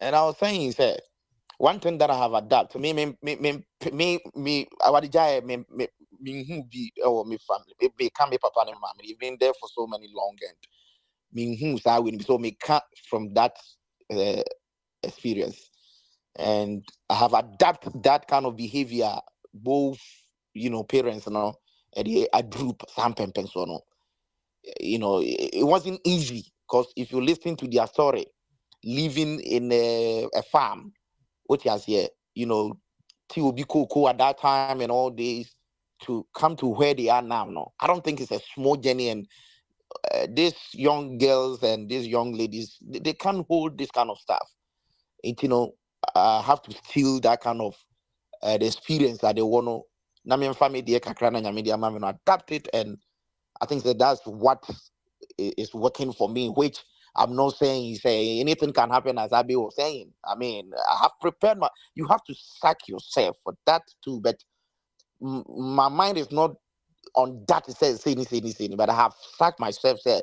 And I was saying, say, one thing that I have adapted our jai me who be or me family me can me papa and mama. You've been there for so many long and me who say win so me can't from that uh, experience. And I have adapted that kind of behavior, both parents and a group some so no. It wasn't easy because if you listen to their story, living in a farm, which has here, T.O.B. Coco at that time and all this to come to where they are now. No, I don't think it's a small journey. And these young girls and these young ladies, they can't hold this kind of stuff. Have to steal that kind of the experience that they want to. Na me family dear kakrana nyame dear mama adapt it, and I think that's what is working for me. Which I'm not saying say anything can happen as Abi was saying. I mean, I have prepared you have to sack yourself for that too. But my mind is not on that. It says say, but I have sacked myself. Say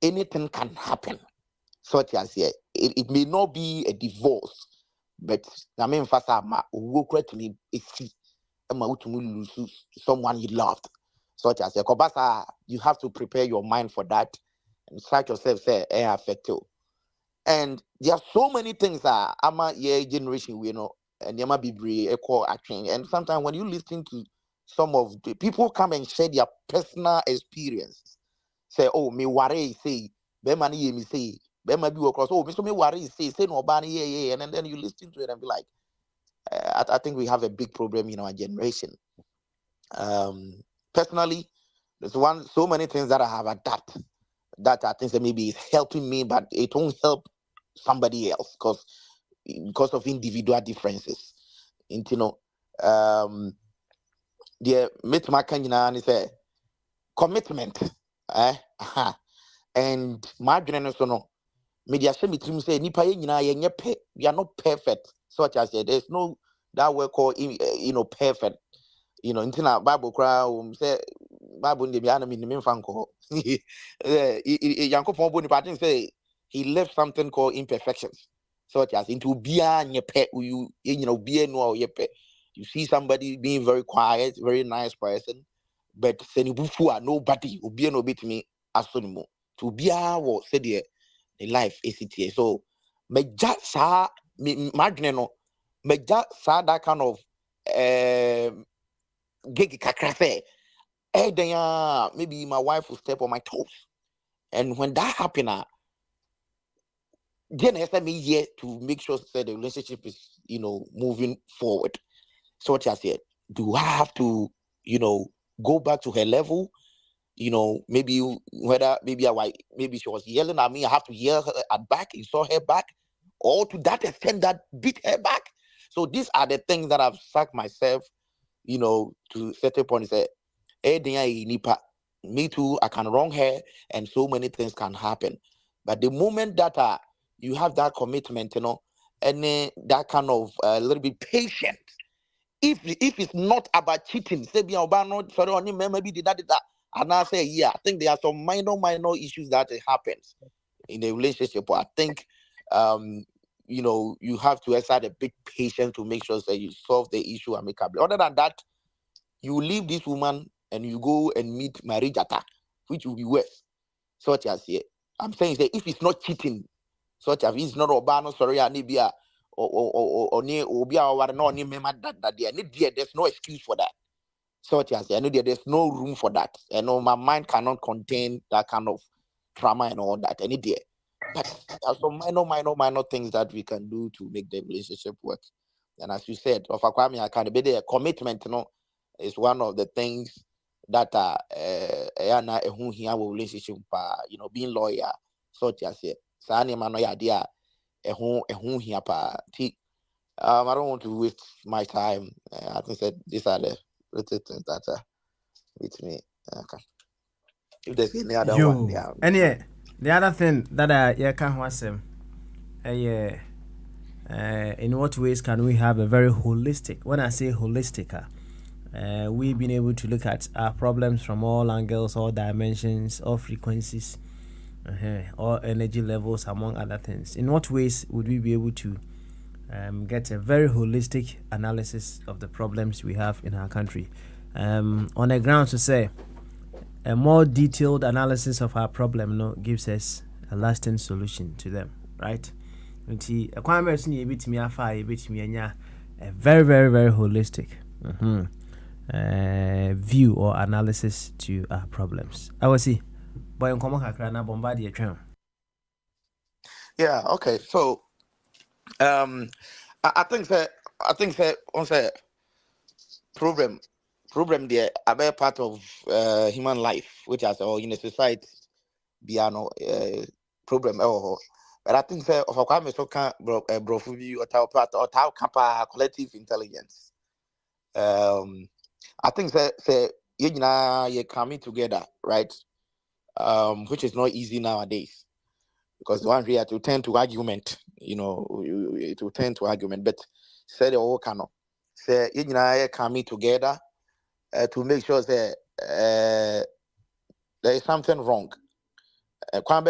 anything can happen. Such as here, it may not be a divorce, but I mean, first I'm to lose someone you loved. Such as a Kobasa, you have to prepare your mind for that and sack yourself. Say, affect you. And there are so many things that I'm a generation we know and there might be equal action. And sometimes when you listen to some of the people come and share their personal experience, say, oh, me worry say, be money me say, be might be across, oh, me worry say no bani yeah, and then you listen to it and be like, I think we have a big problem in our generation. Personally, there's so many things that I have adapted that I think that maybe is helping me, but it won't help somebody else because of individual differences. And the meet my and say commitment, and my generation no media shame me say nipa yenye we are not perfect, such as there's no that word called perfect. Into na Bible cry say Bible dey be anime ni memfa nko. Yankopon bo ni patin say he left something called imperfections. Such as into bia nyepe you bia no yepe. You see somebody being very quiet, very nice person, but senibufu nobody obi no betimi asonimo. To bia wo say the life is it here. So me just sa imagine no me just sa that kind of gig kakra say, hey, then maybe my wife will step on my toes. And when that happen, then it's me here to make sure that the relationship is, moving forward. So what I said, do I have to, go back to her level? Maybe whether maybe she was yelling at me, I have to yell her at back, insult her back, or to that extent that beat her back. So these are the things that I've sacked myself, to certain point. Say, me too, I can wrong her, and so many things can happen. But the moment that you have that commitment, and that kind of a little bit patient. If it's not about cheating, say be about sorry, only maybe did that. And I say, yeah, I think there are some minor issues that happens in a relationship. But I think you have to exercise a big patience to make sure that you solve the issue amicably. Other than that, you leave this woman and you go and meet Marijata, which will be worse. Such as here. I'm saying that if it's not cheating, such as it's not Obano, sorry, Anibia, or near Obia or no any member that there's no excuse for that. Such as I know there's no room for that. And my mind cannot contain that kind of trauma and all that. Any day. But there's some minor things that we can do to make the relationship work. And as you said, of Akwame, I can be there. Commitment, is one of the things that a relationship, being loyal, such as it. Sani man no idea here pa. I don't want to waste my time. I think that these are the little things that with me. Okay. If there's any other one, yeah. And yeah, the other thing that I can was yeah. In what ways can we have a very holistic? When I say holistic, we've been able to look at our problems from all angles, all dimensions, all frequencies, all energy levels, among other things. In what ways would we be able to get a very holistic analysis of the problems we have in our country? On the ground to say, a more detailed analysis of our problem gives us a lasting solution to them, right? Nti ekwan me so na ebetimi afa ebetimi anya a very very very holistic view or analysis to our problems. I will see boy nkomo kakra na bomba de atwa. Yeah, okay. So I think that on say problem there are very part of human life, which has all in a society biano problem. But I think that of a so can brofu or tau kapa collective intelligence. I think that you're coming together, right? Which is not easy nowadays, because the one here to tend to argument, it will tend to argument. But say the whole cano, say you're coming together to make sure that there is something wrong. When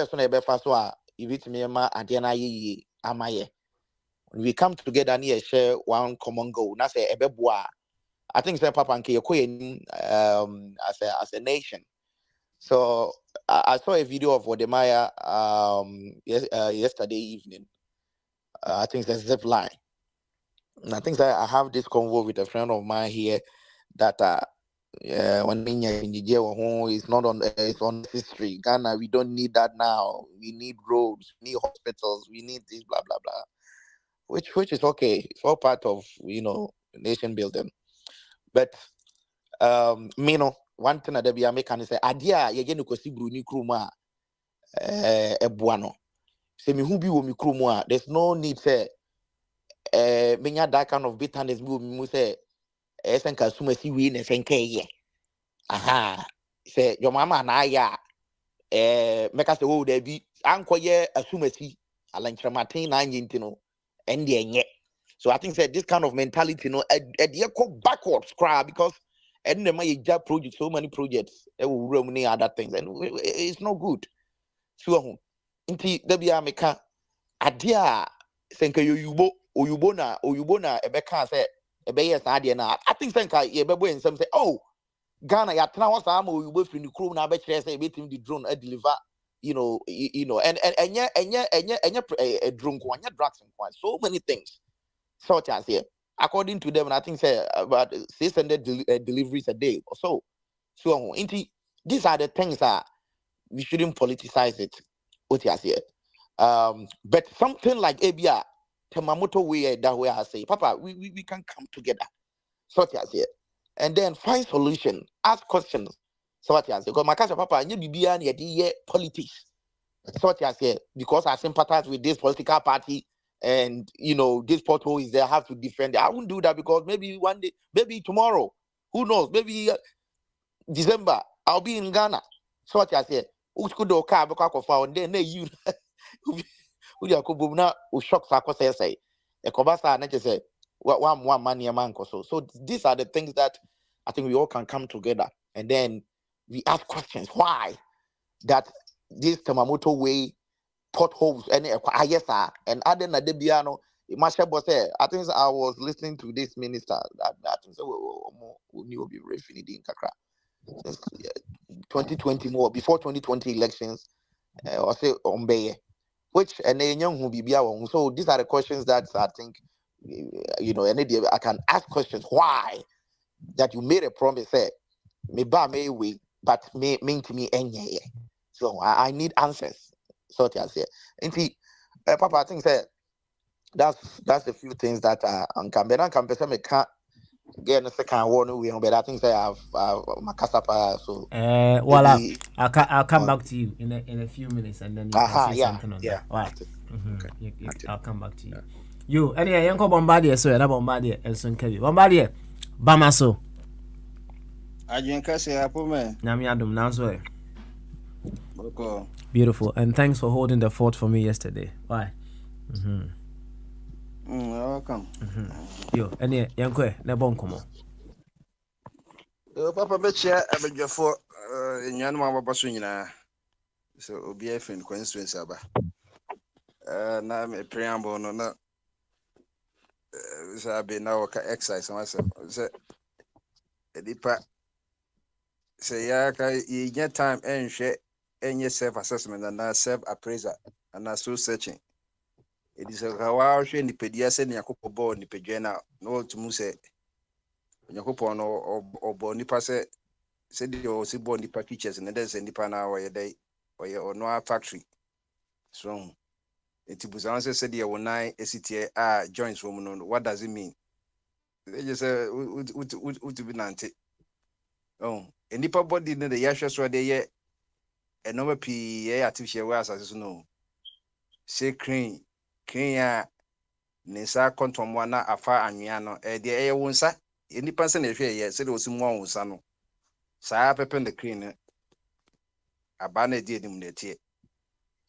we come together and share one common goal, that's I think say Papa as a nation. So I saw a video of Wodemaya yesterday evening. I think there's a zip line. And I think that I have this convo with a friend of mine here that when it's not on it's on history. Ghana, we don't need that now. We need roads, we need hospitals, we need this, blah blah blah. Which is okay. It's all part of nation building. But one thing that we are making say idea you get no kosi bruni kruma ebuano. Say me who be wo mi kruma, there's no need say menya that kind of bitterness me say esenka suma si we na senka ye. Aha. Say your mama na ya make us say there be ankoye asumasi alankramatin na nyintino and the. So I think that this kind of mentality, go backwards, because and the project, so many projects, will run other things, and it's not good. So, inti debi ameka adia senka oyubo na ebeka say ebeye sa ade na. I think senka ye bebo en some say, oh, Ghana ya tena wasa ama oyubo firi ni krom na be kire say ebetim the drone deliver, and a drone ko anya drugs and so many things. Such as here, according to them, and I think say about 600 deliveries a day or so. So, these are the things that we shouldn't politicize it. What you here? But something like ABR, Tamamoto way that way I say, Papa, we can come together. Such as here, and then find solution, ask questions. Such as because my cousin Papa, you be politics. Such as here, because I sympathize with this political party. and this pothole is there, I have to defend it. I won't do that, because maybe one day, maybe tomorrow, who knows, maybe December, I'll be in Ghana. So what I say, who could do car because of then you who you could boom now who shock say a cobasa and say one money a man or so. So these are the things that I think we all can come together, and then we ask questions. Why that this Tamamoto way potholes and yes sir, and other than the piano Masha was there. I think I was listening to this minister that will be refined in Kakra. 2020 more before 2020 elections, or say Ombeye, which and then young who be. So these are the questions that I think I can ask questions. Why that you made a promise, say me ba me we, but me to me any. So I need answers. So I say, and see, Papa, I think say that's a few things that can me can't get a second one we, but I think say I've Makasapa, so Voila. maybe I'll come back to you in a few minutes, and then you can say yeah, something on yeah. that. Wow. Okay. I'll come back to you. You, anyway, Yanko Bombardier, so you're Bombardier, and soon Kevin. Bombardier, Bamaso. Ajinkasi hapo me. Namiadum, Nanswe. Boko. Beautiful, and thanks for holding the fort for me yesterday. Why? Welcome. Yo, anyway, Yanko, ne bon komo. Papa betcha abedjafo nyanum ababaso nyina. So obi afin constituency aba. Na me preamble no na sabe na waka exercise myself. Say edipa say ya ka ye time enhwe enye self assessment and self appraisal and soul searching. It is a hawahwe nipedia se ne yakopɔ bɔ nipadwa na ultimu se yakopɔ no ɔbɔ nipa se de o si bɔ nipa teachers ne de se nipa na wɔyɛ dɛ ɔyɛ ɔno factory so etibusan se de wonai esitie joints wo mu no. What does it mean? They just say utu bi nante nipa body ne de yahwe so de ye enoma pi ye artificial way asase so no say crane a nisa kontomwa na afa anwea no de eye wonsa nipa se na hwe ye se de osi mu wonsa no saa pepe the crane aba na di enim na tie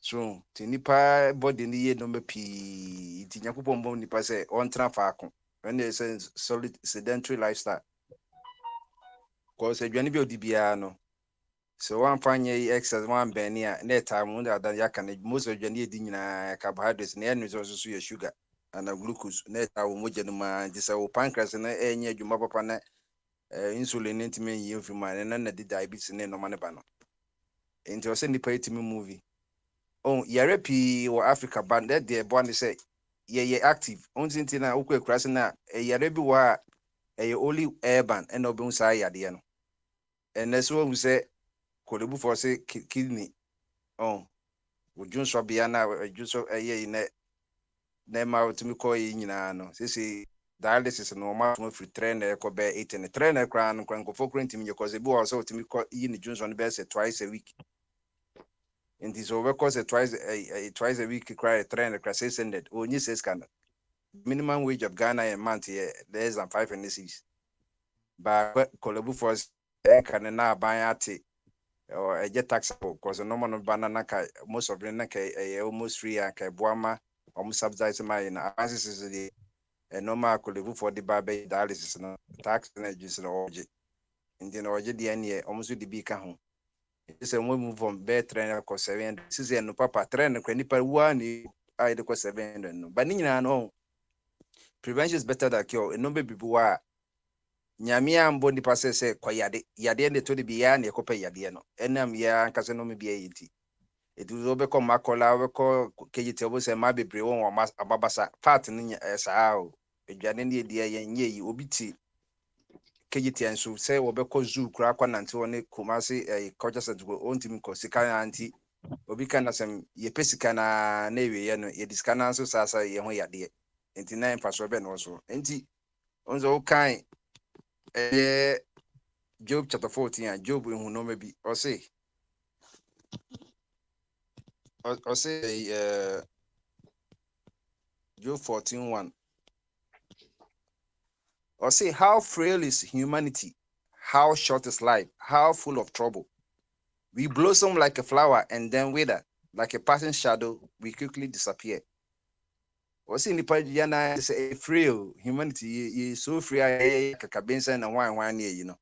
so ti nipa body ni ye no pi ti nyakopɔ mbom nipa se on tra faako when they say solid sedentary lifestyle cause adwane bi odibia no so one fanye exercise one benia na time that yakane most adwane edi nyina carbohydrates na enu so ye sugar and glucose na ta wo moje no ma just wo pancreas na enye adwuma papa na insulin ntime yi mfima na di diabetes na no mane ba no enti o se nipa etimi movie yare pi wo Africa band that dey born say ye active onti na ukwe krase na yare bi wa only urban and obun sa yade no and so we say kolebu for say kidney wojunso bia na wojunso na ma otimi ko yi nyina no say dialysis no ma to free trainer ko be 8 ne trainer kra no kran ko fokrentim ye ko se bi o so otimi ko yi ni junso no be say twice a week. And this over course twice a week cry trainer cra 600 only 600. Minimum wage of Ghana a month here less than 5 and 6. But kolebu for can na buy at or a jet taxable because the normal banana most of them almost free and buama almost subsidize my analysis is the normal kolebu for the baby dialysis no tax energies and orgy. In the orgy the end almost the big home. It's a move from bed trainer ko 700. This is no papa trainer ko nipa one I the ko 700 no. But ni no prevention is better than cure. No be bibuwa nyame ambo nipa se kwa yade ne to de bia na ekopa yade no. Enam ya nkase no me bia yiti. Edu obe ko makola obe ko kejite obo se ma bebre won ababasa fat ni saa o. Edwane ne die yenye yi obiti kejiti enso se wobekọ zoo kura kwa nante woni Kumasi culture center go ontimi ko sika anti obi kana sem ye pesika na ewe ye no ye diska na nso sasa ye ho yade enti na emfa so be no so enti onzo kan Job chapter 14 Job hu no ma bi o say Job 14:1. Or say, how frail is humanity? How short is life? How full of trouble? We blossom like a flower and then wither. Like a passing shadow, we quickly disappear. Or say, nipa yana say frail humanity is so free. Kakabensa and one year, you know.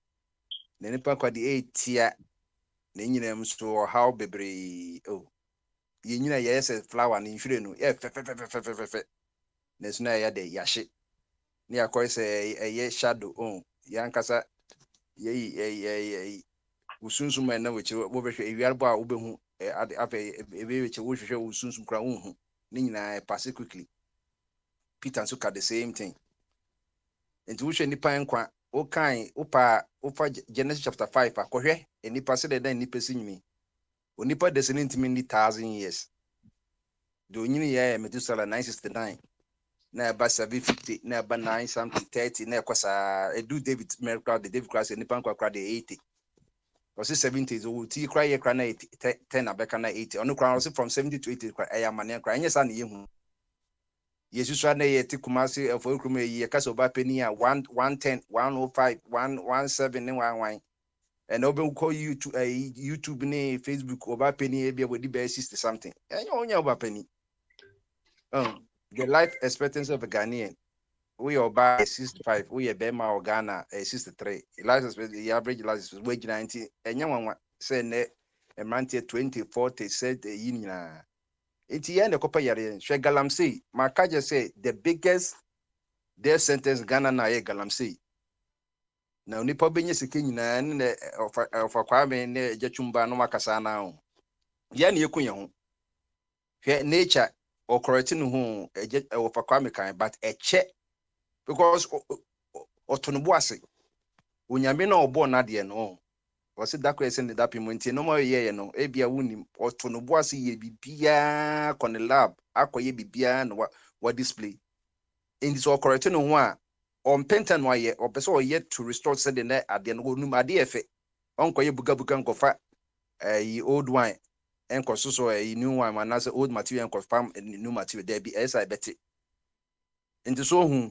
The nipa kwa di 8 year. The nyina so how bebre oh. You know, yes, a flower and you know, yeah, there's no ya de yashi. Near course a shadow oh, yankasa ye usunsum na which wo be hwe ewiarbo a wo be hu ade ape ebe which wo hwehwe usunsum kra wo hu ni nyina pass quickly. Peter so ka the same thing. Enti wo hwe nipa nkwa wo kan wo Genesis chapter 5 akohwe nipa se de nipa sinyimi. Onipa de se ntimi ni 1000 years. Do nyini ya Methuselah 969. Na aba 750 na aba 9 something 30 na ekosa edu David miracle the David class nipa nkwa kra de 80. Was 70s will tea cry a cran 10 abeka na 80 on the crown from 70 to 80 cry a man cry yes and you yes you na yet kumasi of okrum ye kaso ba penny 110 105 117 and 11 and open call you to a YouTube ne Facebook over penny be with the 60 something and you only over penny the life expectancy of a Ghanaian we are by 65, we are Bema or Ghana 63. The average license wage 90, and young one said a month 2040 said the union. It's the end of Copa Yari, Galamsey. Makaja say the biggest death sentence Ghana na Galamsey. Now Nipo Benyes King of a Kwame ne Jachumba no Makasana. Yan Yakuyan. Nature or correcting whom a jet of a Kwame, but a check. Because otonubuase unyame na obo na de no o se da kwese ne da pimonti no mo ye no e bia wuni otonubuase ye bibia kon lab akoye bibia no wa display in this correct no ho a on penta no ye o pese o ye to restore said na ade no num ade efe onkoye buga nkofa old wine enkoso so new wine manase old material enkofa new material there be esa beti into so hu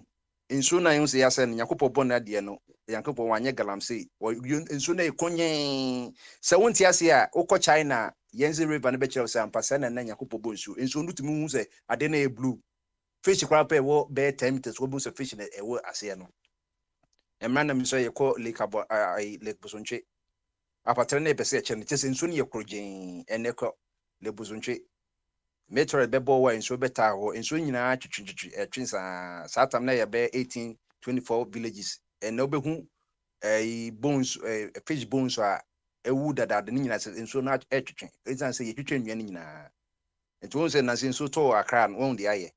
insu na yin se ya se nyakopo bon na de no yankopo wanye galamsey insu na ekonye se wonti ase a ukọ China yenze river na be kire se ampasa na nyakopo bon insu nutumi hu se ade na e blue fish kwa pe wo be 10 meters wo bu se fish na e wo ase no emra na mi so ye ko lake Bosonche apatre na e pese e chene tese insu na ye krogen eneko lake Bosonche metro bebo wa inso beta ho inso nyina twitwitwi etwinsa satam na ye be 1824 villages and no be hu bones fish bones a ewu dada de nyina inso na etwitwi ezan se ye twitwi nwan nyina ento se na se inso to akra no won de aye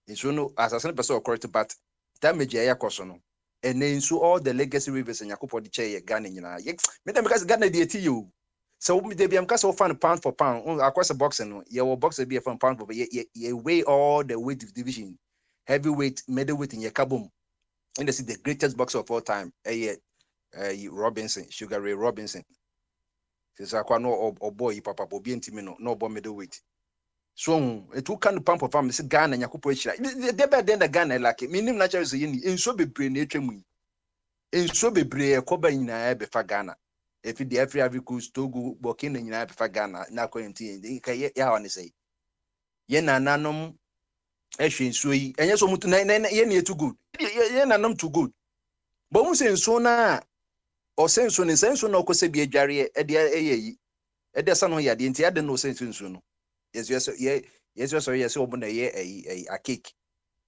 inso no asase no person correct but damage ya yakoso no and inso all the legacy rivers nyakopo de che ye Ghana nyina ye me dem because Ghana de eti you. So they be because of fan pound for pound. Across the boxing, your boxer be a fan pound for you weigh all the weight division, heavyweight, middleweight in your kabum. And this is the greatest boxer of all time. Robinson, Sugar Ray Robinson. Says I no or boy, papa, Bobby and Timino, no bomb middleweight. So it took kind of pump of family, Ghana, and Yakupo. They better than the Ghana like it. Meaning naturally, in so be brain nature, in so be brave, Coba in a befa Ghana. If the every coast Togo, Burkina, and United Ghana, now quarantine, they can ya on say. Yena nanum, Eshin sui, and yes, almost 9 years too good. Yena num too good. But we say so na or sense on sense no cose be a jarry at the son of ya, the entire no sense in soon. Yes, open a cake.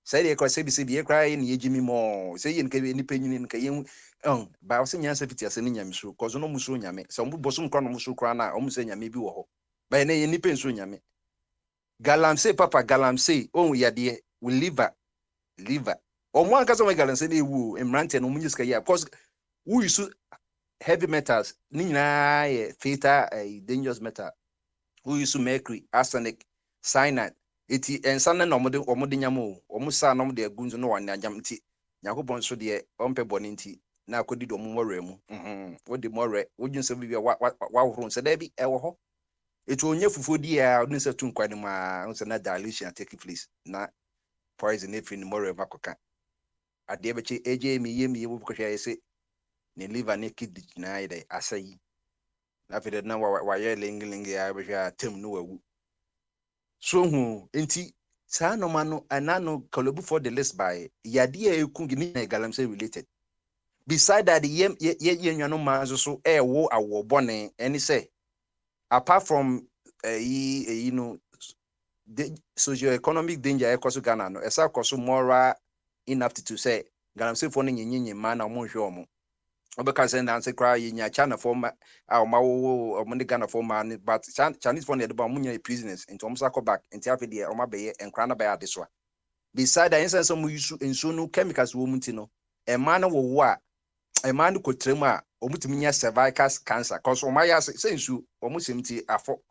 Say they cry say crying ye Jimmy more say in any penny in Kayim by our senior safety as any yamisu, cause no musunyame, some bosom crown musu crana, almost saying maybe wo by any pensunyame. Galam say papa galam say, oh ya dear, we liver. Or one cousin galan say woo and rant and umuska ya, cause who is heavy metals, nina theta a dangerous metal, who is mercury, arsenic, cyanide. Iti ensana na omode nyamo omusa na omode agunzo no wan anyam nti yakobon so de ompe bone nti na akodi do momore mu wodi more wodwunse bibia wa horo nse da bi ewo ho eti onye fufu di a odun se tu nkwane ma nse na dilution take place na poison if in more makoka. At the ebechi AJ me yemi because I say ne liver ne kidney na ide asay. After that now why ling ya be tem no. So who enti saa no mano anano kolobu for the list by yade e kungi ni galamsey related. Beside that ye no man so wo awo bone any say apart from you know the socio-economic danger e koso Ghana no esa koso moral inaptitude to say galamsey for nyenyenye man na mo hwe omo obeka say na say cry nya China for ma ma wo omo ne Ghana for man but Chinese for ne de ba mo nya business into omo sako back into afide e omo be enkra na ba ya deso beside that instance mo use enso no chemicals wo muti no e man no wo a a man could trema omutiminya cervical cancer cause omayase sensu omusimti afo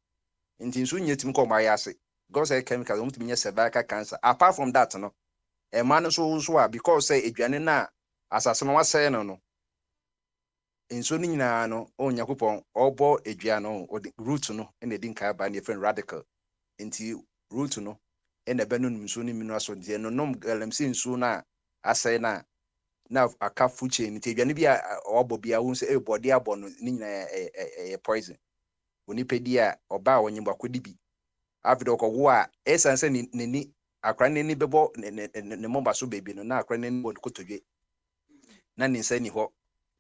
intinsu nyetim ko omayase because say chemical omutiminya cervical cancer apart from that no a man so because say eduane na asase no wase no enso ni nyina no onyakopon obo eduane o root no na din ka ba ne friend radical inti root no na be no nso ni minu aso de no nom galamsi nso na asai na aka food chain nti aduane bi a obo bia wo se body abo no ni nyina poison oni pedi a oba wonyimba kodi bi afido ko wo a esanse ni akra ni bebo ne momba so baby no na akra ni bo kotodwe na ni nsa ni ho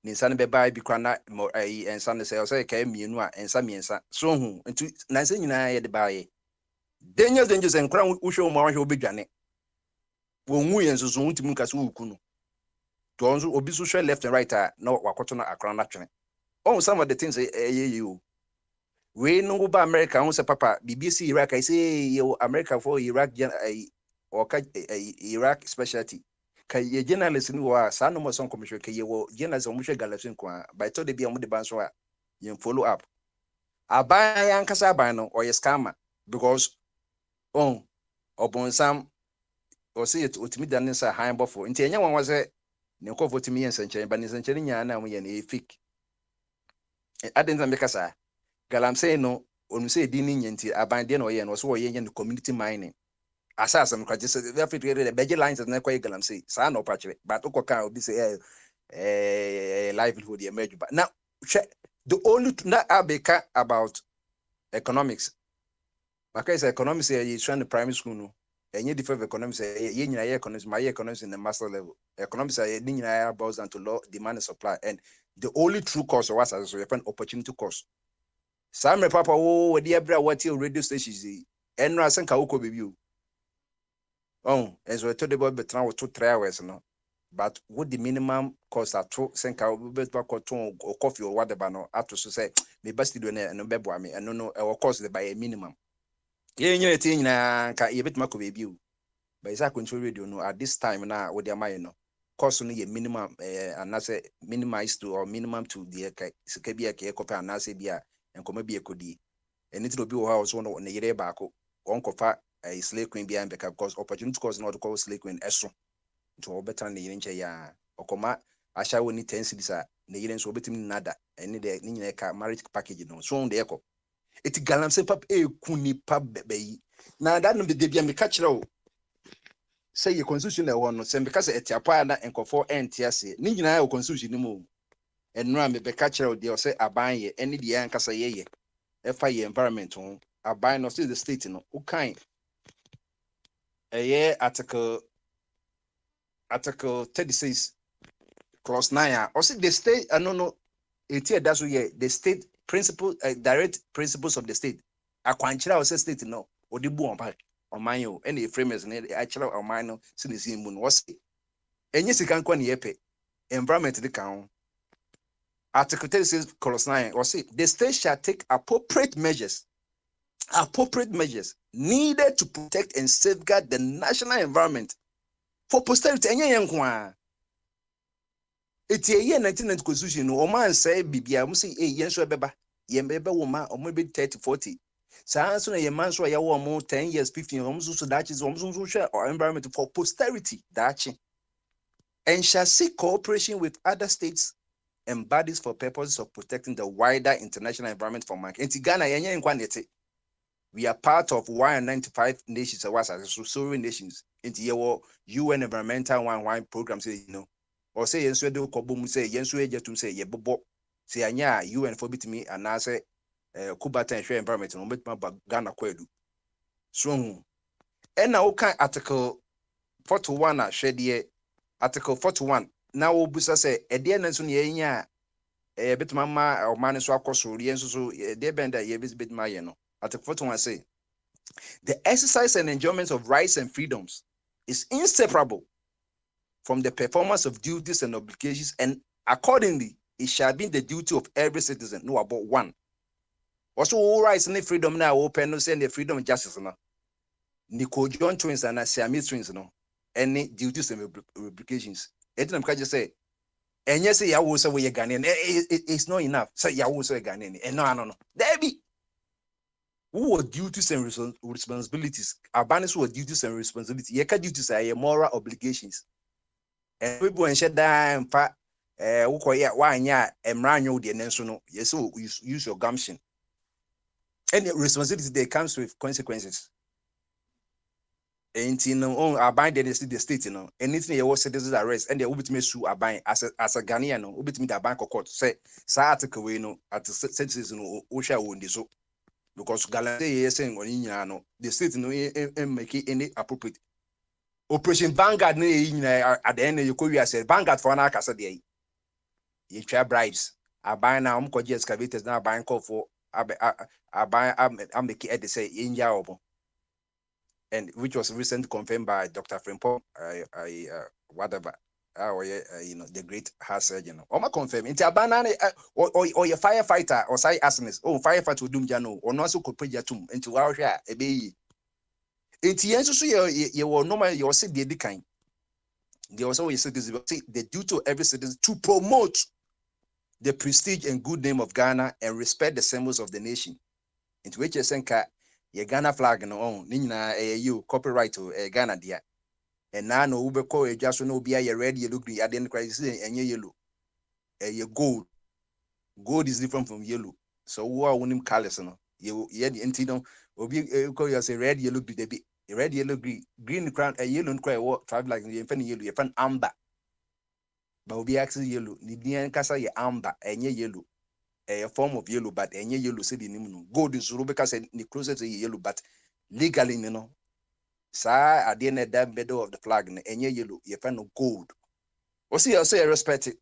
ni nsa ne beba bi kwa na ensa ne se ka mienu a ensa miensa so hu nti na nsa nyina ye de baaye danger enkra wo hwe mo ahwe obedwane wo nwu yenso so ntimi nka so wukunu to obi so share left and right no wakoto na akra na twene oh some of the things you we no ba America who say papa BBC Iraq I say you America for Iraq or Iraq specialty ka ye journalist ni wa sa no mo son commission ka ye wo journalist mo hwe galaxy kwa by to de bia mo de ban so a you follow up aban yankasa aban no or ye scammer because obonsam o say it otimi dan sa high bofo nti enya wan wa say ne ko votimi yen sanchen ba ne sanchen nya na mo ye na fake adenza mbeka sa galamsey no onu say di ni nyenti aban de no ye no so wo ye no community mining asasa m kwaje say we fit the beje lines na kwa galamsey sa na opachire but ukoka obi say livelihood ye meju ba now the only na abeka about economics maka is economics ye trying the primary school no any different economics ye nyina ye economics my economics in the master level economics ye nyina boils down to law demand and supply and the only true course was as an opportunity course some papa wo de abra what radio stations enro asenka wo ko bebi o enso to de boy betra wo to 3 hours no but what the minimum cost at to senka wo beto ko to coffee or whatever no ato so say me best do no bebo ame eno no e cost the by a minimum ye nyere ti nyina ka ye betuma ko bebi o by isa control radio no at this time na wo de amaye no cost no ye minimum and say minimized to or minimum to the sika bia ke ko pa na say bia enkoma bia kodi eni obi wo house no ne yere baako onkofa slay queen bia mbeka because opportunity cost no call slay queen eso to better ne yere nche ya okoma asha woni 10 cities a ne yere nso obetimi nada eni de ni nyina ka marriage package no so de eko eti galamsey pap kuni pap beyi na that no de bia me ka kire o say your constitution e wono say because etiapa na enkofo entiase ni nyina ya constitution ni mu enra me be ka kire o de o say aban ye eni de ya nkasa ye FI environment on aban no still the state no ukan article 36 clause 9 or see the state no that's where the state principle direct principles of the state akwanchira o say state no odibu on pa oman yo any framers na achira oman no sinisi mu no was enye sika nkwa ne yepe environment de kan article 36 clause 9 or see the state shall take appropriate measures needed to protect and safeguard the national environment for posterity. Enye yenkwa eti eye 1990 constitution no man say bibia mu say yen so beba yen beba wo ma o be 30 40 saa so na yen man so ya wo mo 10 years 15 o so that is o so share our environment for posterity that and shall seek cooperation with other states and bodies for purposes of protecting the wider international environment for mankind. Enti Ghana yen yenkwa nete we are part of 195 nations, so sovereign nations. Into your UN environmental one program, say, you know, or say, yes, we do Kobum say, yes, we just to say, yeah, Bobo, say, yeah, UN forbid me, and I say, Kubata and share environment, and make my Ghana Kwedu. So, and now, kind article 41, I share the article 41. Now, Busa say, a dear Nanson, yeah, a bit mamma or man so across, so dear bender, ye visit my, you know, article 41 say, the exercise and enjoyment of rights and freedoms is inseparable from the performance of duties and obligations, and accordingly, it shall be the duty of every citizen know about one. Also, all rights and freedom now open no say the freedom and justice no. Nico John twins and Siamese twins no. Any duties and obligations. It just say, and yes, I will say we are Ghanaian. It's not enough. Say you will say Ghanaian. And no. There be. Who are duties and responsibilities? Abanis who are duties and responsibilities. Yeka duties are moral obligations. And people and shed down fa why emranyo the nenso yes, so use your gumption. Any responsibility that comes with consequences. And you know, abide the state, you know, anything you was citizens arrest, and they will be sue abide as a Ghanaian, no, will be the bank of court. Say, article, you know, at the senses, you know, Osha wound so. Because Galante is saying, no, the state no make any appropriate Operation Vanguard. At the end of your career, said Vanguard for an acasa day. You try bribes. I buy now, excavators now buying call for I buy, I'm making at the say in Yaobo, and which was recently confirmed by Dr. Frimpong, whatever. You know, the great heart surgeon. Oma confirm. Into a banana or your firefighter or say asnes. Oh, firefighter will do jano or not so could put your tomb into our share a baby. It's yes, you will normal your city the kind. They also say the duty to every citizen to promote the prestige and good name of Ghana and respect the symbols of the nation. Into which you send your Ghana flag no on Nina you copyright to Ghana dear. And now no Uber call just no be a red yellow green identify and yellow. Gold. Gold is different from yellow. So who are winning colors no? You the antino will be call you say red yellow be the bit red yellow green crown a yellow cry what five like you fan yellow, you fan amber. But will be actually yellow. Nidian casa ye amber and yellow. A form of yellow, but any yellow city no. Gold is Rebecca said the closer to yellow, but legally, you know. Sir, at the end of that middle of the flag, and yellow, you find no gold. Or see, I say, respect it.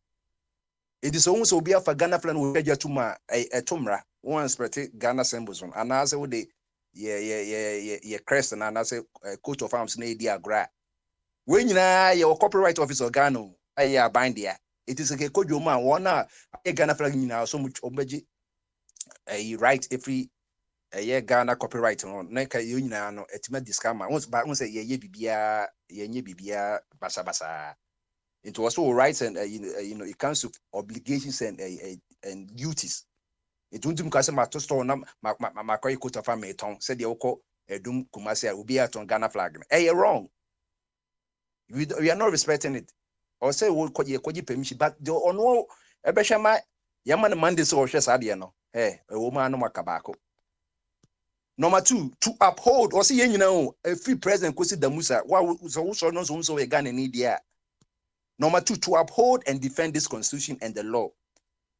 It is almost be a Ghana plan with a tuma, a tumra, one respect Ghana symbols on, and I say, would they, yeah, crest, and I say, coat of arms, Nadia Gra. When you know your copyright officer, Ghana, I bind there. It is a code your man, one a Ghana flag now, so much obeji. You write every a year Ghana copyright on Neka Union, etime discount. Once, but once a year bibia, basa. It also rights and you know, it comes to obligations and duties. It won't because my store my quote of a ton said the oko dum kumasi will be at on Ghana flag. You're wrong. We are not respecting it. Or say we'll call you permission, but the on no Ebeshama Yaman Mondays or Shasadiano. Hey, a woman no makabako. Number 2, to uphold or see, you know, a free president could see the Musa. What so knows also a gun in India. Number 2, to uphold and defend this constitution and the law.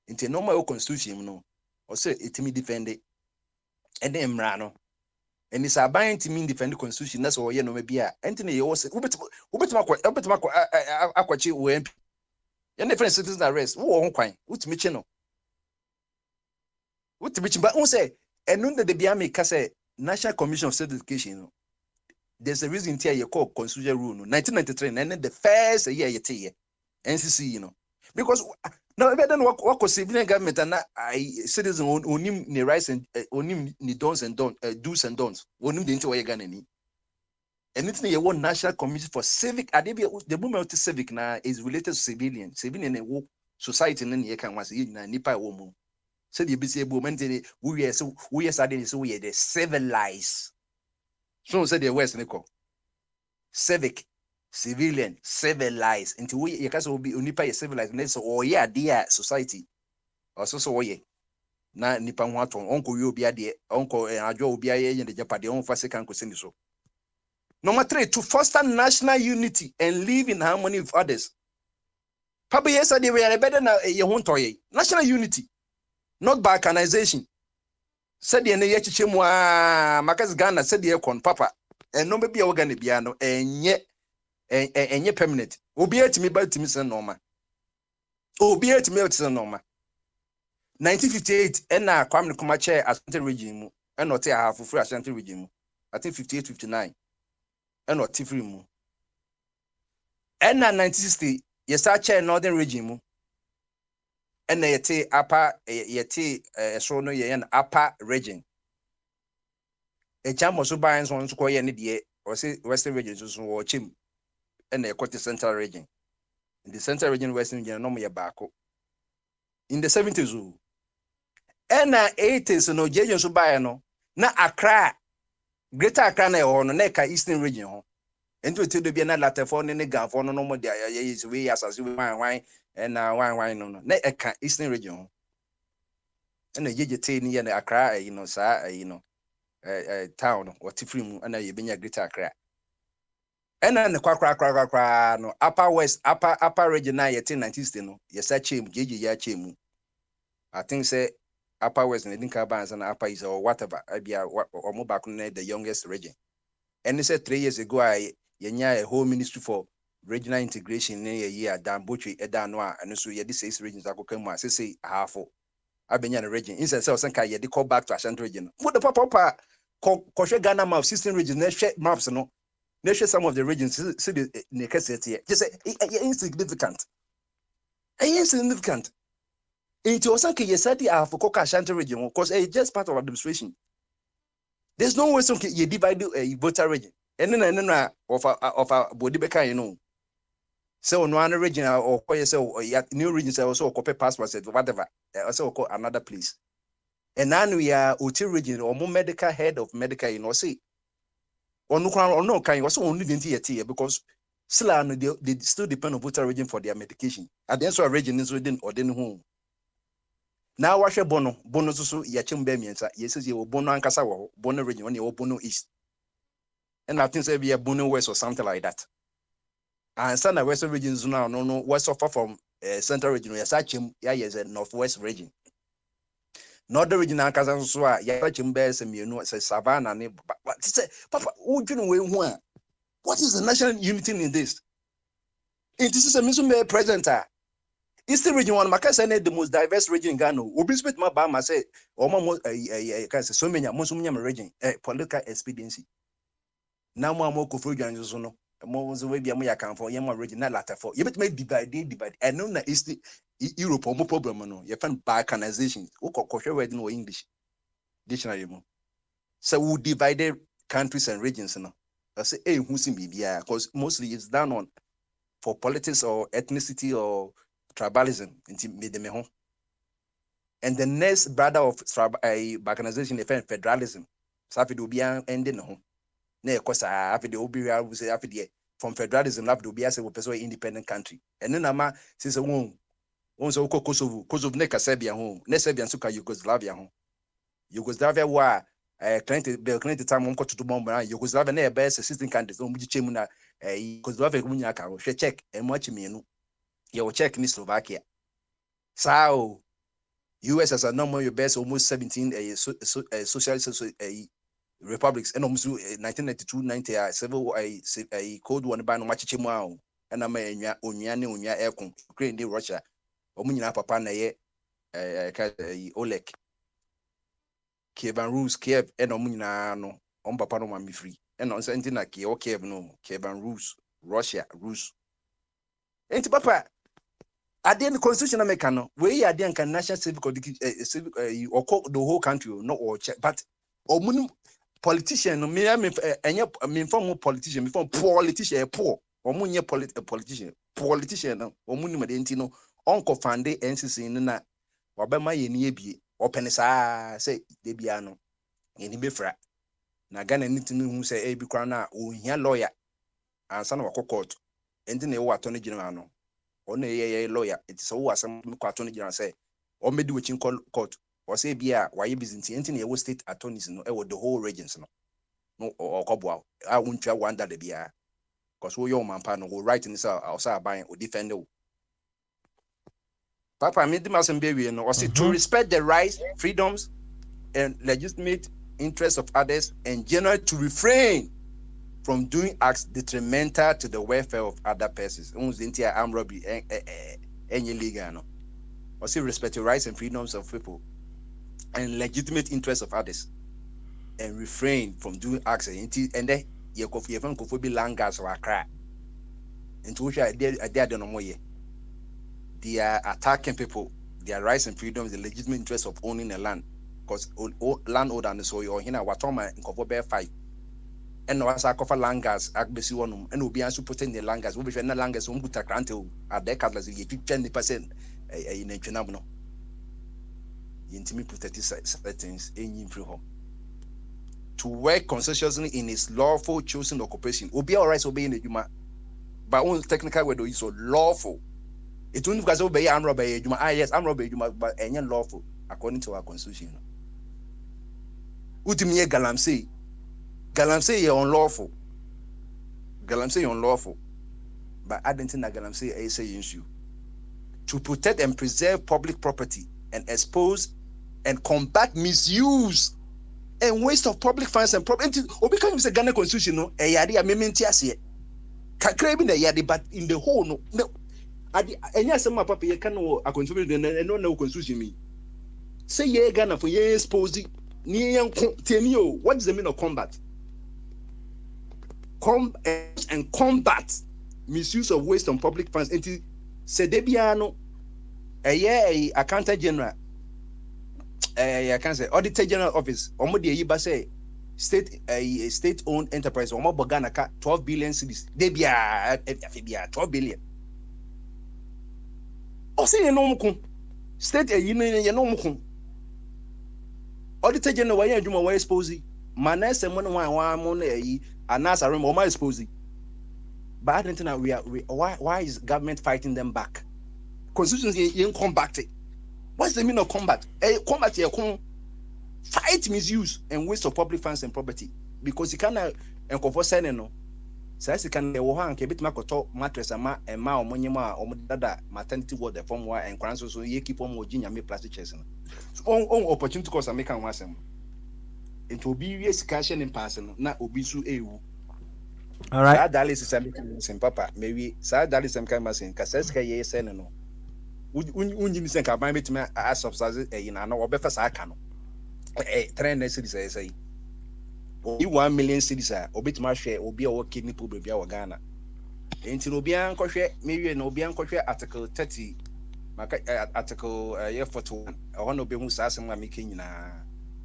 Into normal constitution, you know, or say it me defend it. And then Mrano. And it's a buying to mean defend the constitution. That's all you know, maybe. Anthony, you also, Aquachi, WMP. And different citizens arrest. Who won't quite? What's Michino? What's Michino? But who say, and none that the Biami Kase National Commission of State Education, you know, there's a reason here you call constitutional rule, 1993, and then the first year you take NCC, you know, because now better than what was civilian government and I citizen onim ni rights and onim ni do's and do's and don'ts, onim the interway ganani. Anything you want National Commission for Civic, the movement of civic now is related to civilian and society, and then you can was in Nipa woman. So the BC movement, we are suddenly so we are the civilized. So said the West Nico. Civic, civilian, civilized. Until we can be unipa civilized. So yeah, dear society. Also so yeah. na nipa ho aton onko wi obi ade onko adwo obi aye yen de japade on fa second question so. Number 3, to foster national unity and live in harmony with others. Papa yes they were better na ye ho ntoye. National unity, not balkanization. Said ye na ye chiche mu a makas Ghana said ye kon papa. And no be organ bia no enye permanent. Obi etimi ba timi sen normal. Obi etimi etimi normal. 1958 na Kwame Nkrumah chair Ashanti region mu. And not a half free Ashanti region mu. I think 58 59. And not free mu. And na 1960 yes I chair Northern region mu. And yete upper yete so no ye an upper region. A jam was so by so square any day or say Western region so watch him and a quarter central region. In the central region, Western region, no more backo. In the 70s, and 80s, no Jason so by no, na Accra, Greater Accra or no Neka Eastern region. And to tell the Biana latter for any gun for no more is way as you wine and wine no Neka Eastern region. And the Jay and Accra, town or Tifrim and you been a Greater Accra. And then the kwa no upper west upper region na yet 1990s no yes achim jeje ya chemu. I think say upper west and think bands and upper is or whatever abia or mo back the youngest region. And they said 3 years ago I yenya a whole ministry for regional integration in a year dan botry edanwa and so ye 6 regions akokam say half abenya region instead say osanka ye call back to Ashanti region. What the papa ko Ghana map 16 regions na share maps no. Let's some of the regions see the necessity. Just say insignificant. Insignificant. It was okay. Yes, I have for Ashanti region because it's just part of administration. There's no way you divide a voter region. And then of a body beka, you know. So one region or new regions also copy passports whatever. Also call another place. And now we are OT region or more medical head of medical, you know, see. Or no kind was only the because still they still depend on voter region for their medication. At the end of region is within or then home. Now wash a bono so yachim bemiensa, yes, you bono and casawa, bono region when you bono east. And I think say be a bono west or something like that. And some of western regions now no west suffer from central region, yes, achim, yes, a northwest region. Northern region and Kazan so yachim bears and you know say savannah but say papa who you know what is the national unity in this? It is a mission present. Eastern region one makasa the most diverse region in Ghana. Obi spit my Bama say almost so many region political expediency. Now more kofu Ghana so no. More so we be am yakan for yam region na latter for. You bet me divide. And no na East Europe more problem no. You find balkanization. O kohwe word no English dictionary mo. So we divided countries and regions no. I say who's in BBI because mostly it's done on for politics or ethnicity or tribalism. And the next brother of balkanization is federalism. So after the ending no. Ne kosa after the Obia will say after the from federalism after the Obia say we pursue independent country. And then ama since one so Kosovo ne Serbia home, ne Serbia suka Yugoslavia home. Yugoslavia wa Bill Clinton time on to bomb Yugoslavia na best assistant countries on which chemu na Yugoslavia munya ka hwe check e mo chimienu ye wo check ni Slovakia sao US as a normal your best almost 17 socialist republics and almost 1992 90 civil a code one by no much chemu a and am onya ne ekon Ukraine ni Russia omunyina papa na ye Oleg Kiev and Rus Kiev and Omunina no on papa no mami free. And on something like Kiev no Kiev and Rus Russia Rus. Ain't papa at the end of the constitution American where are the national civic or the whole country no or check but or politician no me me form politician me form politician poor or munye politician no or muni madenti no onko fande NCC na wabema ye ni ebie openisa say debiano yeni befra na Ghana nitimi hu say bi kwa na ohia lawyer ansa na wako court enti na wo attorney general no ona ye lawyer it so wo asem ko attorney general say o medi wachin court or say bia why business anything you state attorneys no the whole regions no or kobwa I won't try one that bia because we your man no go right in this outside buying or defend you. Papa made the mass baby no or say to respect the rights, freedoms, and legitimate interests of others, and generally to refrain from doing acts detrimental to the welfare of other persons. Armed robbery any legal no. Or say respect the rights and freedoms of people and legitimate interests of others, and refrain from doing acts and then you could be langas or cry. Into which I don't know more. They are attacking people, their rights and freedoms, the legitimate interest of owning a land. Because landholder and so you're here, Watoma in Cover Bear 5. And no, as I cover langas, Agbesi one, and will be answer putting the langas, will be the langas, won't put a grant at their cutlass, you 20% in a chenabno. Intimate protected settings in home. To work conscientiously in his lawful chosen occupation, will be all right obeying the Juma. But one technical word is so lawful. It won't because obey arm robbery Juma. Yes, arm robbery Juma, but any lawful according to our constitution. Utimiye galamsey is unlawful. Galamsey unlawful. But I don't think that galamsey is a issue. To protect and preserve public property and expose and combat misuse and waste of public funds and property. Because it's a Ghana constitution, no, a yadi a mementias Kakrabin a yadi, but in the whole no. And yes, my papa, you can know a contribution and no constitution me. Say ye Ghana for ye exposing near tenio. What is the meaning of combat? And combat misuse of waste on public funds. And Sedebiano, a year accountant general. I can say Auditor General Office. Omodi Yiba say state-owned enterprise. Omo Bogana 12 billion cedis. Debia 12 billion. Say you know state you know Auditor General why you do expose manase mon one and as I remember expose. But I don't think why is government fighting them back? Constitution you combat it. What's the meaning of combat? Combat here fight misuse and waste of public funds and property because you cannot encourage saying no. So as you can go hang a bit makoto mattress and ma or dada maternity ward the form and crans so you keep on mojinia me plastic chairs. On opportunity cause American wasem. It will be discussion in person, not obisu ewu. All right. That is some papa. Maybe that is some kind of saying Kaseska ye say no. Unjim sen ka ban betime a substance na na obefa sa aka no train series say o 1 million series a obetima hwe obi a wo kidney problem bia wo Ghana enti no obi an kohwe mewie na obi an kohwe article 30 maka article 41 ho no be hu sa asem ma meke nyina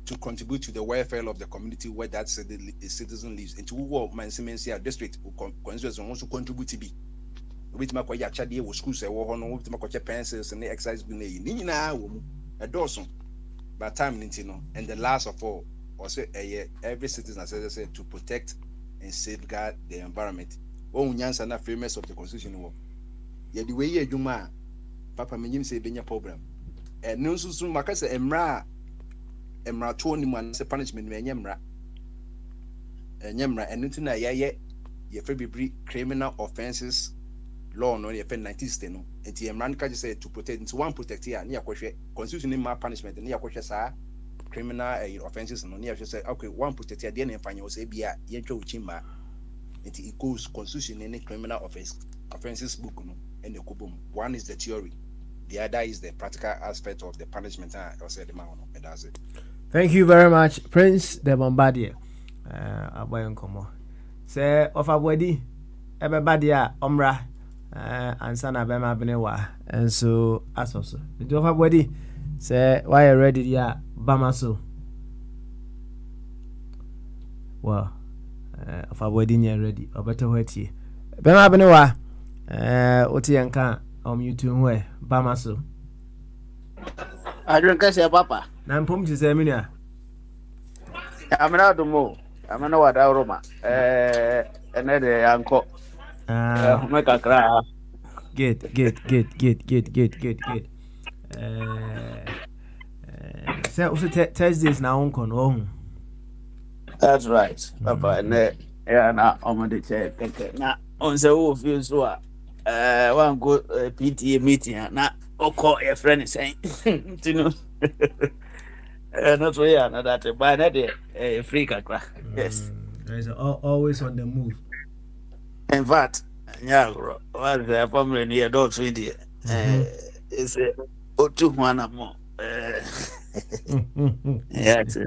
to contribute to the welfare of the community where that citizen lives into wo mansimensia district constituency wants to contribute to be with my koya chade wo schools e wo ho no with my koche pencils and exercise bi na yi ni nyina wo mu edoso by time ninti no and the last of all also every citizen says to protect and safeguard the environment wo nyansa na frameworks of the constitution wo ye the way ye adwuma papa menyim say benya problem and no susu makase emra to ni man say punishment me enyemra and ntina ye fe bibri criminal offenses law no ye fe 1960 no enti emran ka say to protect into one protect here na yakohwe constitution ni ma punishment na yakohwe sa criminal offenses no na yakohwe say okay one protect here dey na mfanya wo say bia ye twa uchimba enti it goes constitution ni criminal offenses book no and ekobom. One is the theory, the other is the practical aspect of the punishment I said the man no and that's it. Thank you very much, Prince the Bombardier. Aboy nkomo say of abodi everybody omra answer na be ma benewa and so asoso the of abodi say why you ready ya Bamaso well of abodi nya ready obeto hwatie be ma benewa oti yanka YouTube we Bamaso I don't say papa na mpom ti say minia amena do mo amena wada roma ene de yanko make akra good Say also Thursdays now on. That's right, Papa. And yeah, now I'm on the chair. Now on the whole feel so. One go PTA meeting. Now, call your friend is saying, you know. Not really another. But another free kakra. Yes. There's always on the move. In fact, yeah, what's the family near dog 20? It's a two one more. Yes.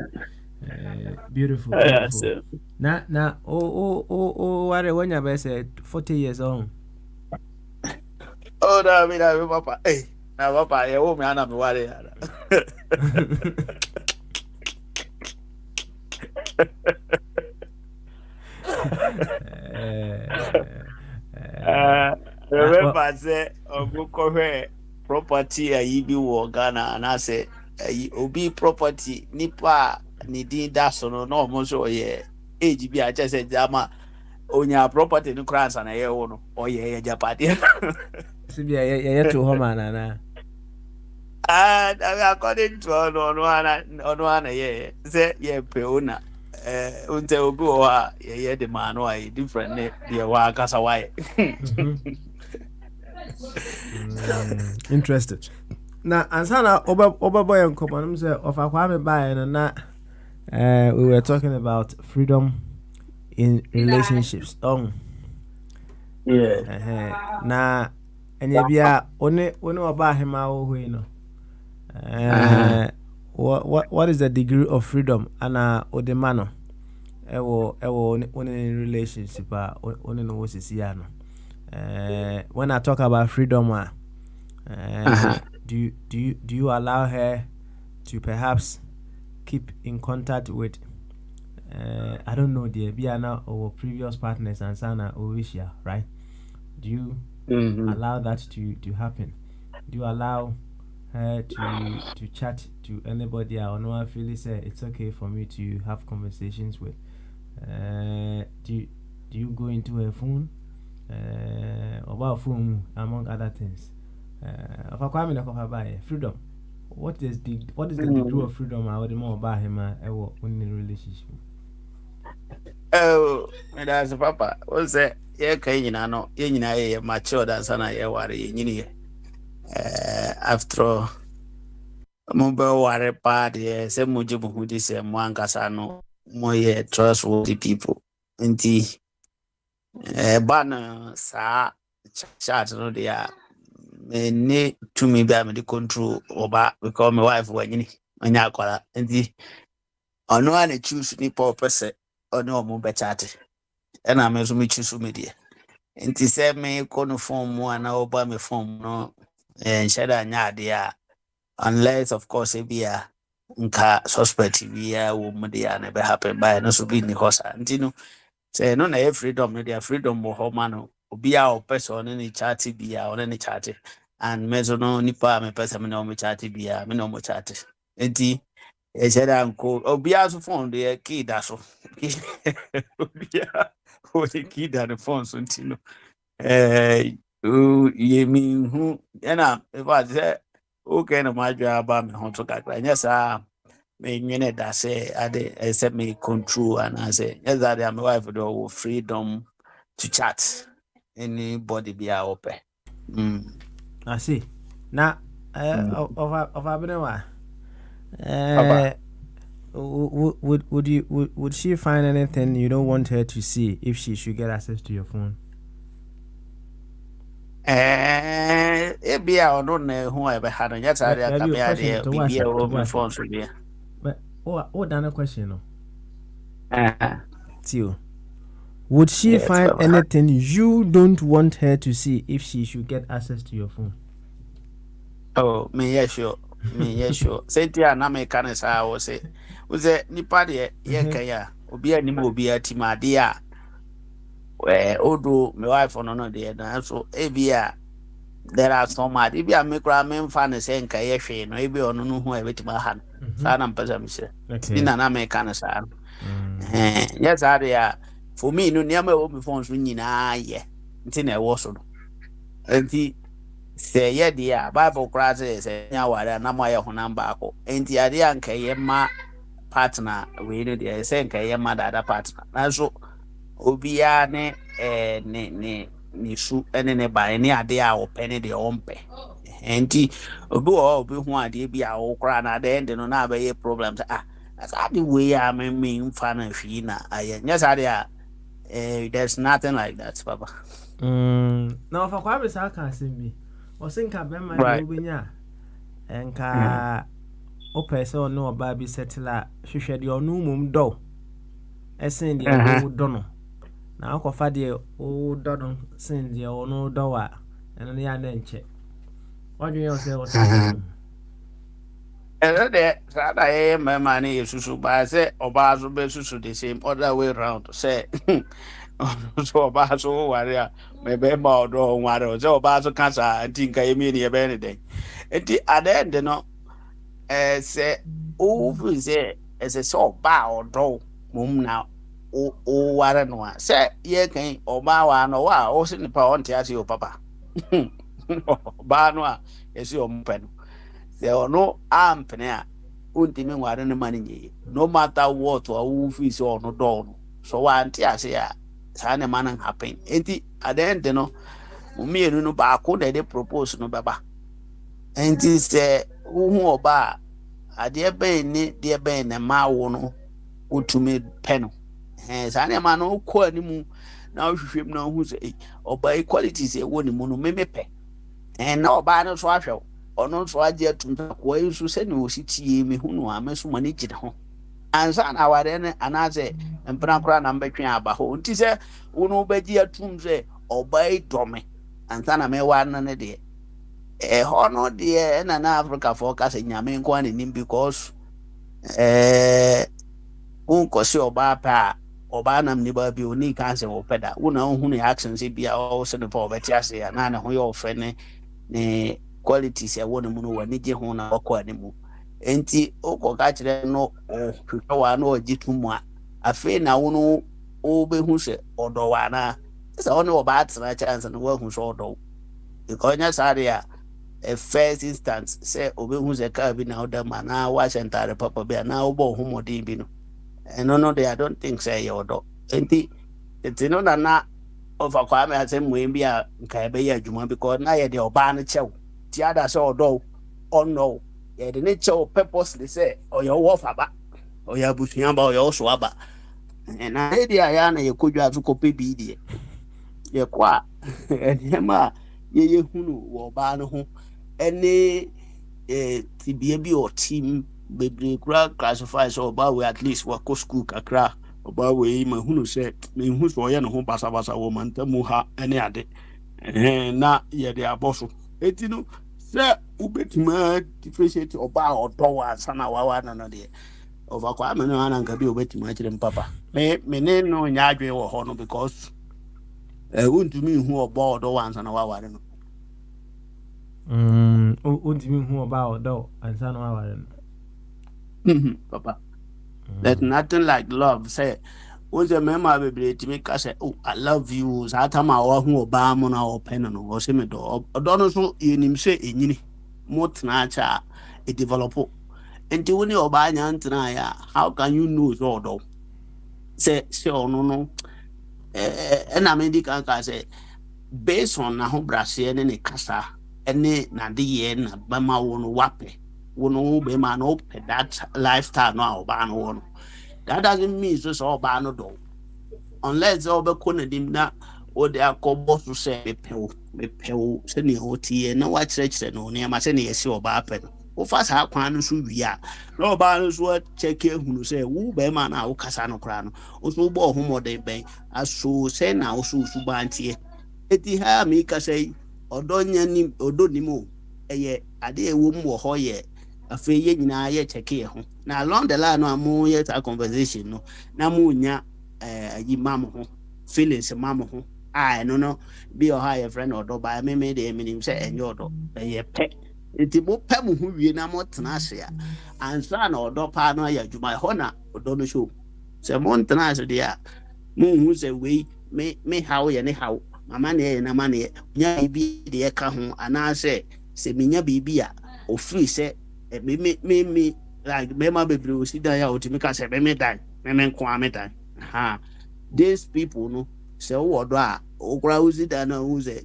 Beautiful. Yes. Now, what when you say 40 years old. Oh, that Papa. Hey, now Papa, you owe me an worry. Remember, I said, go property a yibi wo Ghana, and I say, obi property nipa ni din da so no mo so ye age bi a che say jama onya property no cross na ye wo no oye japade. See be ye to home na. And according to ono ana ye say ye pe una unte obi o ha ye the man why different the wa kasa why. Interested. Now, ansana oba boy and come say of Akwame by na we were talking about freedom in relationships. Yeah. Na enye bia one oba hema wo no. What is the degree of freedom ana odemano ewo one in relationship one no wosisi ya no. When I talk about freedom do you allow her to perhaps keep in contact with I don't know the Biana or previous partners and Sana Orisha, right? Do you allow that to happen? Do you allow her to chat to anybody or no one feel say it's okay for me to have conversations with? Do you go into her phone? About phone among other things. Freedom. What is the degree of freedom I would more about him in a relationship? Oh, that's Papa. What's that? Yeah, no, you mature than Sana, you worry, after all, mobile worry party, same Mujibu who is a Mwankasano, more trustworthy people. Indeed, banner, sir, chat, no, they are. Me to me be able to control over because my wife when you call and the or no one choose ni poor person or no more better and I'm as me choose media and to say me con form one over me form no and shed a unless of course it be a nka suspect be a woman never happen by no so be ni hosa and you know say no na freedom no their freedom wo ho man obi a person ni chat be a on ni chat and mezo no nipa me person me no me chat be a me no mo chat enti e said uncle obi a so phone the key da so obi a o the key da the phone so enti no ye mi hu na if I say okay na ma dwa ba me ho to kakra nya sa me nwene da say ade except me control and I say yes that my wife do freedom to chat anybody be a open. I see. Now, of Abenewa, would she find anything you don't want her to see if she should get access to your phone? It be our own whoever had a yet idea to be open phone for me. But done a question, no? Tio, would she find anything you don't want her to see if she should get access to your phone? Oh, me, yeah, sure. Me, yeah, sure. Say, dear, na me can say, I will say, was it Nipadi, yeah, Obi and Nimobia Timadia. Where Odo, my wife on another day, and so Abia. There are so mad. If you are making a man fan and saying, Kayashi, no, maybe on no who ever to my hand. San and Pesamisha. In an American son. Yes, I for me, no near my open phones ringing. Yeah, it's in a wassail. And he Say yeah dear Bible classes nya ware na mo ye honam baako. Enti ade anka ye ma partner we no dey say anka ye ma da partner. Na so obia ne ne su ene ne ba ne ade a ope ne de ompe. Enti obi hu ade bi a wo kra na de end no na ba ye problems as ade we a me mfa na hwi na aye. Nya sa de there's nothing like that, Papa. Na ofa kwa be sa kan asem osinka bema de Right. obenya enka opese ono oba bi settle hwehwe de ono mum do esen de wo do no na akofa de wo do no sen de ono do wa eno ne ya na nche wadwe yo se wota Sada my money susu ba say oba be susu the same other way round say so oba so warrior me be ba odo nware so oba so cancer anti nka yemi ne be ne den enti ade end no say o fi say so oba odo mum na o ware no a say ye kan oba wa no wa o se nipa on tia se o papa oba no a yesi o mpe no se ono ampene a untimi nware ne mane nye no matter what or feel so ono do no so wa anti ase a sa ne man happen enti at the end no umienu no ba ko de propose no baba enti se hu oba ade ben ni de ben na ma wo no utumi pe no sa ne man no ko animu na hwehwem na hu se oba equalities e wo ni mu no memepe na oba no so ahwe ono so agye atumta ko yisu se ne ositie me hu no ameso mane gide ho ansa na ware ne anaze mpena kora na mbetwe aba ho nti se wono bagye atum se obai dome ansa na me wa na ne de hono de na Africa focus nyame nko an nim because unko se oba pa oba nam ni ba bi oni kan se opeda wona hu ne action se bia o se ne pa obeti ase ya na ho yo ofre ne qualities ya wona mu no wani je ho na okọ animu enti okọ ka kire no hwehwe wa na ojitu a afi na wono obehu se odo wa na se ono oba atena chance no wa hu so odo because nya sare a first instance say obehu se ka bi na oda ma na wa sentare papa bi na obo hu modin bi no no they I don't think say odo enti no na over kwa me asem we bi a nka ebe ya adwuma because na ye de oba no chew ti ada say odo no ye de ne chew purposely say oyo wo faba oya busuya ba oyo so aba na e dia ya na ye kodwa so kope bi die ye kwa enema ye hunu wo oba no ho ene ti bi o team bebre kura classify so oba we at least wa ko school kakra oba we ma hunu se me hu so ye no ho basa wo mantamu ha ene ade na ye de aboso etinu se ubetima differentiate oba odo wa sana wa na no de over kwa me no ana nka bi obetima kire mpapa me ne no nya adwe wo ho no because untumi hu oba odo wa sana wa no untimi hu oba odo ansa na wa no papa there's nothing like love say once a member be timi ka say oh I love you sa tama wa hu oba mo na open no o se me do odo no so yenim se enyini mo tena cha e develop enti woni oba anya ntena ya how can you know so odo say ono no na me di kan ka say based on na ho brase ne kasa ene na de ye na bama wo no wape wono be ma no that lifestyle no oba no wo no that doesn't mean so oba no do unless oba ko na dim na o de akobo so se mepew se ne hotie na wa kire no ne ma se ne yesi oba ape no o fa sa kwan no so wi a na oba no so check ehunu se wo be ma na wo kasa no kra no o so bo ho modern ben aso se na o so su bantie eti ha mi ka sei odo nya ni odo ni mo eye ade ewo mu wo ho ye afi ye nyina ye check ye ho na along the line no amu ye ta conversation no na mu nya ayi mam ho feelings mam ho no be o ha ye friend odo ba me de eminim se enye odo ye pe eti mo pe mu hu wie na mo tena ase a ansa na odo pa no ya dwuma ho na odo no show se mo tena ase de a mo hu se we me how ye ne how mama ne na ma ne nya bi de ka ho ana se minya bibi a ofiri se me like me ma bebre o si dan ya o ti me ka se me dan me nko ame dan ha these people no se wo do a o kra o si dan na o se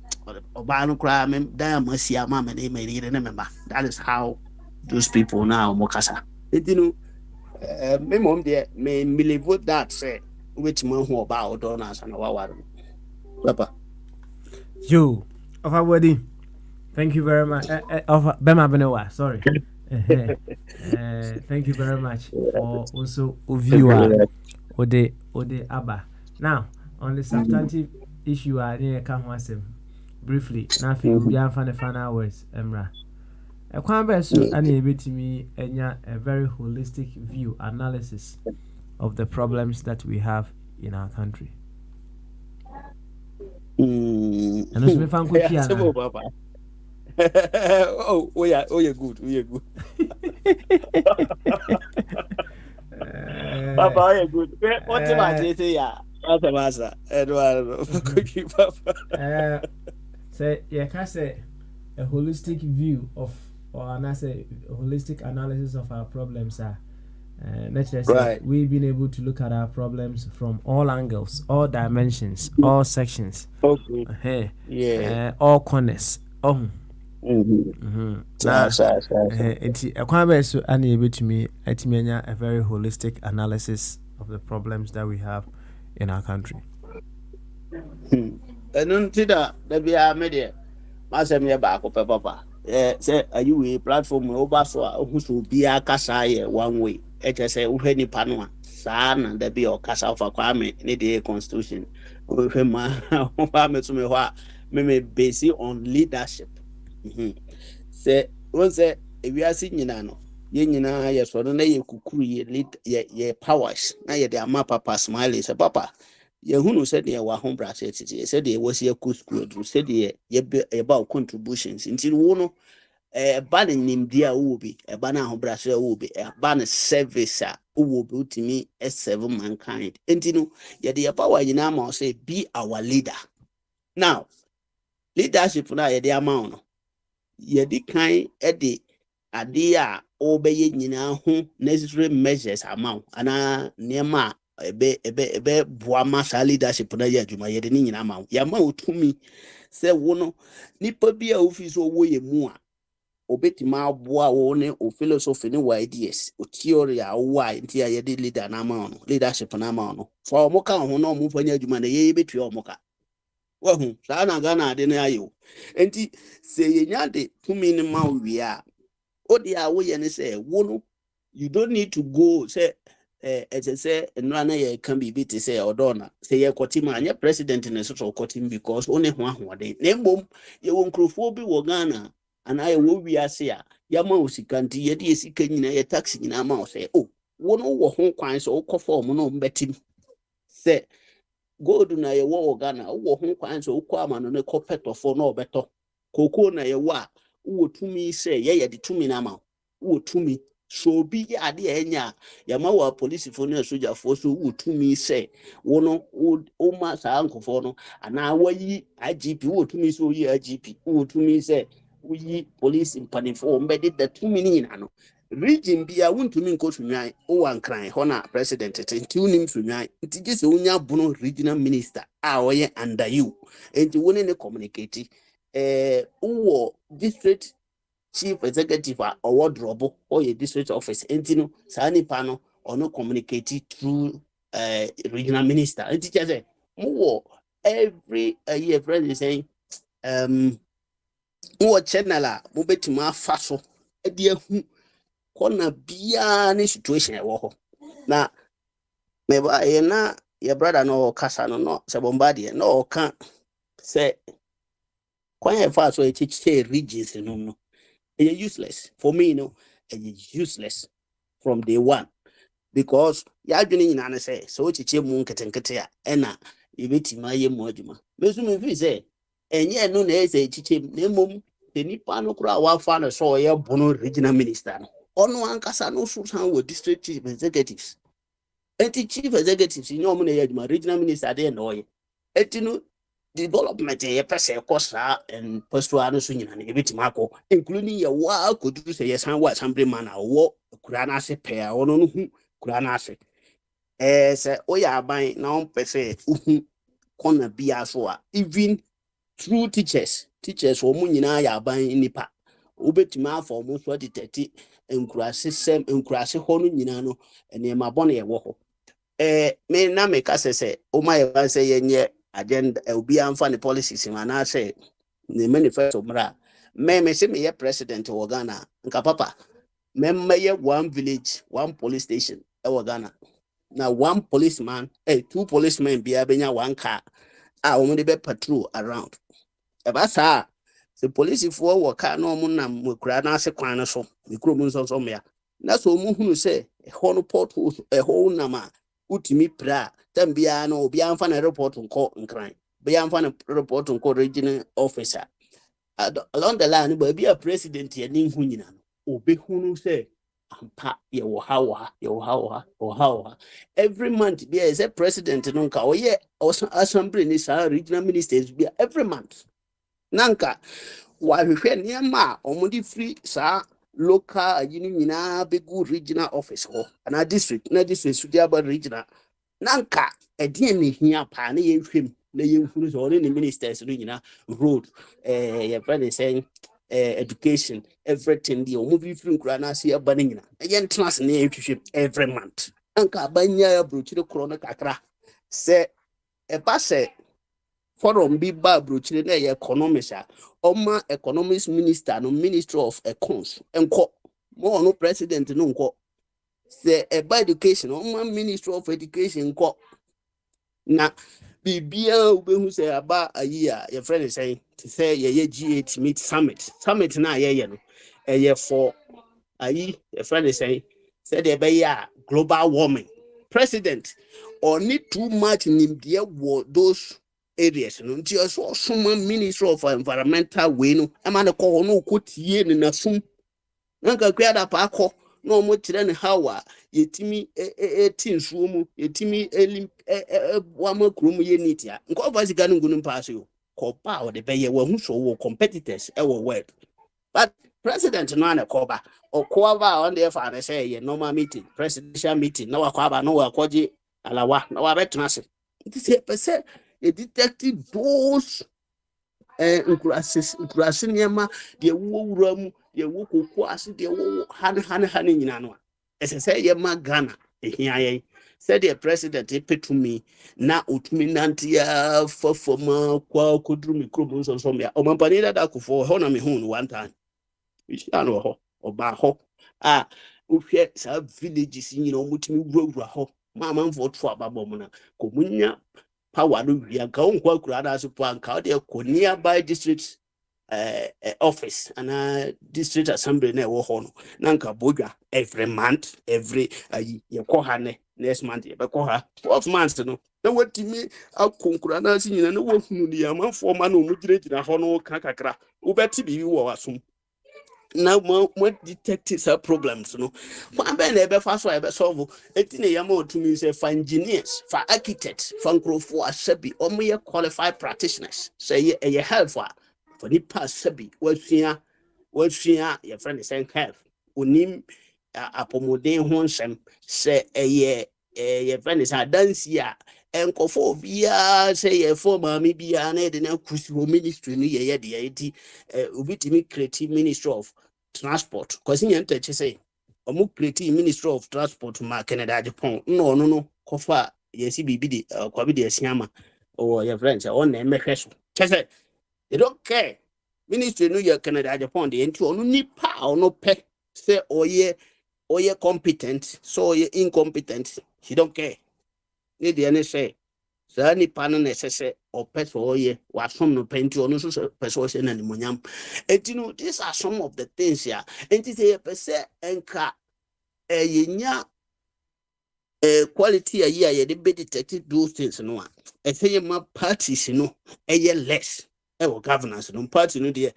oba no kra me dan ma si ama me ne me ne me ba. That is how those people now mokasa etinu me mom de me believe that say which man who about don as na wa papa Yo, of our wedding. Thank you very much. Of Bema Benowa, sorry. Thank you very much for also viewer Ode Abba. Now, on the substantive issue, I need to briefly. Nothing will be the final words, Emra. A converse and able to me a very holistic view analysis of the problems that we have in our country. And it's me fan papa. Oh yeah, good. Papa, oh yeah, good. What's about it? Yeah, Masa. Eduardo, cookie, papa. Say, yeah, can say a holistic view of, or I say a holistic analysis of our problems are. Right. We've been able to look at our problems from all angles, all dimensions, all sections. Okay. All corners. Oh. Unable to me, a very holistic analysis of the problems that we have in our country. Papa. Say you a platform over so who should be a kasa one way. Say uheni panwa sana there be or kasa of kwame in the constitution. Me based on leadership. Say once we are seeing no ye nyina ye so no na ye kukuru ye lead ye powers na ye de ama papa smile say papa ye hunu said ye wa home brass ye said ye was ye school do said ye about contributions until wo no ba ne nimdia wo bi ba na home brass wo bi ba ne service a wo bi utimi serve mankind entino ye de power nyina ma say be our leader. Now leadership na ye de ama no ye di kan de ade a obeye nyina ho necessary measures amount ana niema ebe boa masa leadership na ye adwuma ye de ni nyina amount ya ma otumi se wo no nipa bi a office wo ye mu a obetima aboa wo ne o philosophy ne wa ideas o theory a wo a nti a ye de leader na amount no leadership na amount no for mo ka ho na mo fanya adwuma na ye betu o mo ka wahu saa na Ghana ade na ayo enti se yenya de tumi ne ma wi a odi a wo ye ne say wo no you don't need to go say say nra na ye can be bit say odona say ye kotim anya president ne so kotim because one ho ahode na mbom ye wo nkrofo bi wo Ghana ana ye wo wi ase a ya ma osikanti ye de esika nyina ye tax nyina ma o say oh wo no wo ho kwan so wo form no mbetim say gold na ye wo Ghana wo ho kwan so ukọ amano ne kopetofo na obeto koko na ye wa wo tumi se ye de tumi na ma wo tumi so bi ade enya ya ma wa police fo na soldier fo so wo tumi se wo no o ma sa ankofo no ana wayi IGP wo tumi so yi IGP wo tumi se wo yi police mpanifo mbede the tumi ni na no region bia wontumi nkotunwan o wankran ho na president nti unim sunwan nti gese onya bono regional minister a oye under you nti woni ne communicate wo district chief executive a owo drobo o ye district office nti no sa nipa no ono communicate through regional minister nti chese wo every year president saying wo channel a mo betima afa so e de ahu kona bia ne situation ewo ho na me ba ye na your brother no kasa no se bombardie no ka se kwan e fa so e chiche regions no useless for me no useless from day one because ya adwene nyina ne say so chiche mu nketenkete a ena e betima ye mu adwuma mesu me fi say enye no na e say chiche na mom nipa no kura wa fa no so ye bono regional minister no ono ankasa no so san wo district chief executives enti chief executives nyom na ye adwuma regional minister dey no ye enti no development a person kosa and postuano sunya and a bit marco, including your work could do say yes and what somebody man or walk kurana se pair or no who kurana se. Say, oh yeah, by now per se, corner be as well. Even through teachers or munina ya buying nipa. Ubetuma for most what it and grassy honu yinano and near my bonnet walk. Me na make us say, oh my, say, yenye agenda, be unfunny policies in an say, the manifesto mra. Me say me president of Ghana, nka papa. Me one village, one police station, Ghana. Now one policeman, 2 policemen be abenya one car. Only be patrol around. Ebasa, the police for work car no munam mukra na se kwan so, mikro so mea. Na so mu hunu say, a hono portholes, a whole nama, utimi pra, tambia no, be amfan a report on court and crime. Be amfan a report on court regional officer. Along the line, but be a president here, ning hunina. Obe hunu say, ampa how every month be as a president nunca or yeah also assembly ni sa regional ministers be every month nanka wa hwehwe niema omudi free sa local yini nyina be good regional office ho na district so dia ba regional nanka edie ne hia pa na ye hwem na ye hunu so ne ministers no nyina road ye brother saying education, everything the movie film crana see a banning again trans every month. Anka banya brochi the corona kakra say a passe forum be ba brochi na economics oma economics minister no minister of accounts enko more no president no nko say a by education oma minister of education nko na bibia obehu say aba ayi a your friend is saying to say ye G8 meet summit na ye no for ayi your friend is saying say there be global warming president or need too much in those areas no nti so suma minister of environmental way no ama ne ko no ko tie ne na sum nka kwada pa akọ no mo kire ne hawa yetimi tinsuo mu yetimi wama krom ye nitia nko vasika no ngunu pass yo ko pa o de beye wa hu so wo competitors e wo world but president no na ko ba o ko ba on the fa na say ye normal meeting presidential meeting na wa ko ba no wa koje alawa na wa betuna se it say person a detective those nkurase niema de wo wura mu de wo kokko ase de wo hane nyina no ese say ye ma Ghana ehia yen said the president epetumi na otumi nantia fofoma kwa kodru mikrobo so me o mampani da kofo ho na me hu no one time we no ho oba ho uhwe sa villages nyina o mutumi wura ho mama mfo to ababo mu na komunya power no wi anka on kwa kura da so po anka de ko nearby district office and district assembly na wo ho no nanka bodwa every month every ye ko ha ne next month ye be ko ha 12 months no na watimi akonkura na si nyina na wo hunu ni amanfo ma na omu giregina ho no kakakra wo beti bibi wo asum na mo detect some problems no kwa be na ebe fa so ebe solve etine yama otumi say for engineers for architects for nkrofo asabi omoye qualified practitioners say ye help for the past sabi wasua your friend is saying health onim apomodin ho nsem say your friend is adansi a enkofo bia say ye for mami bia na de na kusi ho ministry no ye de eti obitimi creative ministry of transport cause in enter say omu creative ministry of transport ma Canada Japan no kofa yesi bibi de kwa bi de asiama or your friends on na emehweso say they don't care ministry no your Canada Japan de enti onu nipa ono pe say oye competent so oye incompetent he don't care ne de ne say so nipa no necessary or person oye wa som no penti onu so person say na nimonyam enti no these are some of the things here enti say person enka yenya quality ye de be detected those things no a say ma parties no less governance no party no de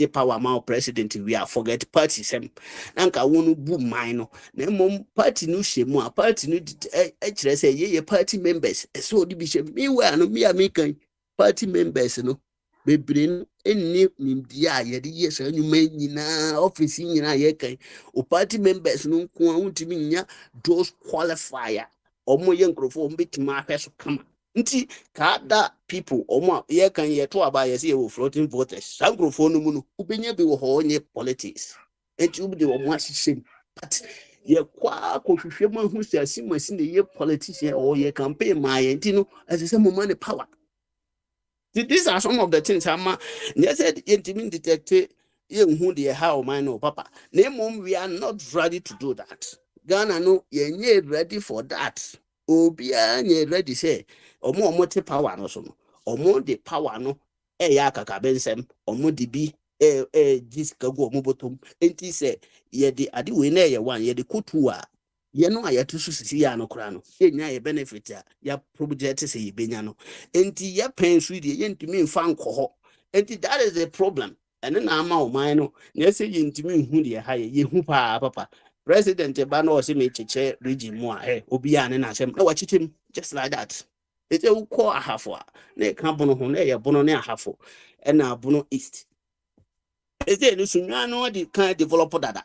power ma president we are forget party sem nanka wonu bu man no na mom party no shemu a party no kire say ye party members so di bi shemu me we no me kan party members no bebree no enni nimdi a yɛde yɛ saa nnwuma nyinaa office nyinaa yɛkan o party members no nko a wontumi nya those qualifier ɔmo yɛ nkurɔfoɔ ɔmo betumi ahwɛ so kama nti kada people ɔmo a yɛkan yɛto aba yɛsɛ yɛwɔ floating voters saa nkurɔfoɔ no mu no wobɛnya bi wɔ hɔ ɔnyɛ politics enti wobɛde ɔmo ahyehyɛ mu but yɛkɔ akɔhwehwɛ mu ahu sɛ asimasi na yɛ politician ɔyɛ campaign ma yɛ nti no ɛsɛ sɛ moma ne power. These are some of the things I'm said intimate detective who the how man or papa. Name we are not ready to do that. Ghana no ye ready for that. Obia ye ready say or more multi power no so or more the power no ya kaka bensem or more the be this kago mobotum enti say ye the adi we na ye one ye the kutua ye no aye to sisi ya no kra no ye nya ye benefit ya project say ye benya no enti ye pen so die ye ntimi mfa nko enti that is the problem ene na ama o man no na say ye ntimi hu de ha ye hu pa papa president ba no say me cheche region mu a obi ya ne na asem na wa chichim just like that it's a ko ahafo na ka bono ho na ye bono ne ahafo na bono east it's a no sunwa no de kan develop dada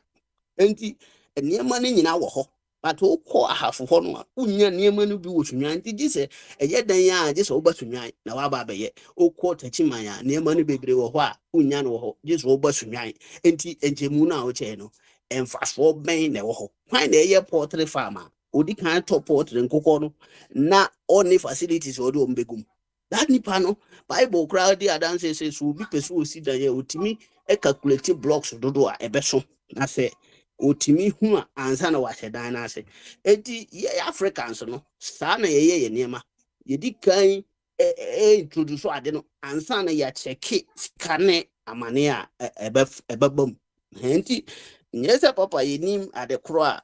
enti nneɛma no nyina wɔ hɔ but wokɔ ahafo hɔ no a wonya nneɛma no bi wɔ sunwan nti gye sɛ ɛyɛ dan a gye sɛ woba sunwan na waba abɛyɛ wokɔ takyiman a nneɛma no bebree wɔ hɔ a wonya no wɔ hɔ gye sɛ woba sunwan nti nkyɛmu no a wokyɛɛ no ɛmfasoɔ bɛn na ɛwɔ hɔ kwan na ɛyɛ poultry farm a odi kan tɔ poultry nkokɔ no na ɔne facilities a ɔde wɔn bɛgum that nipa no bible koraa de adanse sɛ so obi pɛ sɛ osi dan yɛ otumi calculate blocks dodo a ɛbɛso na sɛ otimi hu a ansa na wahyɛ dan na ase enti ye Africans no saa na ye niema ye di kan introduce ade no ansa na ya check scanne amane a ebabam enti nyese papa ye nim ade kro a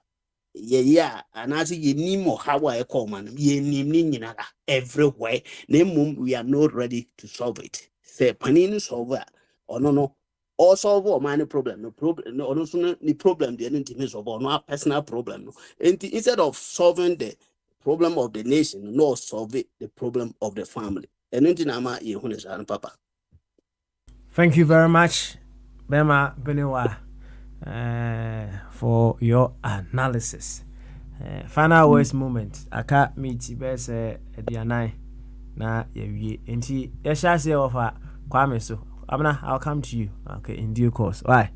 ye ya anase ye nim o how e call man ye nim ni nyinara everywhere na mum we are not ready to solve it say panin solve ono no or solve all minor problem, no problem, no the problem the intimate of no personal problem. No. And instead of solving the problem of the nation, no solve it, the problem of the family. And and papa. Thank you very much, Bema Beniwa, for your analysis. Final words moment. I can't meet you best Dianai na ye enti yasha say offer Kwame so. Abna, I'll come to you. Okay, in due course. Why?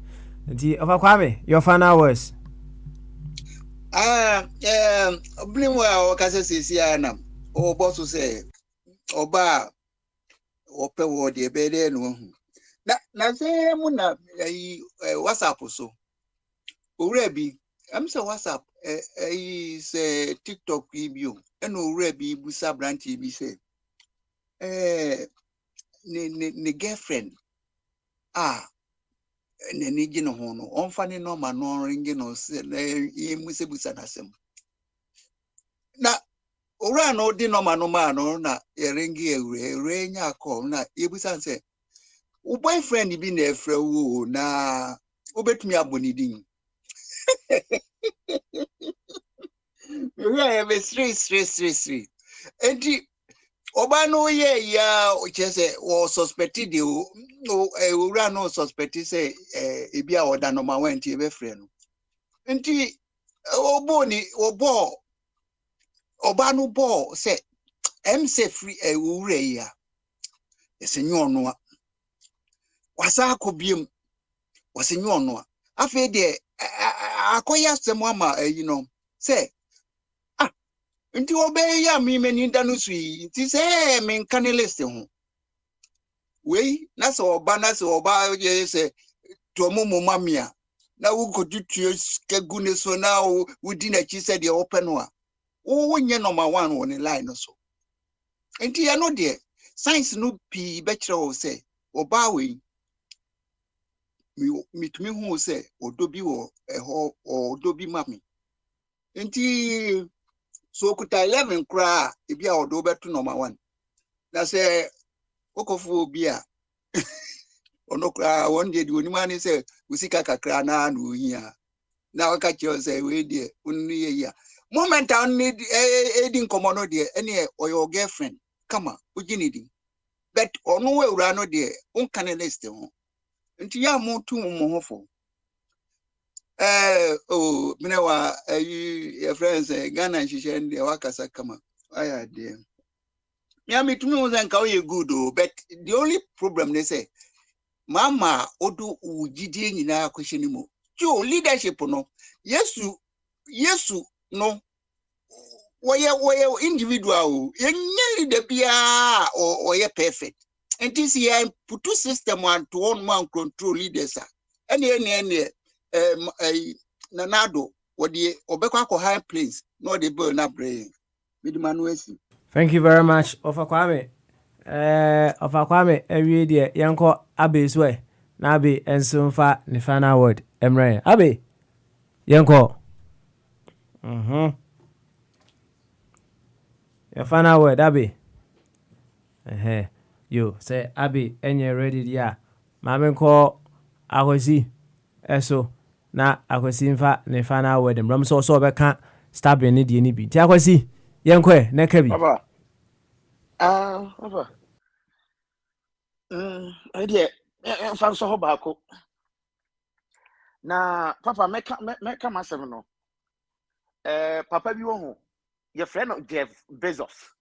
Over Kwame, your final words. Blame where Ocasa says, Yana, or boss will say, or bar, or pay what the bed. Now say, Muna, WhatsApp or so. Urebi, I'm so WhatsApp, is a TikTok review, and Urebi, Busa Brand TV say, ne girlfriend. Nene gino hono onfane no ma no ringi no se ye musebusa na sem na ora no di no ma no na ye ringi ewure nya call na yebusa se wo boyfriend bi na efra wo na obetumi aboni din we are be stress enti oba no ye ya o chese o suspected o ura no suspected say ebi a oda no ma wenti be frɛ no nti obo ni obo oba no bo say em say free ura ya esenyo no a wasa akobiem wasenyo no a afi de akoya sɛm ama say nti obey ya mi mani danu sui nti se me nka ne list ho wei na se oba je se to momo mamia na wo kotutu kegu ne so na wo di na chi se de open no a wo nye number 1 on the line no so nti ya no de science no pi be kire wo se oba wei mi tumi hu se odobi wo eho odobi mami nti so kuta 11 kra ebi a odo beto number 1 na say okofu obi a ono kra one day di onima ni say usika kakra na no hia na waka che say we dey unu ye ya moment an need edi nkomo no dey ene your girlfriend kama ugini di but ono we ura no de on kan list ho nti ya mo tu mo ho fo menewa your friends Ghana shisha ndi wakasa kama aya de ya mitumi uzan ka we good but the only problem they say mama odu ujidi nyina akwhye mo jo leadership no yesu no woye individual yenye leader bia or perfect and this year put system one to one control leaders any nanado what the obekwa high place no the bill na brain with manuesi. Thank you very much, Ofa Kwame. Ofa Kwame, every day, yanko Abe's way. Nabi and soon far the final word. Emre, Abe, yanko. Your final word, Abe. You say, Abe, and you're ready, yeah. Mamma call Agosi, eso. Na Agosi, fa the final word. And Ramso so can't stab any DNB. Tiagosi, yanko, nekabi. Papa. Papa. Idea. Fan so hobako. Na Papa meka masem no. Papa bi wo ho. Your friend Jeff Bezos.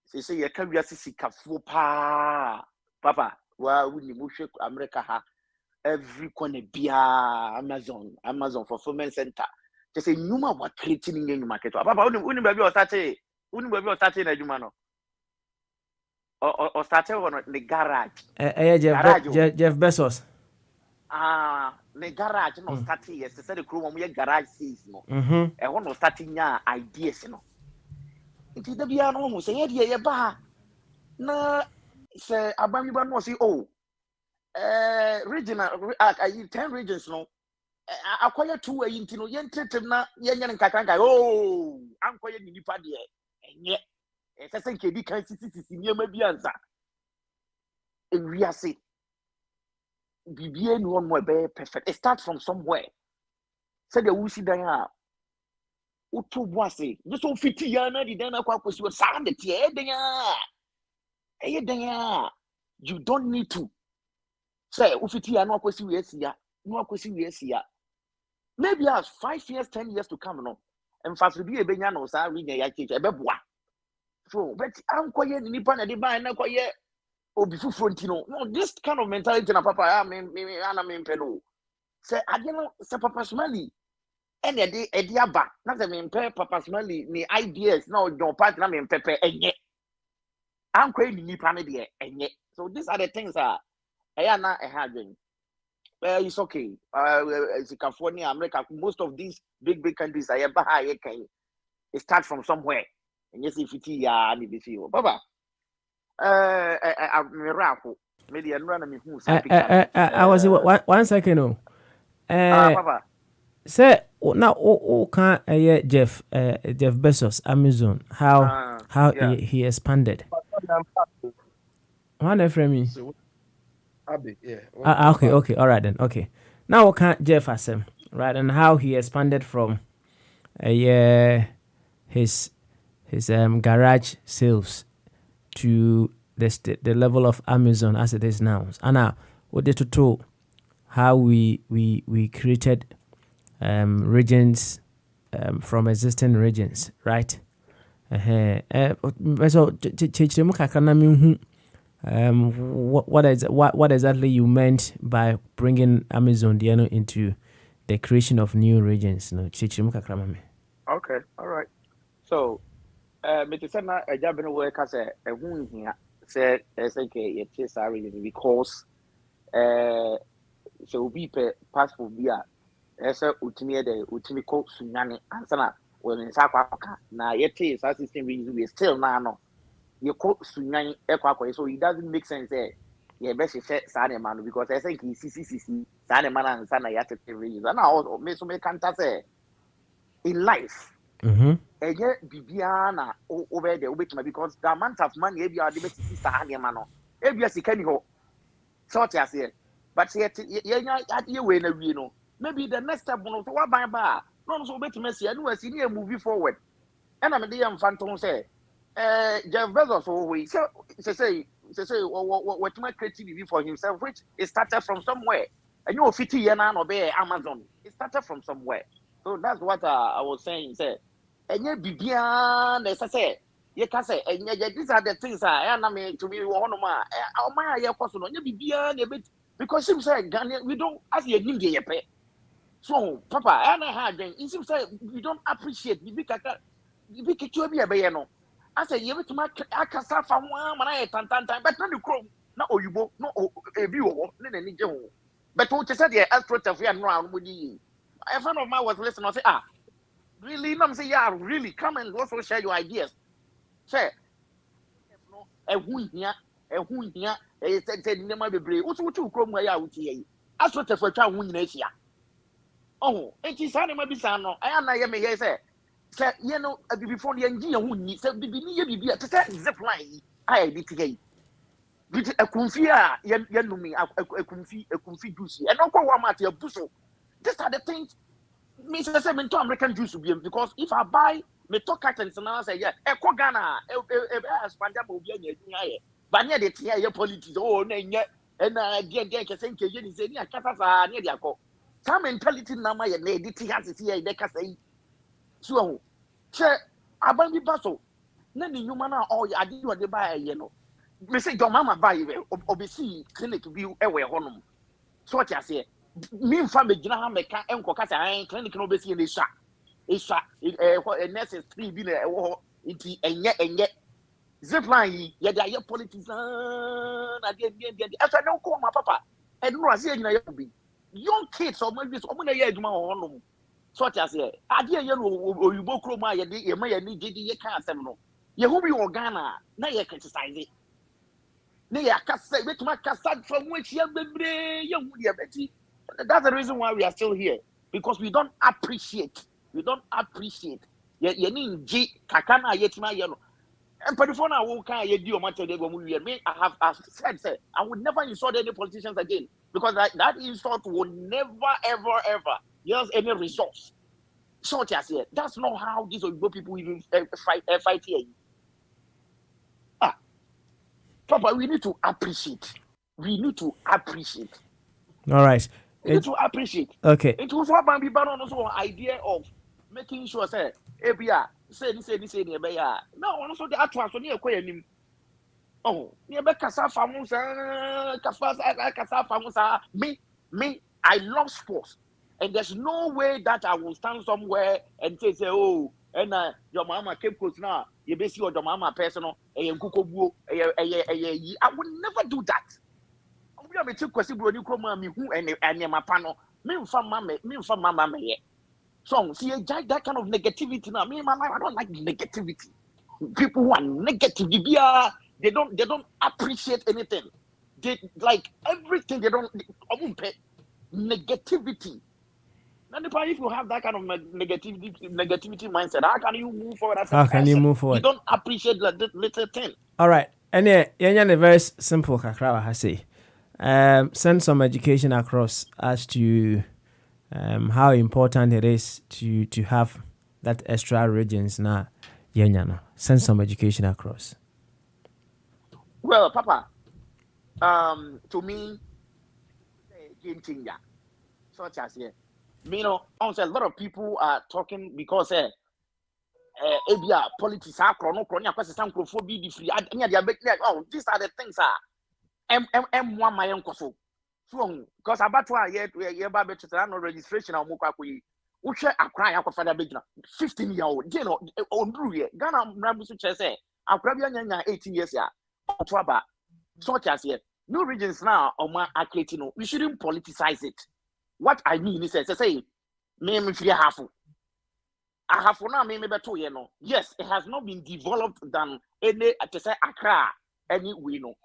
Say you can be sikafo pa. Papa, wa wuni mo hwe America ha. Every corner bia Amazon fulfillment center. Just say nyuma wa creating in market. Papa, wuni ba bi o start na adwuma no. Or started on the garage. Jeff Bezos. The garage no starting yes. They said the crew we garage says no. Want no starting ya ideas no. It is the bia no say ye ba na say abami ba no say regional 10 regions no. Akwaya 2 ayinti no ye ntetem na ye nyane nkakranka ankoye nipa de enye say kedi kan sisi niema bi anza ewiase bibie no one be perfect. It starts from somewhere. Say the wusi dan a uto boase just so fiti ya na di dan akwa kwesi wa sa de tie den ya you don't need to say ufiti ya na kwesi we asia maybe as 5 years 10 years to come no and fast be e benya no sa region ya cheche ebeboa so but ankoye nipa na de ban na koye obi fufronti no this kind of mentality na papa me ana me mpelo say ageno say papa smally and edi aba na say me mpe papa smally ni ideas na ojon part na me mpepe enye ankoye nipa na de enye so these are the things eya na ehadwen it's okay it's California America most of these big countries are can it start from somewhere and yes if it ya ni be feel baba miracle maybe run me who I was 1 second no papa say now can Jeff Bezos Amazon how he expanded one from me okay all right then okay now what can Jeff asem right and how he expanded from his garage sales to the level of Amazon as it is now. And now what did to talk how we created regions from existing regions, right? So what exactly you meant by bringing Amazon Diano into the creation of new regions? No, okay, all right. So me to say na ejabeno work as a hu hia say SK region because so be passport bia ese utimi ko sunyane ansana when nsa kwaka na yete sa system we still na no you ko sunyane ekwakwa so it doesn't make sense ye be se sa na man because I think CCCC sa na man ansana yate region na also me so me kanta say in life eye bibia na over there obetuma because the amount of money ebia de betisi sa na man no ebia sika ni ho sort ya say but ye we na wie no maybe the next step no so what buy ba no so betuma see no asi ni move forward and am dey am fantom say Jeff Bezos so we say say what my creativity for himself, which it started from somewhere. And you 50 years now obey Amazon. It started from somewhere. So that's what I was saying. Say, and you be beyond as I say. You can say, and these are the things I mean to me one of my person on you be beyond a bit because him say we don't as you need pay. So Papa, and I had then it seems like we don't appreciate the big no. I say you to my akasa from one man I tan but not the chrome, not Oyibo, no a view, but what you said the astroturf and round with you. A friend of mine was listening, I say, really? No, say, yeah, really, come and also share your ideas. Say, a who here, said, never be brave. What's what you come where out here? Astroturf for child win Asia. Oh, it is animal bisano. I am not may say, you know, before the engineer who needs a baby, to set zip line. I did today. With a confia, me, a confit juicy, and not one at your bushel. These are the things. Mr. Seven to American juice will be because if I buy me talk curtains and I say, yeah, a Kogana, a Spanja will be a but near the tia politics, oh, and I get a same case is any Catasa near the Ako. Some mentality number and lady has it here, they can say, so, sir, I buy the bustle. None of you man are all I did what they buy, you know. Me say your mama buy obviously clinic view away home. So what I say, me family gina ha meka enko kasa an clinic no be see ne sha. Isha nurses 3 bi na nti enye zipline ye da ye politics na de asa no ko ma papa e no ase gina ye bi young kids or maybe so na ye aduma ho so what I say, ade ye no oyibo kro ma ye de ye ma ye ni gidi ye kan asem no ye hu bi Ghana na ye criticize that's the reason why we are still here because we don't appreciate. We don't appreciate. And I've said I would never insult any politicians again because that insult will never ever yield any results. So that's not how these people even fight here. Papa, we need to appreciate. We need to appreciate. All right. We need to appreciate. Okay. It was what Bambi Baron also idea of making sure say, Ebia, say, no, also the atwas on your quay. Oh, near Casa Famusa, Casa Famusa. Me, I love sports. And there's no way that I will stand somewhere and say, oh, and your mama came close now. You basically your mama personal, I would never do that. I'm going to question you come me who and my panel. Me from mama me. So see that kind of negativity now. Me in my life, I don't like negativity. People who are negative, they don't appreciate anything. They like everything. They don't pay negativity. And if you have that kind of negativity mindset, how can you move forward? How can you move forward? You don't appreciate that little thing. All right. And yeah, very simple. Kakra I say, send some education across as to how important it is to have that extra regions now. Yeah, send some education across. Well, Papa, to me, game changer. Such as here. You know, a lot of people are talking because ABR politics are chronochronia because some be free. Oh, these are the things M1 my uncle so because about why yeah no registration or mukakui uche akra ya kwafada begina 15-year-old you know ondru here Ghana mrabusu chese akra bia nyanya 18 years ya to aba so as here no regions now oma akreti no we shouldn't politicize it. What I mean is say me free half now me beto you know. Yes, it has not been developed than any to say Accra any we know.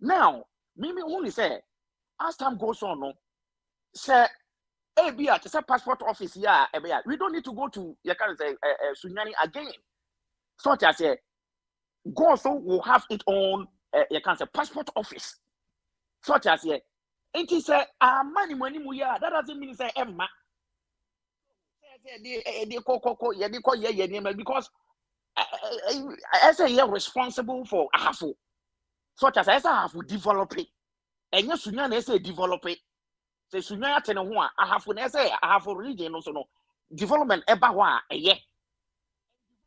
Now, me only say as time goes on, no, say to say passport office here, we don't need to go to you can say Sunyani again. So I say go so will have its own you can say passport office. So I say it is money that doesn't mean say Emma. Because I say you're responsible for half. such as I have to develop it. And yes, you say develop it. Say sunya tene ho a have to say I have religion no so no development eba ho a eye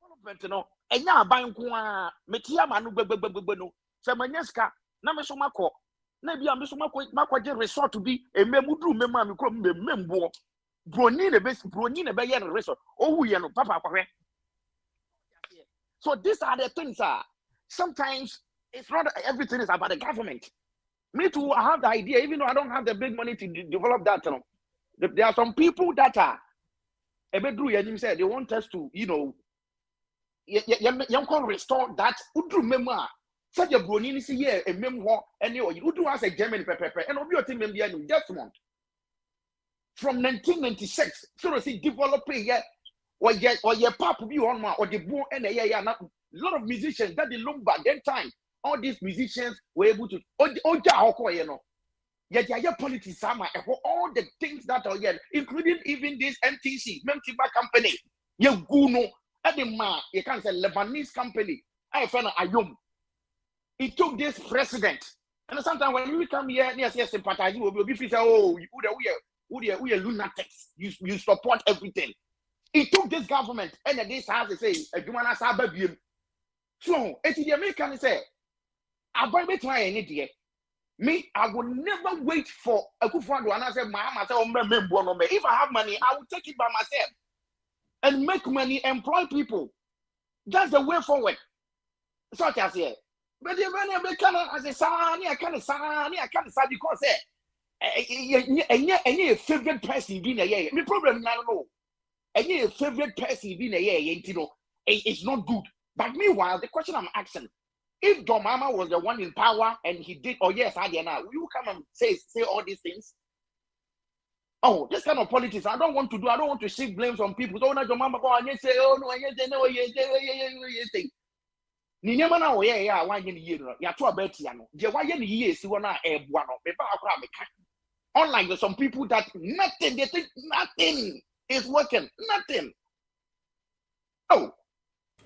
development no enya aban ko a metia ma no gbegbegbegbe no se manyaska na me so makọ na bia me so makọ je resort bi ememudru memu a me kro memembo broni ne be ye resort owu ye no papa akwa. So these are the things sometimes it's not everything is about the government. Me too, I have the idea, even though I don't have the big money to develop that. There are some people that are said they want us to, restore that. Such a brony see here a memoir and you do as a German pepper and your team member just one. From 1996, so to see developing yet or your pap be on or the bone and a lot of musicians that they look back that time. All these musicians were able to yet politics all the things that are yet, including even this MTC, Memtiba company, Guno, Edema, you can say Lebanese company. I found Ayum. It took this president. And sometimes when we come here, yes, sympathize, you will be say, oh, we are lunatics. You support everything. It took this government and this house to say, so it's the American say, I try any day. Me, I will never wait for a good friend and I say, if I have money, I will take it by myself and make money, employ people. That's the way forward. Such as here. But the American as a son, I can't say because any favorite person being a year. My problem, I don't know. Any favorite person being a year, it's not good. But meanwhile, the question I'm asking, if John Mama was the one in power and he did, yes, I did now, will you come and say all these things? Oh, this kind of politics, I don't want to shift blames on people. So now John Mama go and say, oh no, yes. Ninyama na wo ye ya wan ye ye no ya to abatia no je wa ye ne ye si wona ebua no me ba akra meka. Unlike there's some people that nothing, they think nothing is working, nothing. Oh,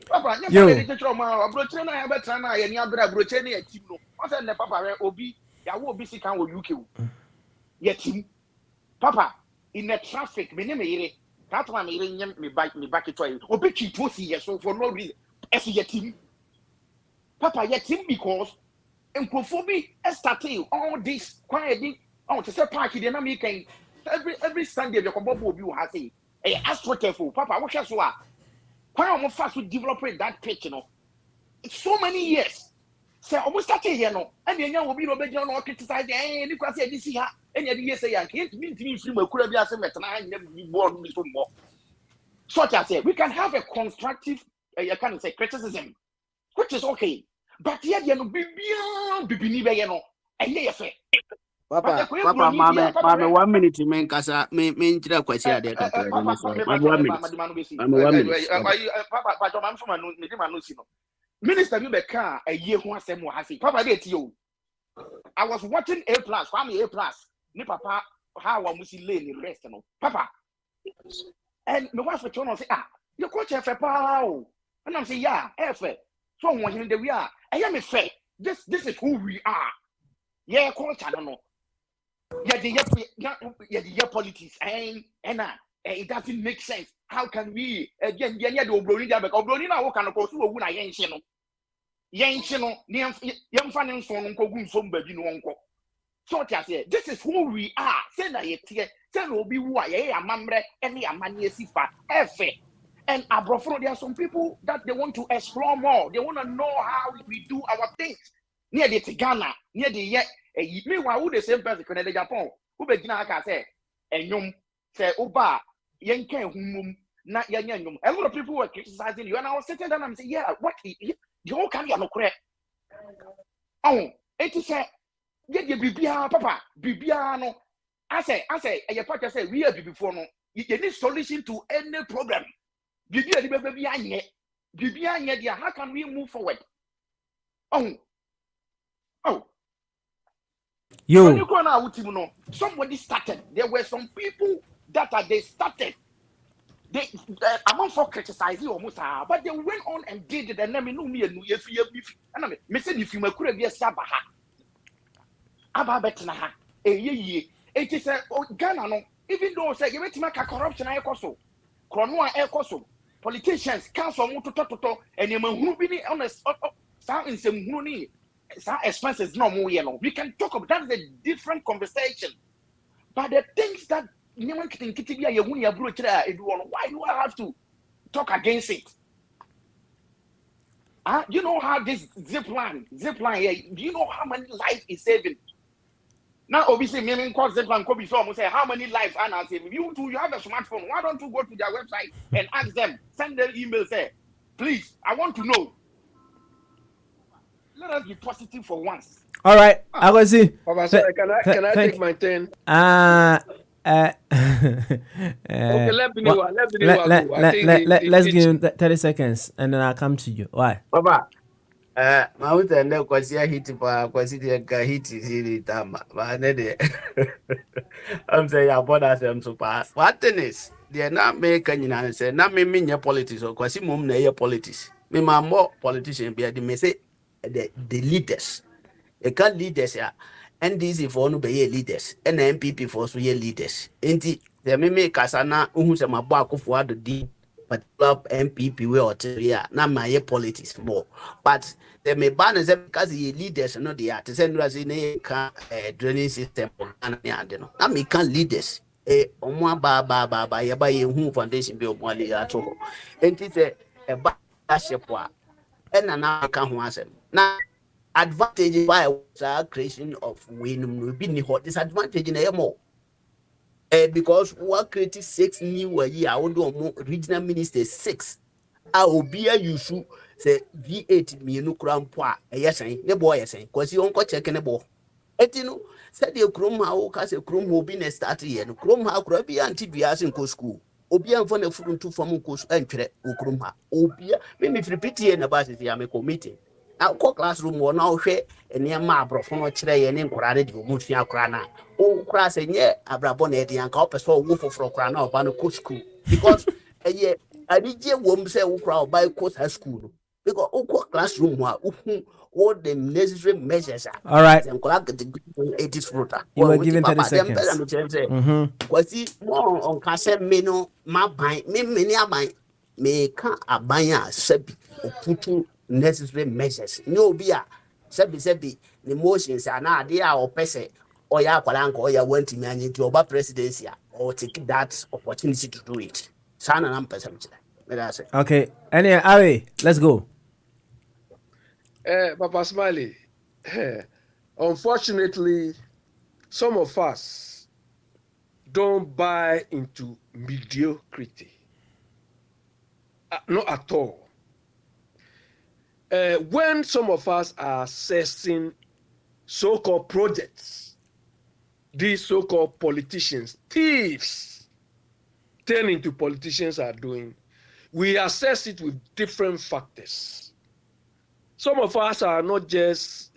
papa, you better get your man. Broche na ya betra na ye ni abra broche na ya team no. Won say ne papa obi ya wo obi sika wo UK. Ye team. Papa, in the traffic, me ne me yire. That one me yire nyem me back it to obi twi si ye so for no reason. Esi ye team. Papa, ye team because Nkrofobi starting all this quietly. Oh, to say party, then I'm making every Sunday the combo will be has say, hey, ask what careful, Papa. What else? Why am I fast to develop that pitch? You know, it's so many years. So almost started here, no, and then you will be no better no criticize. Hey, you can say this here, and you say, I can't mean to me from a could be as a metal. I never be born me some more. Such as say, we can have a constructive, you can say criticism, which is okay. But here, you know, be and yeah, Papa, mama, 1 minute, man, Casa, me, question there. Mama, 1 minute. Mama, 1 minute. Papa, I'm from a Minister, you car a year once more. Papa, did you? I was watching A plus, family A plus. Ni papa, how I must lay in rest, Papa. And the wife return and say, your coach have a power. And I'm saying, yeah, so when we are, I am a fair. This is who we are. Yeah, coach, I don't know. Yeah, the politics and it doesn't make sense. How can we again the Obroni that Obroni now can go to a Yanchino, young fan son Kogun from Bedino. So this is who we are. Send a tear, send will be why a mamre and a mania sifa and abroad there are some people that they want to explore more. They want to know how we do our things. Near the Ghana, near the yet. Meanwhile, who the same person can Japan? Who begin to say, and you say, Oba, Yankan, whom not young. A lot of people were criticizing you, and I was sitting down and saying, yeah, what you all can get no correct. Oh, it is a get your Bibia, Papa, Bibiano. I say, your father say, we are before no. You need solution to any problem. Bibia, how can we move forward? Oh. Somebody started. There were some people that they started. They among for criticizing almost, but they went on and did it. And then me no me and if you me said if you me could be a sabaha, aba betina ha, ye. It is a Ghana no. Even though say you make corruption, I also, Kronua also, politicians council to and you who be honest. Some in some money, some expenses no more. We can talk about that is a different conversation. But the things that why do I have to talk against it? You know how this zip line here, do you know how many lives is saving? Now, obviously, meaning cause zip line could be so almost say how many lives are saving. You have a smartphone. Why don't you go to their website and ask them, send them email, say, please, I want to know. Let us be positive for once. All right, I will see. Papa, sorry, can I take my turn? Okay, let me know. Let's give him 30 seconds and then I'll come to you. Why? Papa, mauta ende kwasia hiti pa kwasi ka hiti siri tama. Ba ne de. I'm saying ya boda sem so pa. What is? They na make nyina say na me nye politics o kwasi mom na ye politics. Me ma more politician be the me say the leaders. You can't leaders ya. NDC for no be leaders. And MPP for so ye leaders. Enti the me kasana uhu se mabo akofo ado di particular MPP we or here na my politics more. But the me ban is because the leaders no they are to send us in a drainage system and no. Na me can leaders omo ba ye ba ye hu foundation be omo ali ato. Enti say e ba ship wa e na ka ho asem. Na advantage by creation of win will be disadvantage in a more. Because we created 6 new a year, I would do regional ministers 6. I will be a issue say V8 me no crown poa. Yes, the boy is saying, because you won't check in a ball. Etino said your chrome how cast a chrome will be a start here. Chrome how could be anti bias in co school. Obia for the fruit to form course entry, Ukruma. Obia, maybe if repeat here in the bus, I am a committee. Now, classroom will now share a near map from a tray and inquired you, Mutia Crana. Oh, crass and yet, Abrabonnet and copper so wolf for Crana or Bano school. Because a year, I did ye won't say crowd by course high school. Because classroom all the necessary measures are. All right. And collect the 80s fruta. You were given 30 seconds. Was it more on Cassette Mino, my bind, me many a bind, may can't a banya, sebi, or putting necessary measures. No beer, sebi, the motions are not there or pese, or ya palanco, or ya went to manage to obey presidency, or take that opportunity to do it. Sana and person. Okay, anyway, Ari, let's go. Papa Smiley, unfortunately, some of us don't buy into mediocrity. Not at all. When some of us are assessing so-called projects, these so-called politicians, thieves, turn into politicians are doing, we assess it with different factors. Some of us are not just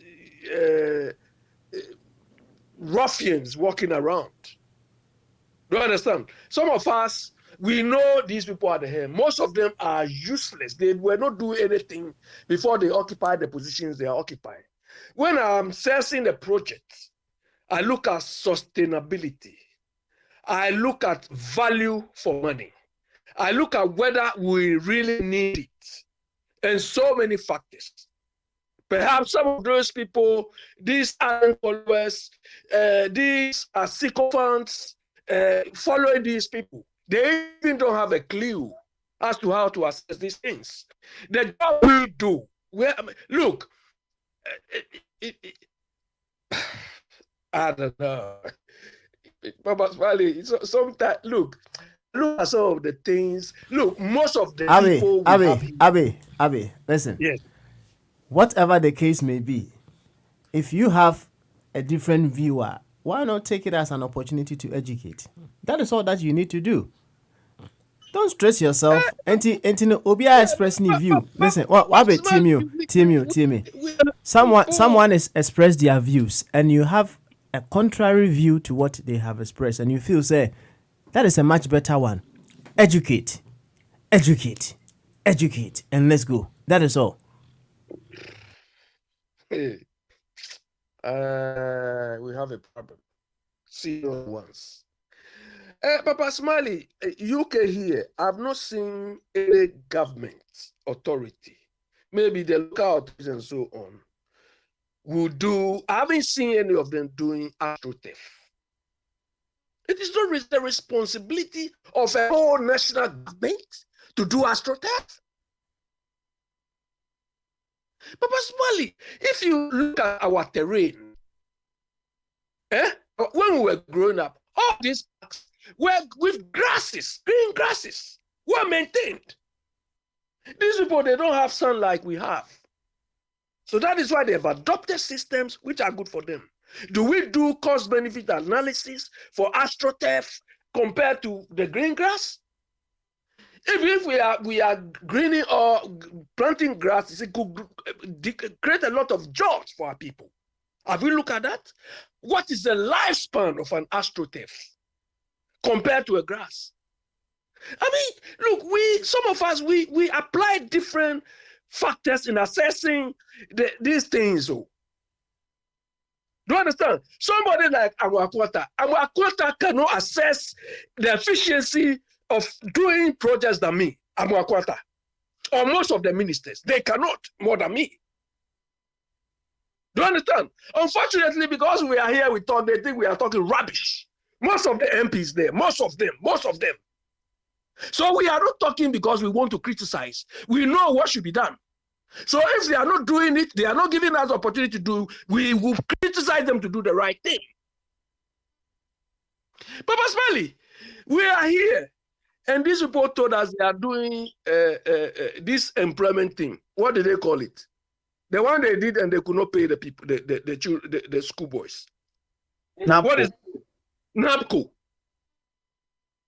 ruffians walking around. Do you understand? Some of us, we know these people are the head. Most of them are useless. They were not doing anything before they occupied the positions they are occupying. When I'm assessing the project, I look at sustainability. I look at value for money. I look at whether we really need it. And so many factors. Perhaps some of those people, these are followers, these are sycophants following these people. They even don't have a clue as to how to assess these things. The job we do, look, I don't know. Papa Smiley, sometimes, look at some of the things. Look, most of the people... Abby, listen. Yes. Whatever the case may be, if you have a different viewer, why not take it as an opportunity to educate? That is all that you need to do. Don't stress yourself. Obia expressing view. Listen, what about team? Someone is expressed their views, and you have a contrary view to what they have expressed, and you feel say that is a much better one. educate, and let's go. That is all. Hey, we have a problem. Serious ones. Papa Smiley, UK here, I've not seen any government authority, maybe the local authorities and so on, will do. I haven't seen any of them doing astroturf. It is not the responsibility of a whole national government to do astroturf. Papa Smiley, if you look at our terrain, when we were growing up, all these parks were with grasses, green grasses, were maintained. These people, they don't have sun like we have. So that is why they have adopted systems which are good for them. Do we do cost-benefit analysis for astroturf compared to the green grass? Even if we are greening or planting grass, it could create a lot of jobs for our people. Have we looked at that? What is the lifespan of an astroturf compared to a grass? I mean, look, some of us, we apply different factors in assessing these things. Oh. Do you understand? Somebody like Amuakwata cannot assess the efficiency of doing projects than me, Amuakwata, or most of the ministers. They cannot more than me. Do you understand? Unfortunately, because we are here, they think we are talking rubbish. Most of the MPs there, most of them. So we are not talking because we want to criticize. We know what should be done. So if they are not doing it, they are not giving us the opportunity to do, we will criticize them to do the right thing. Papa Smiley, we are here, and these people told us they are doing this employment thing. What did they call it? The one they did and they could not pay the people, the schoolboys. What is NABCO?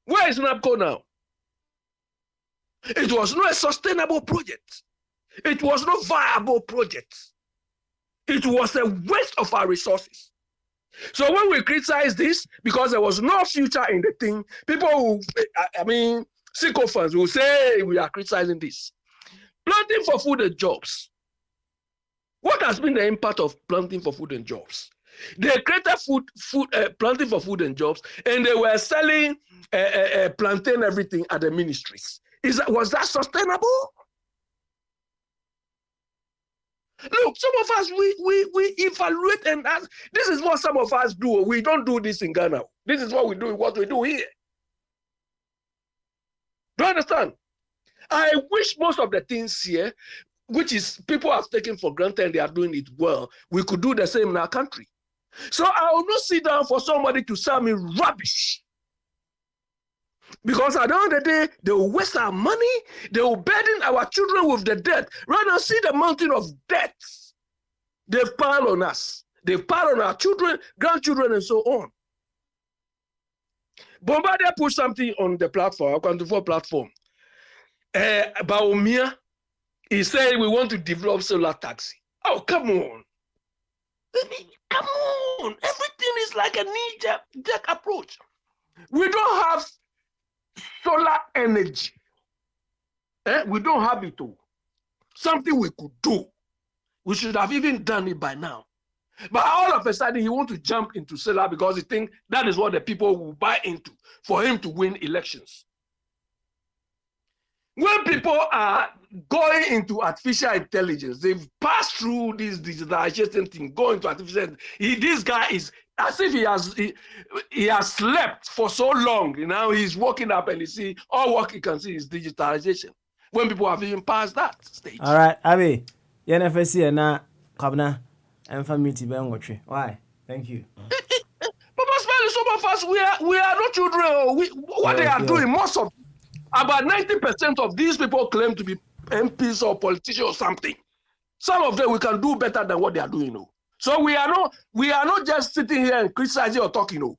Where is NABCO now? It was not a sustainable project. It was not viable project. It was a waste of our resources. So when we criticize this, because there was no future in the thing, people who, sycophants will say we are criticizing this. Planting for food and jobs. What has been the impact of planting for food and jobs? They created planting for food and jobs, and they were selling plantain everything at the ministries. Was that sustainable? Look, some of us, we evaluate and ask. This is what some of us do. We don't do this in Ghana. This is what we do here. Do you understand? I wish most of the things here, which is people have taken for granted and they are doing it well, we could do the same in our country. So I will not sit down for somebody to sell me rubbish. Because at the end of the day, they will waste our money, they will burden our children with the debt. Right now, see the mountain of debts they've piled on us. They've piled on our children, grandchildren, and so on. Bombardier put something on the platform, our 24 platform. Baumia, he said we want to develop solar taxi. Oh, come on. Come on. Everything is like a knee-jerk approach. We don't have solar energy. We don't have it all. Something we could do. We should have even done it by now. But all of a sudden, he wants to jump into solar because he thinks that is what the people will buy into for him to win elections. When people are going into artificial intelligence, they've passed through this digitalization thing, going to artificial. This guy is as if he has slept for so long. He's waking up and he see all what he can see is digitalization. When people have even passed that stage. All right, Abi, NFSC na Kabna and family Ben. Why? Thank you. Papa Smiley, some of us we are not children. What they are doing, most of about 90% of these people claim to be MPs or politicians or something. Some of them we can do better than what they are doing. So we are not just sitting here and criticizing or talking. Do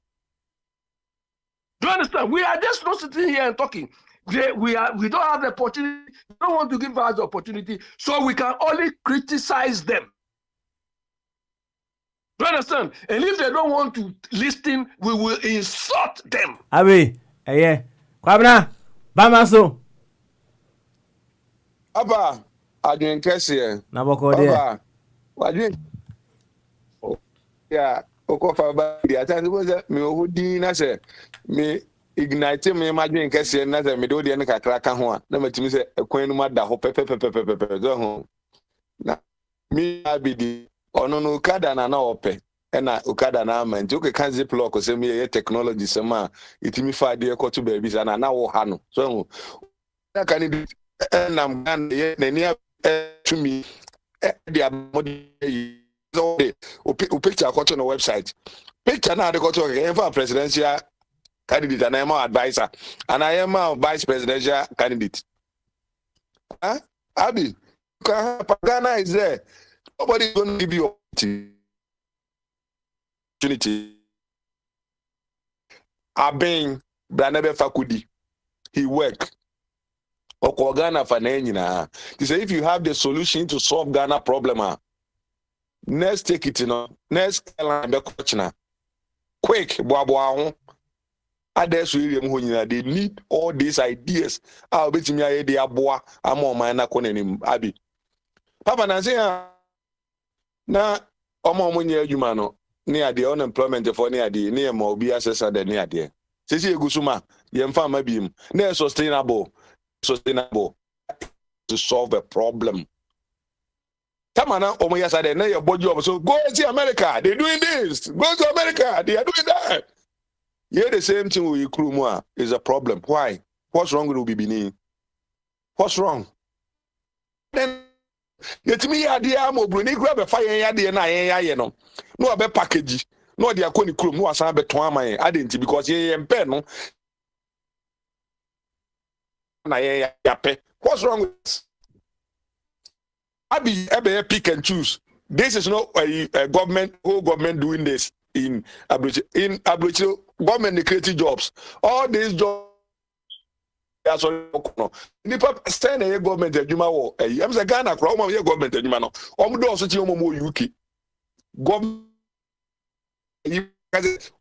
you understand? We are just not sitting here and talking. We don't have the opportunity. They don't want to give us the opportunity, so we can only criticize them. Do you understand? And if they don't want to listen, we will insult them. Abi, yeah, Kwabna. Bamaso. Papa, I didn't catch here. Naboko there. Papa, I didn't. Yeah, Okofa Badi. I tell you, was me who did say me ignite me imagine catch here. Nothing me do the end of crack one. Never to me say a queen mother ho pepe. Na me I be the ono Okada na ope. Ena Okada na man. Joke can zip lock or say me technology sama. It me fa de ko to babies and na wo ha no. So that can do. And I'm going to me the picture I got on the website. Picture now they got to presidential candidate and I am an advisor and I am a vice presidential candidate. Huh? Abi, Pagana is there. Nobody is going to give you opportunity. Abeng Branabe Fakudi. He work. Or Ghana for na. He say if you have the solution to solve Ghana problem, next take it next line quick, others they need all these ideas. I'll bet me I the aboa. I'm on my nakonim Abi. Papa na say na omo munye adwuma no near the unemployment for near the near mo bi assessor the near there. Say egusuma yemfa ma biem. Na sustainable to solve a problem. Come on now, oh yes, I know your body job. So go and see America. They're doing this. Go to America. They are doing that. Yeah, the same thing with Krumwa is a problem. Why? What's wrong with Ubibini? What's wrong? Then get me idea mo bro. Ni grab a fire idea na ye no. No be package. No dia ko ni krum. No asan be ton aman. Adenti because ye mpe no. What's wrong with this? I be pick and choose. This is not a government, whole government doing this in Abuja. In Abuja, government they creating jobs. All these jobs are sorry. Nipa stand a government adwuma wo. I'm say Ghana kra o ye government adwuma no. O do so ti o mo UK. Government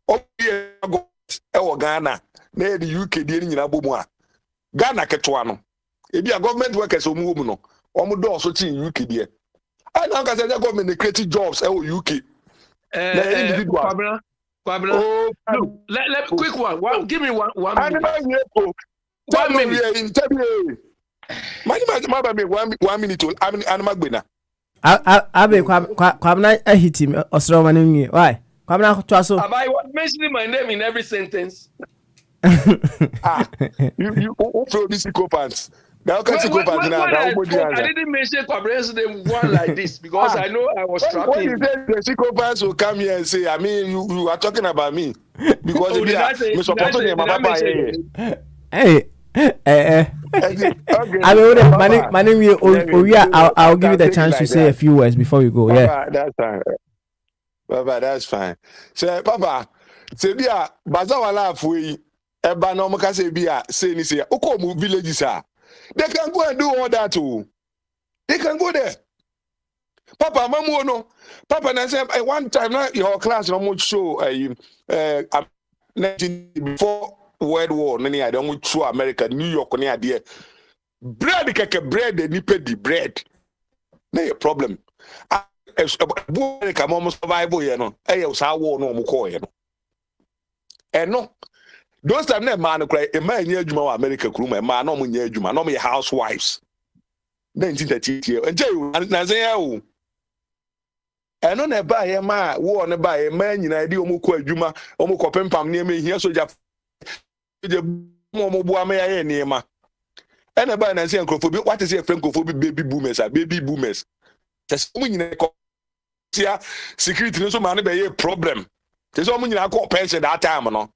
o ye Ghana na the UK dey nyina bomu a. Ghana ketwa no ebi a government workers omu no omu do so in UK there and now can say the government they create jobs UK Kwabena oh let quick one give me one minute. 1 minute mani 1 minute animagbena Abe Kwabena hit him osro mani why Kwabena to so have I mentioning my name in every sentence? You throw these psychopaths. Now can psychopaths now. I didn't mention Kwabena's name one like this because I know I was trapped in. When the psychopaths will come here and say, I mean, you are talking about me because did I say hey. Okay. I mean, my name is I'll give you the chance to say a few words before we go. Yeah, that's fine. Papa, that's fine. So, Papa, say, Bia, Bazawala Fui. Eba no maka say bia say ni say uko villages are. They can go and do all that too. They can go there. Papa mamu no. Papa na say one time na your class no much show before World War no near don show America New York near there. Bread keke bread ni pedi bread. Na your problem. America mo survival here no. Eh sa war no mo call here no. No. Those time na man cry a man nya adwuma America kuruma man no mo nya adwuma no mo housewives 1930 and tell you na say o eno na ba ye ma wo ne ba ye man nyina di omo ko adwuma omo ko pempam ne me hia soja je mo bu ama ya ne ma ena ba na say nkrofobi what is your francophobia baby boomers just omo nyina ko tia security no so man be ye problem just omo nyina ko pension that time no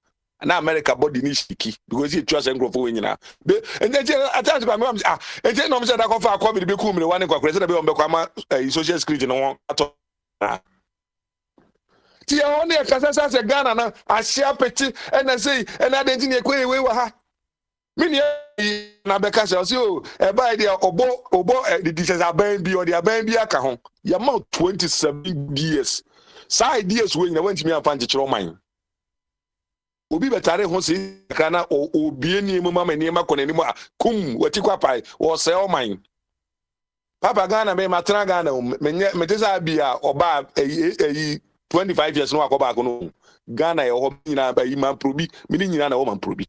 na America body ni shiki because he trust and grow for nyina and then attach by me and then no me say that for COVID be cool me one kwa kwese na be on be kwa ma social security no ato ti ya one kasa say Ghana na ahia peti and say and identity ne kwe we wa ha me ne na be kasa say o e ba dia obo the disease aban bi or the aban bi aka ho ya ma 27 years side years we na want me amfa nchechero man obi betare ho se kana obi eni mu mama ni ma kone ni mu kum wati kwapai wo se o man papa Ghana me matena Ghana me tesa bia oba 25 years no akoba kono Ghana ye ho nyina ba yi man probi me ni nyina na wo man probi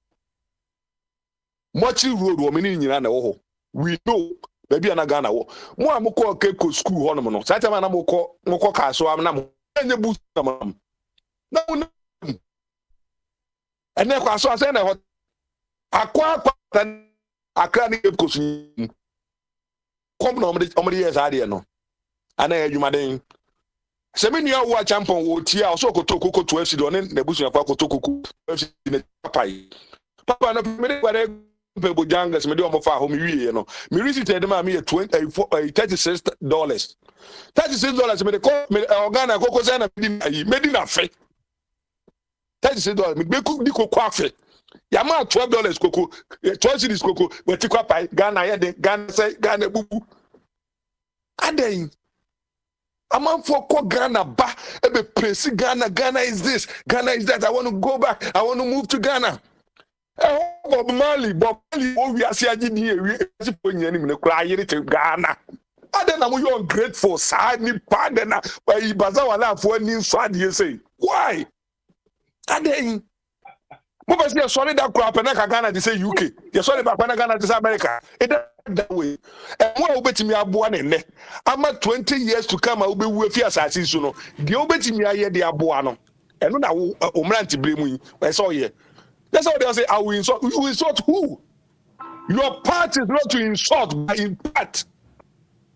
mochi road wo me ni nyina na wo ho we know baby na Ghana wo mo amko keko school ho no no sa time na moko kaso am na mo enye boost na mo na ene kwa so ase na ho akwa akra ni keko su kom na omde yes ade no ana adwuma den se me nua wo champion wo tia so kotokoko to FC do ne na busu kwa kotokoko FC ne papa na me de kware pe bojanga se me de o mo fa ho me wie no me receipt de ma me $36 $36 me de ko me organa koko se na me na fe $36 me be ku di koko afe ya ma $12 koko $12 koko wati kwa pai Ghana ye de Ghana say Ghana bubu aden amam for ko Ghana ba ebe presi Ghana is this, Ghana is that. I want to go back, I want to move to Ghana. Bob Marley o wi ase agi ni ewi ase po nyani me kura yiri te Ghana aden na mo you ungrateful sad ni pardon na e baza wala afo ani so ade say why aden mo be say sorry that crap na ka Ghana dey say UK you sorry back na Ghana dey say America it that way mo obetimi aboa ne ne ama 20 years to come obe wu afi asase so no de obetimi aye de aboa no eno na o mranti bremu yi we say oye that's how they say I will insult. You insult who? Your part is not to insult, but in part.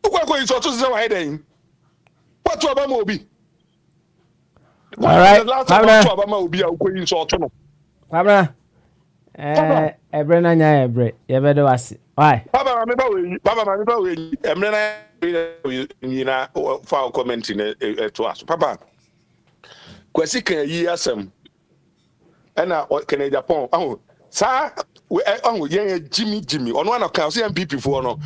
Who can insult to say what to Obama will be? All right, Obama will be a insult. Pabra, Ebrena nya ebre. You better was why? Papa, for commenting to us. Papa, kwesi kan yi asem. Ena Canada Japan sa yen Jimmy ono na kan so MPP for no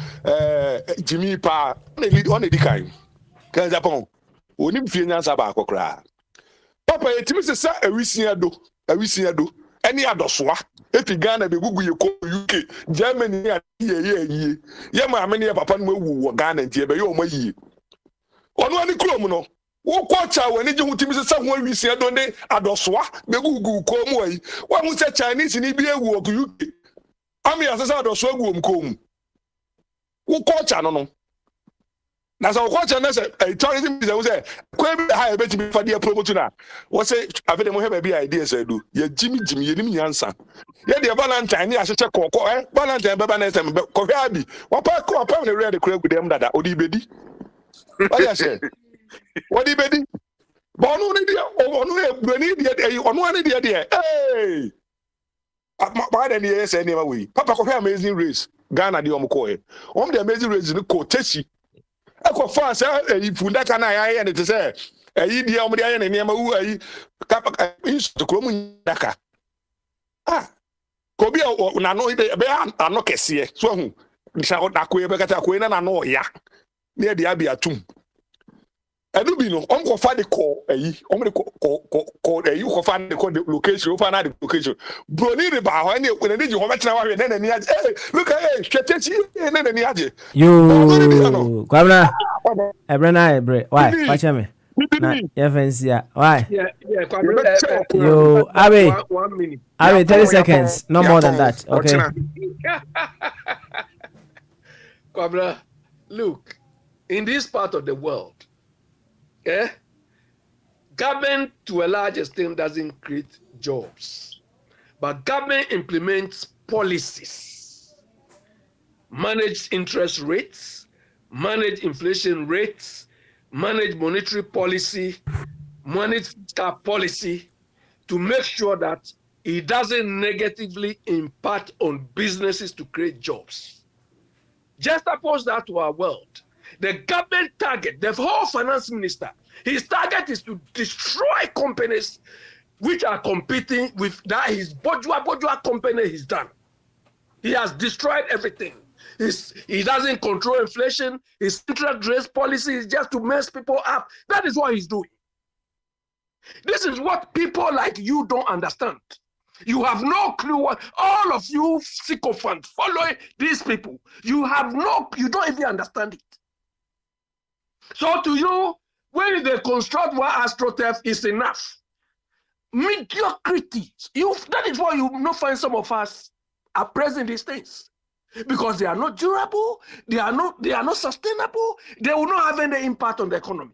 Jimmy pa on the kind Canada Japan oni mfie nyansa ba akokra papa etimi se sa awisia do eni adosoa epi Ghana be gugu ye ko UK Germany ye ma amene papa no awu wo Ghana ntie be ye o mayi ono ani krom no wo kwacha wani je hutimi se sa ho awisia do ne adosoa be gugu ko mu ayi wa hu se Chinese ni bi ewu ku UK ami asesa adosoa gu om ko mu wo kwacha no na so kwacha na se tourism be say ko be ha e betimi fa dia promote na wo se afede mo hebe bi ideas adu ye jimi ye nim nyansa ye de Valentine ni ahyeche kokko Valentine beba na sem ko hwa bi wo pa ne ready kura gu dem dada odi bedi wa ya se what do you but no need hey my then yes anyway papa ko amazing race Ghana the omko the amazing race ni ko techi e ko fa say ifunda kana ya ne te say ayi dia omde aye ne nema wu ayi kapa to kro mu daka ko bi na no be ano kese so hu nsa na ko e be kata ko na no ya ne dia bi atum enu bi no onko fa de ko ayi omre ko ayi ko fa de ko location o fa na de location bro ni de ba ho ne ko ne ji ho betena wa hwe ne ni age look at hwetechi ne ni age yo kwabna ebrena ebre why fache me na ye fancy why yo abe 30 seconds no more than that okay kwabna look in this part of the world government to a large extent doesn't create jobs, but government implements policies, manage interest rates, manage inflation rates, manage monetary policy, manage fiscal policy to make sure that it doesn't negatively impact on businesses to create jobs. Just oppose that to our world. The government target, the whole finance minister, his target is to destroy companies which are competing with that his bourgeois company he's done. He has destroyed everything. He doesn't control inflation. His interest rate policy is just to mess people up. That is what he's doing. This is what people like you don't understand. You have no clue what all of you sycophants following these people. You don't even understand it. So to you, when they construct what AstroTurf is enough. Mediocrity. That is why you not find some of us are present these things. Because they are not durable, they are not sustainable, they will not have any impact on the economy.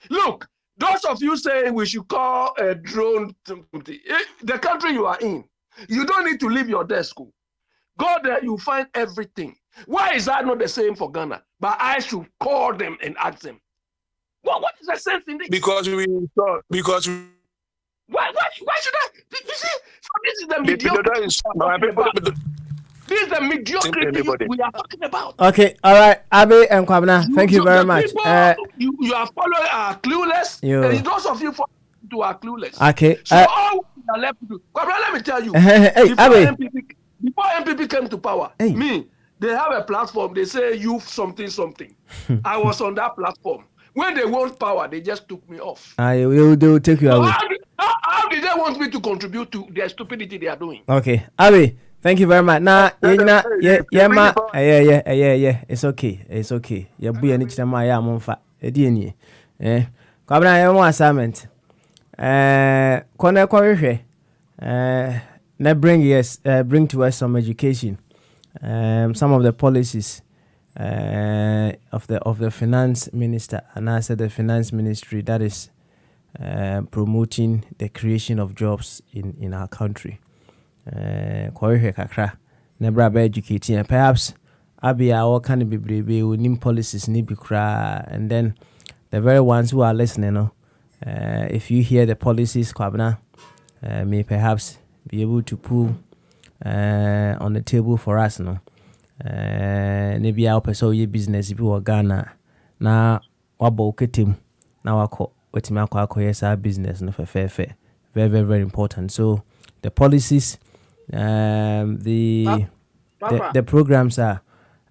Look, those of you saying we should call a drone the country you are in, you don't need to leave your desk. Go there, you find everything. Why is that not the same for Ghana? But I should call them and ask them. What is the sense in this? Because we why should I? You see, so this is the mediocrity. This is the mediocrity we are talking about. Okay, all right, Abe and Kwabena, thank you very much. You are following are clueless, and those of you who are clueless. Okay. So all we are left to do. Kwabena, let me tell you. Before MPP came to power, they have a platform. They say youth something. I was on that platform. When they want power, they just took me off. They will take you away. How did they want me to contribute to their stupidity they are doing? Okay, Abe, thank you very much. Now, yeah, it's okay. Yeah, boy, I need to my monfa. Edieni, Kwabena, I have assignment. Kone bring to us some education. Some of the policies. Of the finance minister, and I said the finance ministry that is promoting the creation of jobs in our country. Kakra, never be educating, and perhaps Abia what can be brave, policies need be cry, and then the very ones who are listening, if you hear the policies, Kwabena may perhaps be able to pull on the table for us, maybe our person ye business if you are Ghana na wabo ketim na wako wetima ako yes our business no fair very important. So the policies the programs are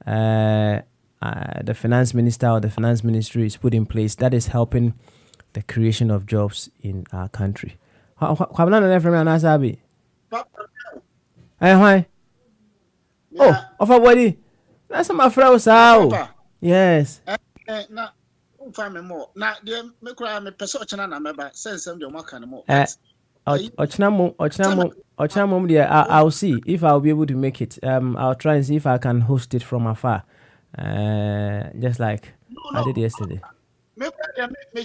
the finance minister or the finance ministry is put in place that is helping the creation of jobs in our country. Kwabena na from Anasabi why of a body. That's my friend. Yes. Na me more. Na me cry me person ochana na member sense them the work and more. Ochina mom there. I'll see if I'll be able to make it. I'll try and see if I can host it from afar. Just like I did yesterday. Me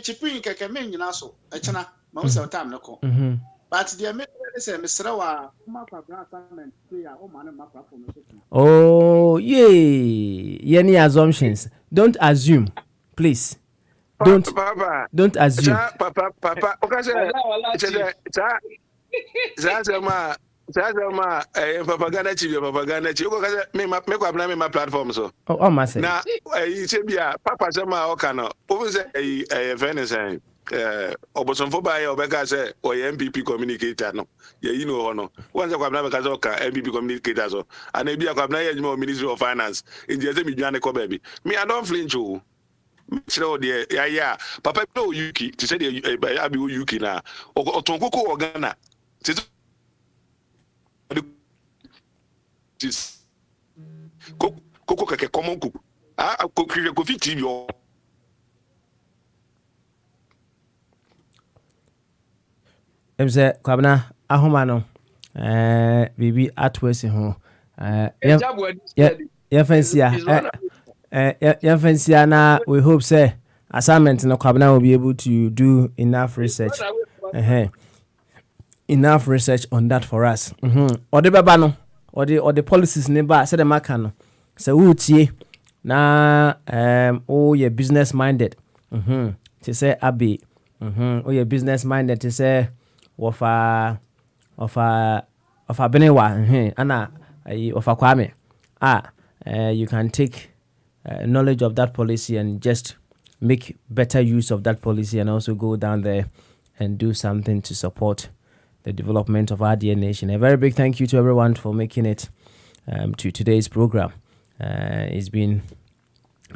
chipping keke me nyina so. Ochina ma say time no ko. But the me say me srawa ma Kwabena assignment prayer o man ma platform. Oh, yeah. Any assumptions? Don't assume, please. Don't assume. Papa. Okay, propaganda chief. Okay, me Kwabena me platform so. Oh, my say. Now, you say Papa Sama Okano. Over say Venice. Obosonfo by Obeka say or MPP communicator no. Yeah, you know no. Once Kwabena because MPP communicator so. And maybe Kwabena Ministry of Finance. In the same Juane ko baby. Me I don't flinch you. So there yeah. Papa no Yuki to say the Abi Yuki na. Otonkoko Ogana. Koko keke common cook. Ko fit TV o. Say Kwabena ahoma no bibi atwesi ho fancy na we hope say assignment no Kwabena will be able to do enough research on that for us or the baba no or the policies never say the maka no say wutie na you business minded to say Abi you business minded to say of a Benewa ana of a Kwame you can take knowledge of that policy and just make better use of that policy and also go down there and do something to support the development of our dear nation. A very big thank you to everyone for making it to today's program. It's been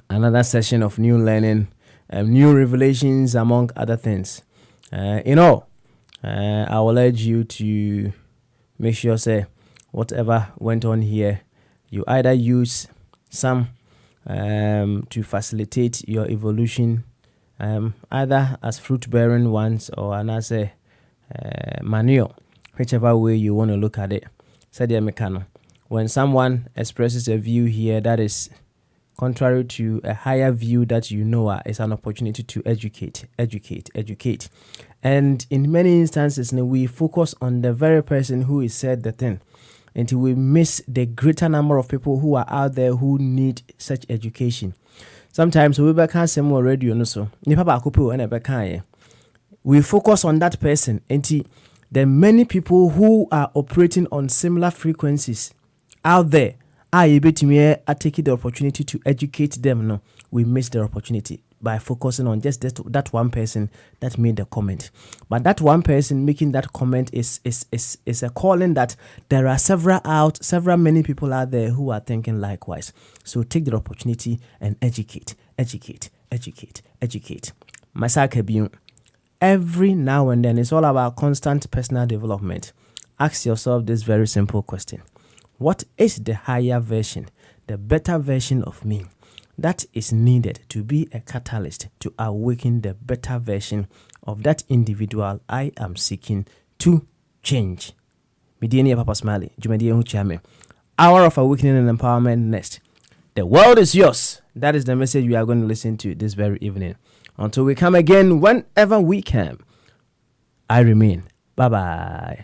another session of new learning, new revelations among other things. I will urge you to make sure say whatever went on here, you either use some to facilitate your evolution, either as fruit-bearing ones or another manure, whichever way you want to look at it. Said the mechano. When someone expresses a view here that is contrary to a higher view that you know is an opportunity to educate. And in many instances, we focus on the very person who is said the thing until we miss the greater number of people who are out there who need such education. Sometimes we can't say more radio, so we focus on that person until the many people who are operating on similar frequencies out there are able to take the opportunity to educate them. No, we miss the opportunity by focusing on just that one person that made the comment. But that one person making that comment is a calling that there are several many people out there who are thinking likewise. So take the opportunity and educate. Masaka every now and then, it's all about constant personal development. Ask yourself this very simple question. What is the higher version, the better version of me that is needed to be a catalyst to awaken the better version of that individual I am seeking to change? Midiani Papa Smiley, Jumedi Huchame. Hour of Awakening and Empowerment next. The world is yours. That is the message we are going to listen to this very evening. Until we come again, whenever we can, I remain. Bye-bye.